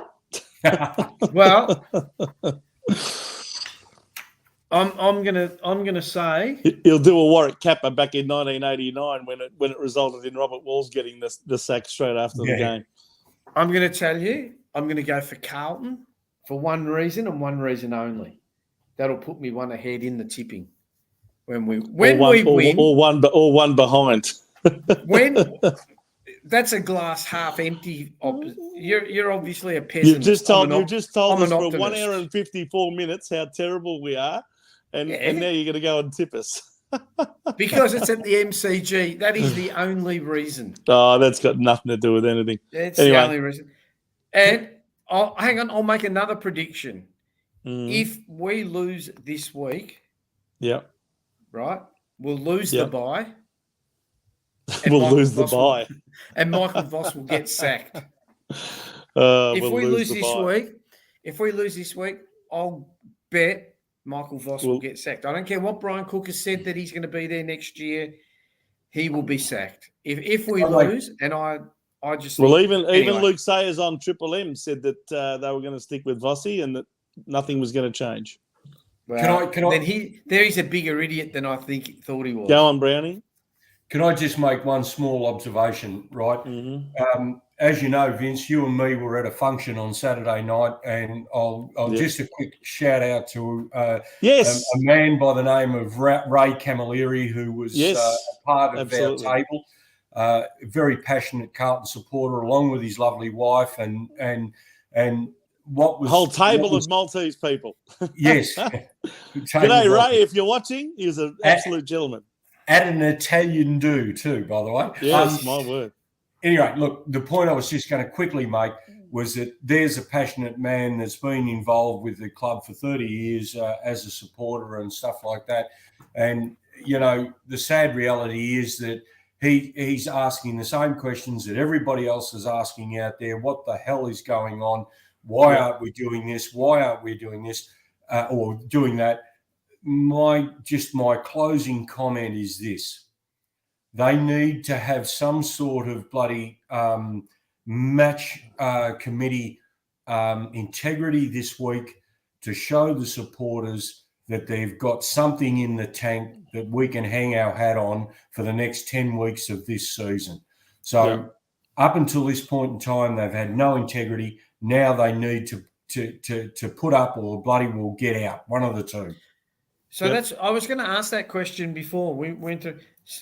Well, I'm gonna say
he'll do a Warwick Kappa back in 1989 when it resulted in Robert Walls getting the sack straight after the game.
I'm going to tell you, I'm going to go for Carlton for one reason and one reason only. That'll put me one ahead in the tipping when we win,
or one behind.
When that's a glass half empty. You're obviously a pessimist.
You've just told us for 1 hour and 54 minutes how terrible we are, and now you're going to go and tip us.
Because it's at the MCG. That is the only reason.
Oh, that's got nothing to do with anything.
It's the only reason. And I'll make another prediction. If we lose this week, right, we'll lose the bye.
We'll lose the bye.
And Michael Voss will get sacked. If we lose this week, I'll bet Michael Voss will get sacked. I don't care what Brian Cook has said that he's going to be there next year. He will be sacked if we lose. And I just
even Luke Sayers on Triple M said that they were going to stick with Vossi and that nothing was going to change.
Well, then he's a bigger idiot than I thought he was.
Go on, Brownie.
Can I just make one small observation, right?
Mm-hmm.
As you know, Vince, you and me were at a function on Saturday night, and I'll just a quick shout out to a man by the name of Ray Camilleri, who was a part of our table. Very passionate Carlton supporter, along with his lovely wife, and what was
whole table of Maltese people.
Yes.
G'day, Ray. If you're watching, he was an absolute gentleman.
At an Italian do too, by the way.
Yes, my word.
Anyway, look, the point I was just going to quickly make was that there's a passionate man that's been involved with the club for 30 years as a supporter and stuff like that. And, you know, the sad reality is that he's asking the same questions that everybody else is asking out there. What the hell is going on? Why aren't we doing this? Why aren't we doing this or doing that? My closing comment is this. They need to have some sort of bloody match committee integrity this week to show the supporters that they've got something in the tank that we can hang our hat on for the next 10 weeks of this season. So up until this point in time, they've had no integrity. Now they need to put up or bloody will get out, one of the two.
So I was going to ask that question before we went to.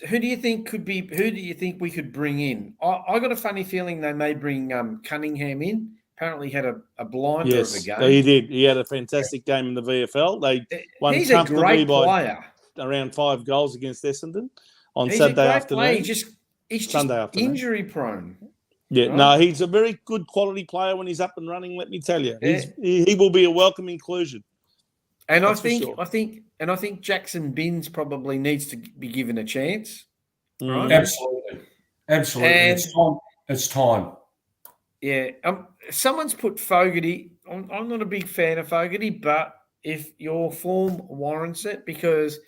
Who do you think we could bring in? I got a funny feeling they may bring Cunningham in. Apparently, he had a blinder of a game.
He did. He had a fantastic game in the VFL. They won
He's a great
by
player.
Around 5 goals against Essendon on Saturday afternoon.
He's just injury prone.
Yeah, right? No, he's a very good quality player when he's up and running. Let me tell you, he will be a welcome inclusion.
And I think Jackson Binns probably needs to be given a chance. Right?
Absolutely. And it's time.
Yeah. Someone's put Fogarty. I'm not a big fan of Fogarty, but if your form warrants it, because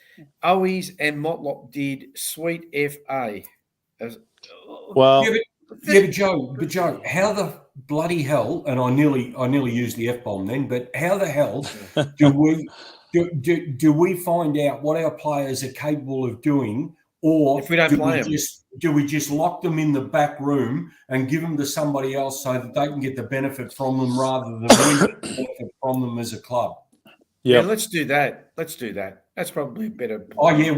Owies and Motlop did sweet FA.
Well,
but Joe, how the bloody hell? And I nearly used the F-bomb then. But how the hell do we find out what our players are capable of doing, or
if we don't play them?
Do we just lock them in the back room and give them to somebody else so that they can get the benefit from them rather than we get the benefit from them as a club?
Yeah, let's do that. That's probably better.
Oh yeah,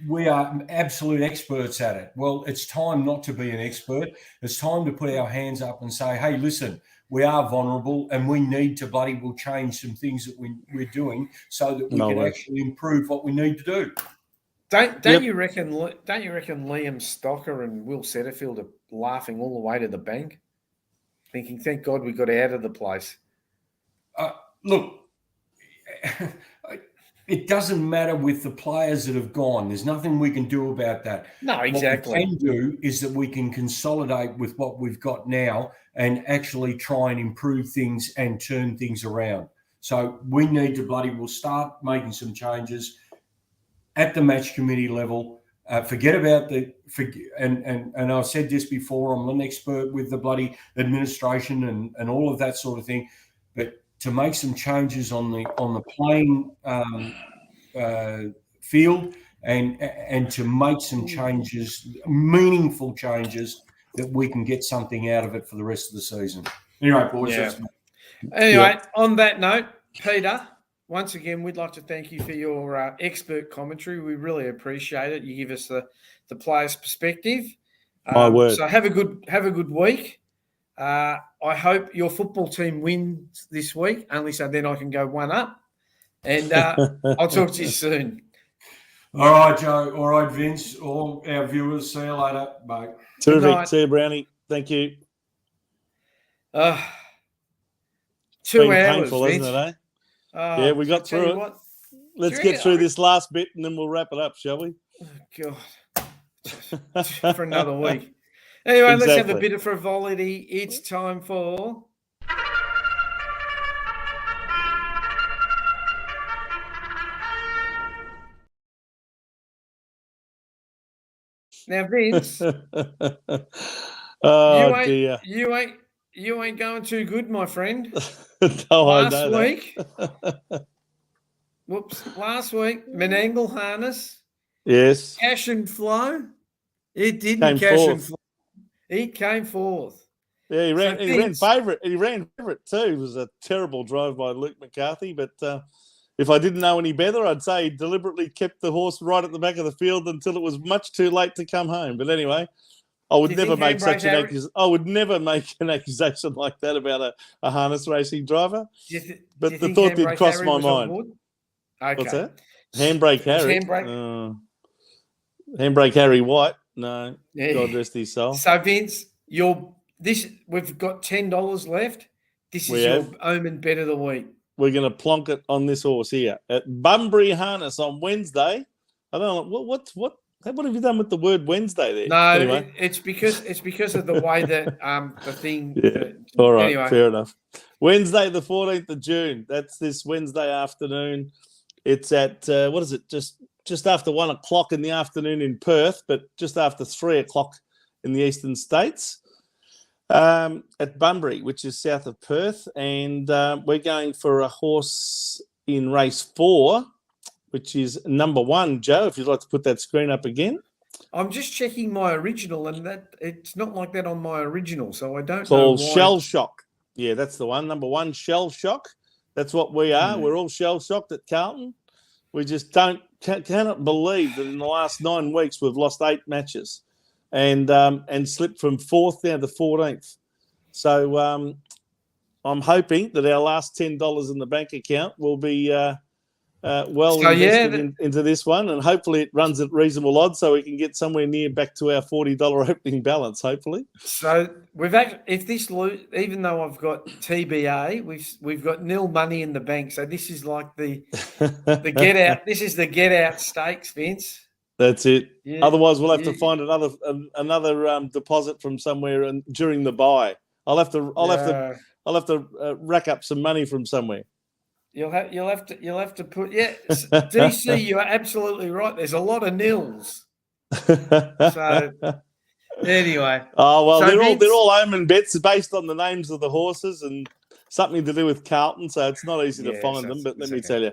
we are absolute experts at it. Well, it's time not to be an expert. It's time to put our hands up and say, hey, listen, we are vulnerable and we need to will change some things that we're doing so that we can actually improve what we need to do.
Don't you reckon Liam Stocker and Will Setterfield are laughing all the way to the bank, thinking, thank God we got out of the place?
Look, it doesn't matter with the players that have gone. There's nothing we can do about that.
No, exactly.
What we can do is that we can consolidate with what we've got now and actually try and improve things and turn things around. So we need to we'll start making some changes at the match committee level. Forget about and I've said this before, I'm an expert with the bloody administration and all of that sort of thing, but to make some changes on the playing field and to make some changes, meaningful changes, that we can get something out of it for the rest of the season. Anyway, boys.
Yeah. On that note, Peter, once again, we'd like to thank you for your expert commentary. We really appreciate it. You give us the player's perspective.
My word.
So have a good week. I hope your football team wins this week, only so then I can go one up. And I'll talk to you soon.
All right, Joe. All right, Vince. All our viewers. See you later. Bye.
Terrific. See you, Brownie. Thank you.
2 hours,
painful,
Vince.
isn't it, yeah, we got through it. Let's get through this last bit and then we'll wrap it up, shall we?
Oh, God. For another week. Anyway, Let's have a bit of frivolity. It's time for Now, Vince,
Oh dear.
You ain't going too good, my friend.
No,
Last week, Menangle harness.
Yes.
Cash and flow. It didn't
Came
cash
fourth.
and flow. He came fourth.
Yeah, he ran favourite. He ran favourite too. It was a terrible drive by Luke McCarthy. But if I didn't know any better, I'd say he deliberately kept the horse right at the back of the field until it was much too late to come home. But anyway, I would never make such an accusation. I would never make an accusation like that about a harness racing driver. But the thought did cross my mind.
Okay.
What's that? Handbrake Harry. Handbrake Harry White. No, yeah. God rest his soul.
So Vince, we've got $10 left. This is your Omen Bet of the Week.
We're going to plonk it on this horse here at Bunbury Harness on Wednesday. I don't know what have you done with the word Wednesday there?
No,
anyway.
it's because of the way that the thing.
Yeah. All right, anyway. Fair enough. Wednesday, the 14th of June. That's this Wednesday afternoon. It's at what is it? Just after 1 o'clock in the afternoon in Perth, but just after 3 o'clock in the eastern states. At Bunbury, which is south of Perth, and we're going for a horse in race 4, which is number 1. Joe, if you'd like to put that screen up again.
I'm just checking my original, and that it's not like that on my original, so I don't
know why.
Shell
Shock. Yeah, that's the one. Number 1, Shell Shock. That's what we are. We're all shell shocked at Carlton. We just cannot believe that in the last 9 weeks we've lost 8 matches. And slipped from 4th down to 14th. So I'm hoping that our last $10 in the bank account will be invested into this one, and hopefully it runs at reasonable odds so we can get somewhere near back to our $40 opening balance, hopefully.
So even though I've got TBA, we've got nil money in the bank. So this is like the get out. This is the get out stakes, Vince.
That's it. Yeah, otherwise, we'll have to find another deposit from somewhere during the buy. I'll have to rack up some money from somewhere.
You'll have to put DC. You are absolutely right. There's a lot of nils. So anyway.
Oh well, so they're all Omen bets based on the names of the horses and something to do with Carlton. So it's not easy to find them. But let me tell you.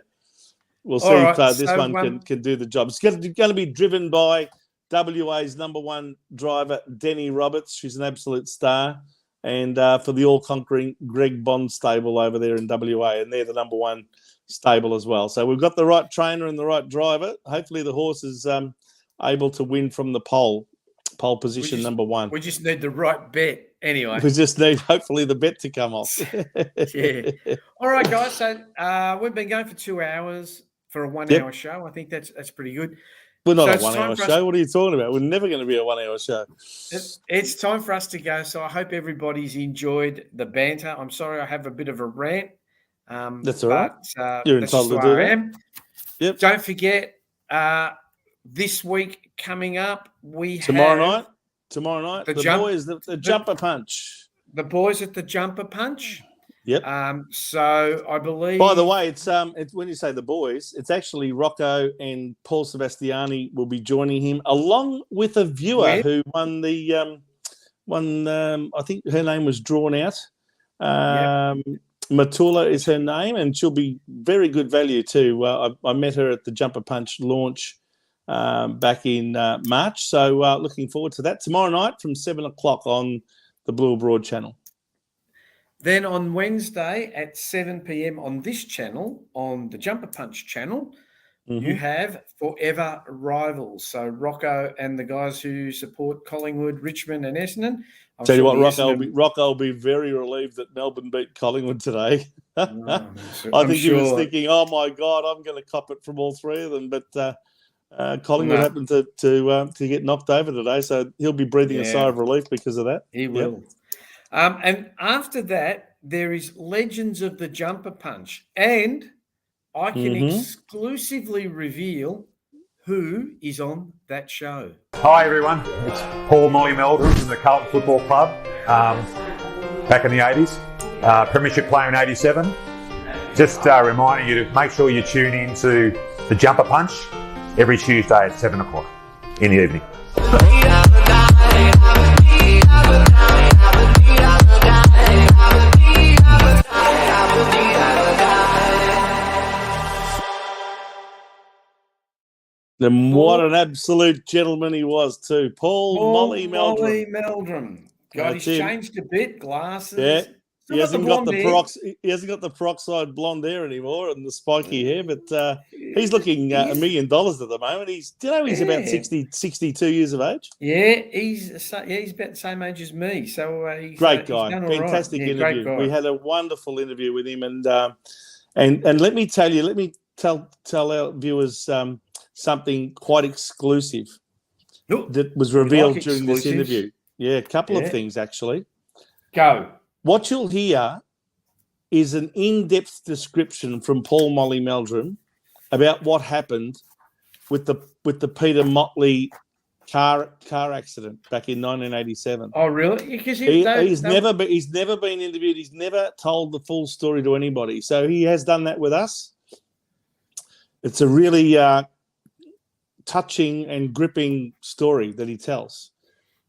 We'll see if this one can do the job. It's going to be driven by WA's number 1 driver, Denny Roberts. She's an absolute star. And for the all-conquering Greg Bond stable over there in WA. And they're the number 1 stable as well. So we've got the right trainer and the right driver. Hopefully the horse is able to win from the pole position number 1.
We just need the right bet anyway.
We just need, hopefully, the bet to come off.
Yeah. All right, guys. So we've been going for 2 hours. For a 1 hour show, I think that's pretty good.
We're not a 1 hour show. What are you talking about? We're never going to be a 1 hour show.
It's time for us to go. So I hope everybody's enjoyed the banter. I'm sorry I have a bit of a rant.
That's all right. You're entitled to do that. Yep.
Don't forget, this week coming up,
tomorrow night, the Jumper Punch.
The boys at the Jumper Punch.
Yep.
So I believe.
By the way, it's when you say the boys, it's actually Rocco and Paul Sebastiani will be joining him, along with a viewer who won the I think her name was drawn out. Matula is her name, and she'll be very good value too. I met her at the Jumper Punch launch back in March, so looking forward to that tomorrow night from 7 o'clock on the Blue Broad channel.
Then on Wednesday at 7 p.m. on this channel, on the Jumper Punch channel, you have Forever Rivals. So Rocco and the guys who support Collingwood, Richmond and Essendon.
Tell you what, Rocco will be very relieved that Melbourne beat Collingwood today. I think he was thinking, oh my God, I'm going to cop it from all 3 of them. But Collingwood happened to get knocked over today, so he'll be breathing a sigh of relief because of that.
He will. And after that, there is Legends of the Jumper Punch. And I can exclusively reveal who is on that show.
Hi, everyone. It's Paul Molly Meldrew from the Carlton Football Club back in the 80s. Premiership player in 87. Just reminding you to make sure you tune in to the Jumper Punch every Tuesday at 7 o'clock in the evening.
And what an absolute gentleman he was too. Paul Molly
Meldrum. God, he's changed a bit. Glasses.
Yeah.
Still
He hasn't got
the
peroxide blonde hair anymore and the spiky hair, but he's looking $1 million at the moment. He's about 62 years of age.
Yeah, he's about the same age as me. So he's
great guy,
he's
fantastic
right.
interview. We had a wonderful interview with him, and let me tell our viewers something quite exclusive that was revealed during this interview. Yeah, a couple of things actually.
Go.
What you'll hear is an in-depth description from Paul Molly Meldrum about what happened with the Peter Motley car accident back in 1987.
Oh, really? Because
he's never been interviewed. He's never told the full story to anybody. So he has done that with us. It's a really touching and gripping story that he tells.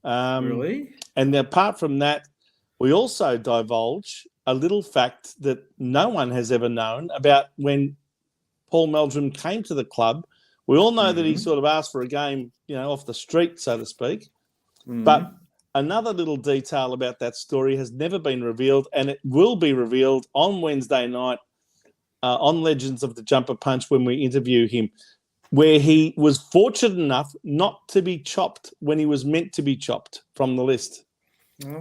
Really?
And apart from that, we also divulge a little fact that no one has ever known about when Paul Meldrum came to the club. We all know that he sort of asked for a game, off the street, so to speak. But another little detail about that story has never been revealed, and it will be revealed on Wednesday night on Legends of the Jumper Punch when we interview him, where he was fortunate enough not to be chopped when he was meant to be chopped from the list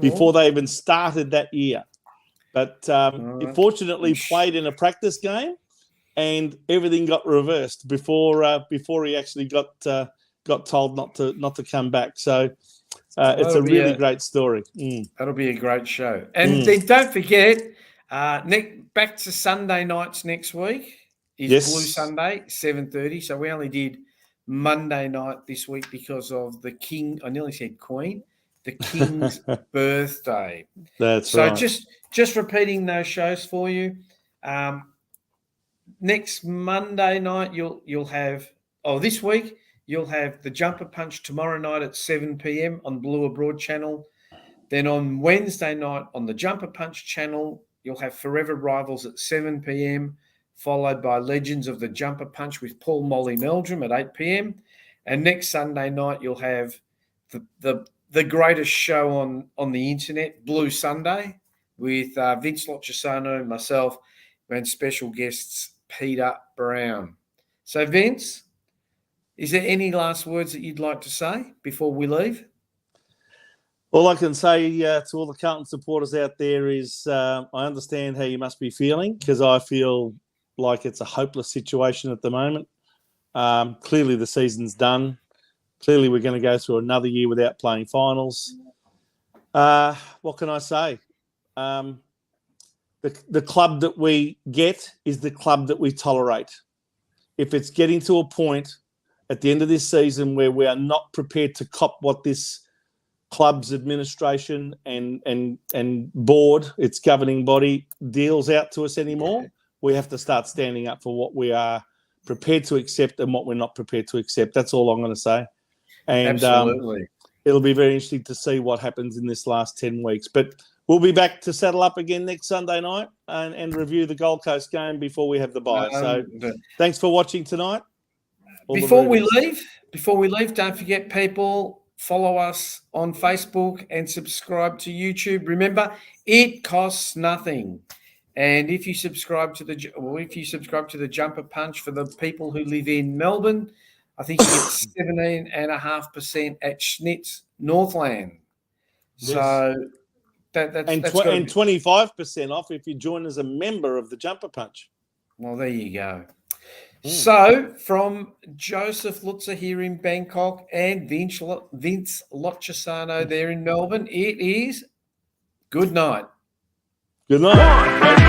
before they even started that year. But he fortunately played in a practice game, and everything got reversed before he actually got told not to come back. So it's a really great story.
That'll be a great show. And then don't forget, back to Sunday nights next week is Blue Sunday, 7:30. So we only did Monday night this week because of the King. I nearly said Queen. The King's birthday.
That's right.
So just repeating those shows for you. Next Monday night you'll have this week you'll have the Jumper Punch tomorrow night at 7 p.m. on Blue Abroad channel. Then on Wednesday night on the Jumper Punch channel, you'll have Forever Rivals at 7 p.m. followed by Legends of the Jumper Punch with Paul Molly Meldrum at 8 p.m. And next Sunday night you'll have the greatest show on the internet, Blue Sunday, with Vince Loccisano, myself, and special guests Peter Brown. So, Vince, is there any last words that you'd like to say before we leave?
All I can say to all the Carlton supporters out there is I understand how you must be feeling, because I feel like it's a hopeless situation at the moment. Clearly the season's done. Clearly, we're going to go through another year without playing finals. What can I say? The club that we get is the club that we tolerate. If it's getting to a point at the end of this season where we are not prepared to cop what this club's administration and board, its governing body, deals out to us anymore, we have to start standing up for what we are prepared to accept and what we're not prepared to accept. That's all I'm going to say. And
absolutely.
It'll be very interesting to see what happens in this last 10 weeks. But we'll be back to saddle up again next Sunday night and review the Gold Coast game before we have the bye. So thanks for watching tonight.
Before we leave, don't forget, people, follow us on Facebook and subscribe to YouTube. Remember, it costs nothing. And if you subscribe to the Jumper Punch for the people who live in Melbourne, I think you get 17.5% at Schnitz Northland.
Yes.
So that's
25% off if you join as a member of the Jumper Punch.
Well, there you go. So from Joseph Luzza here in Bangkok and Vince Loccisano there in Melbourne, it is good night.
Good night.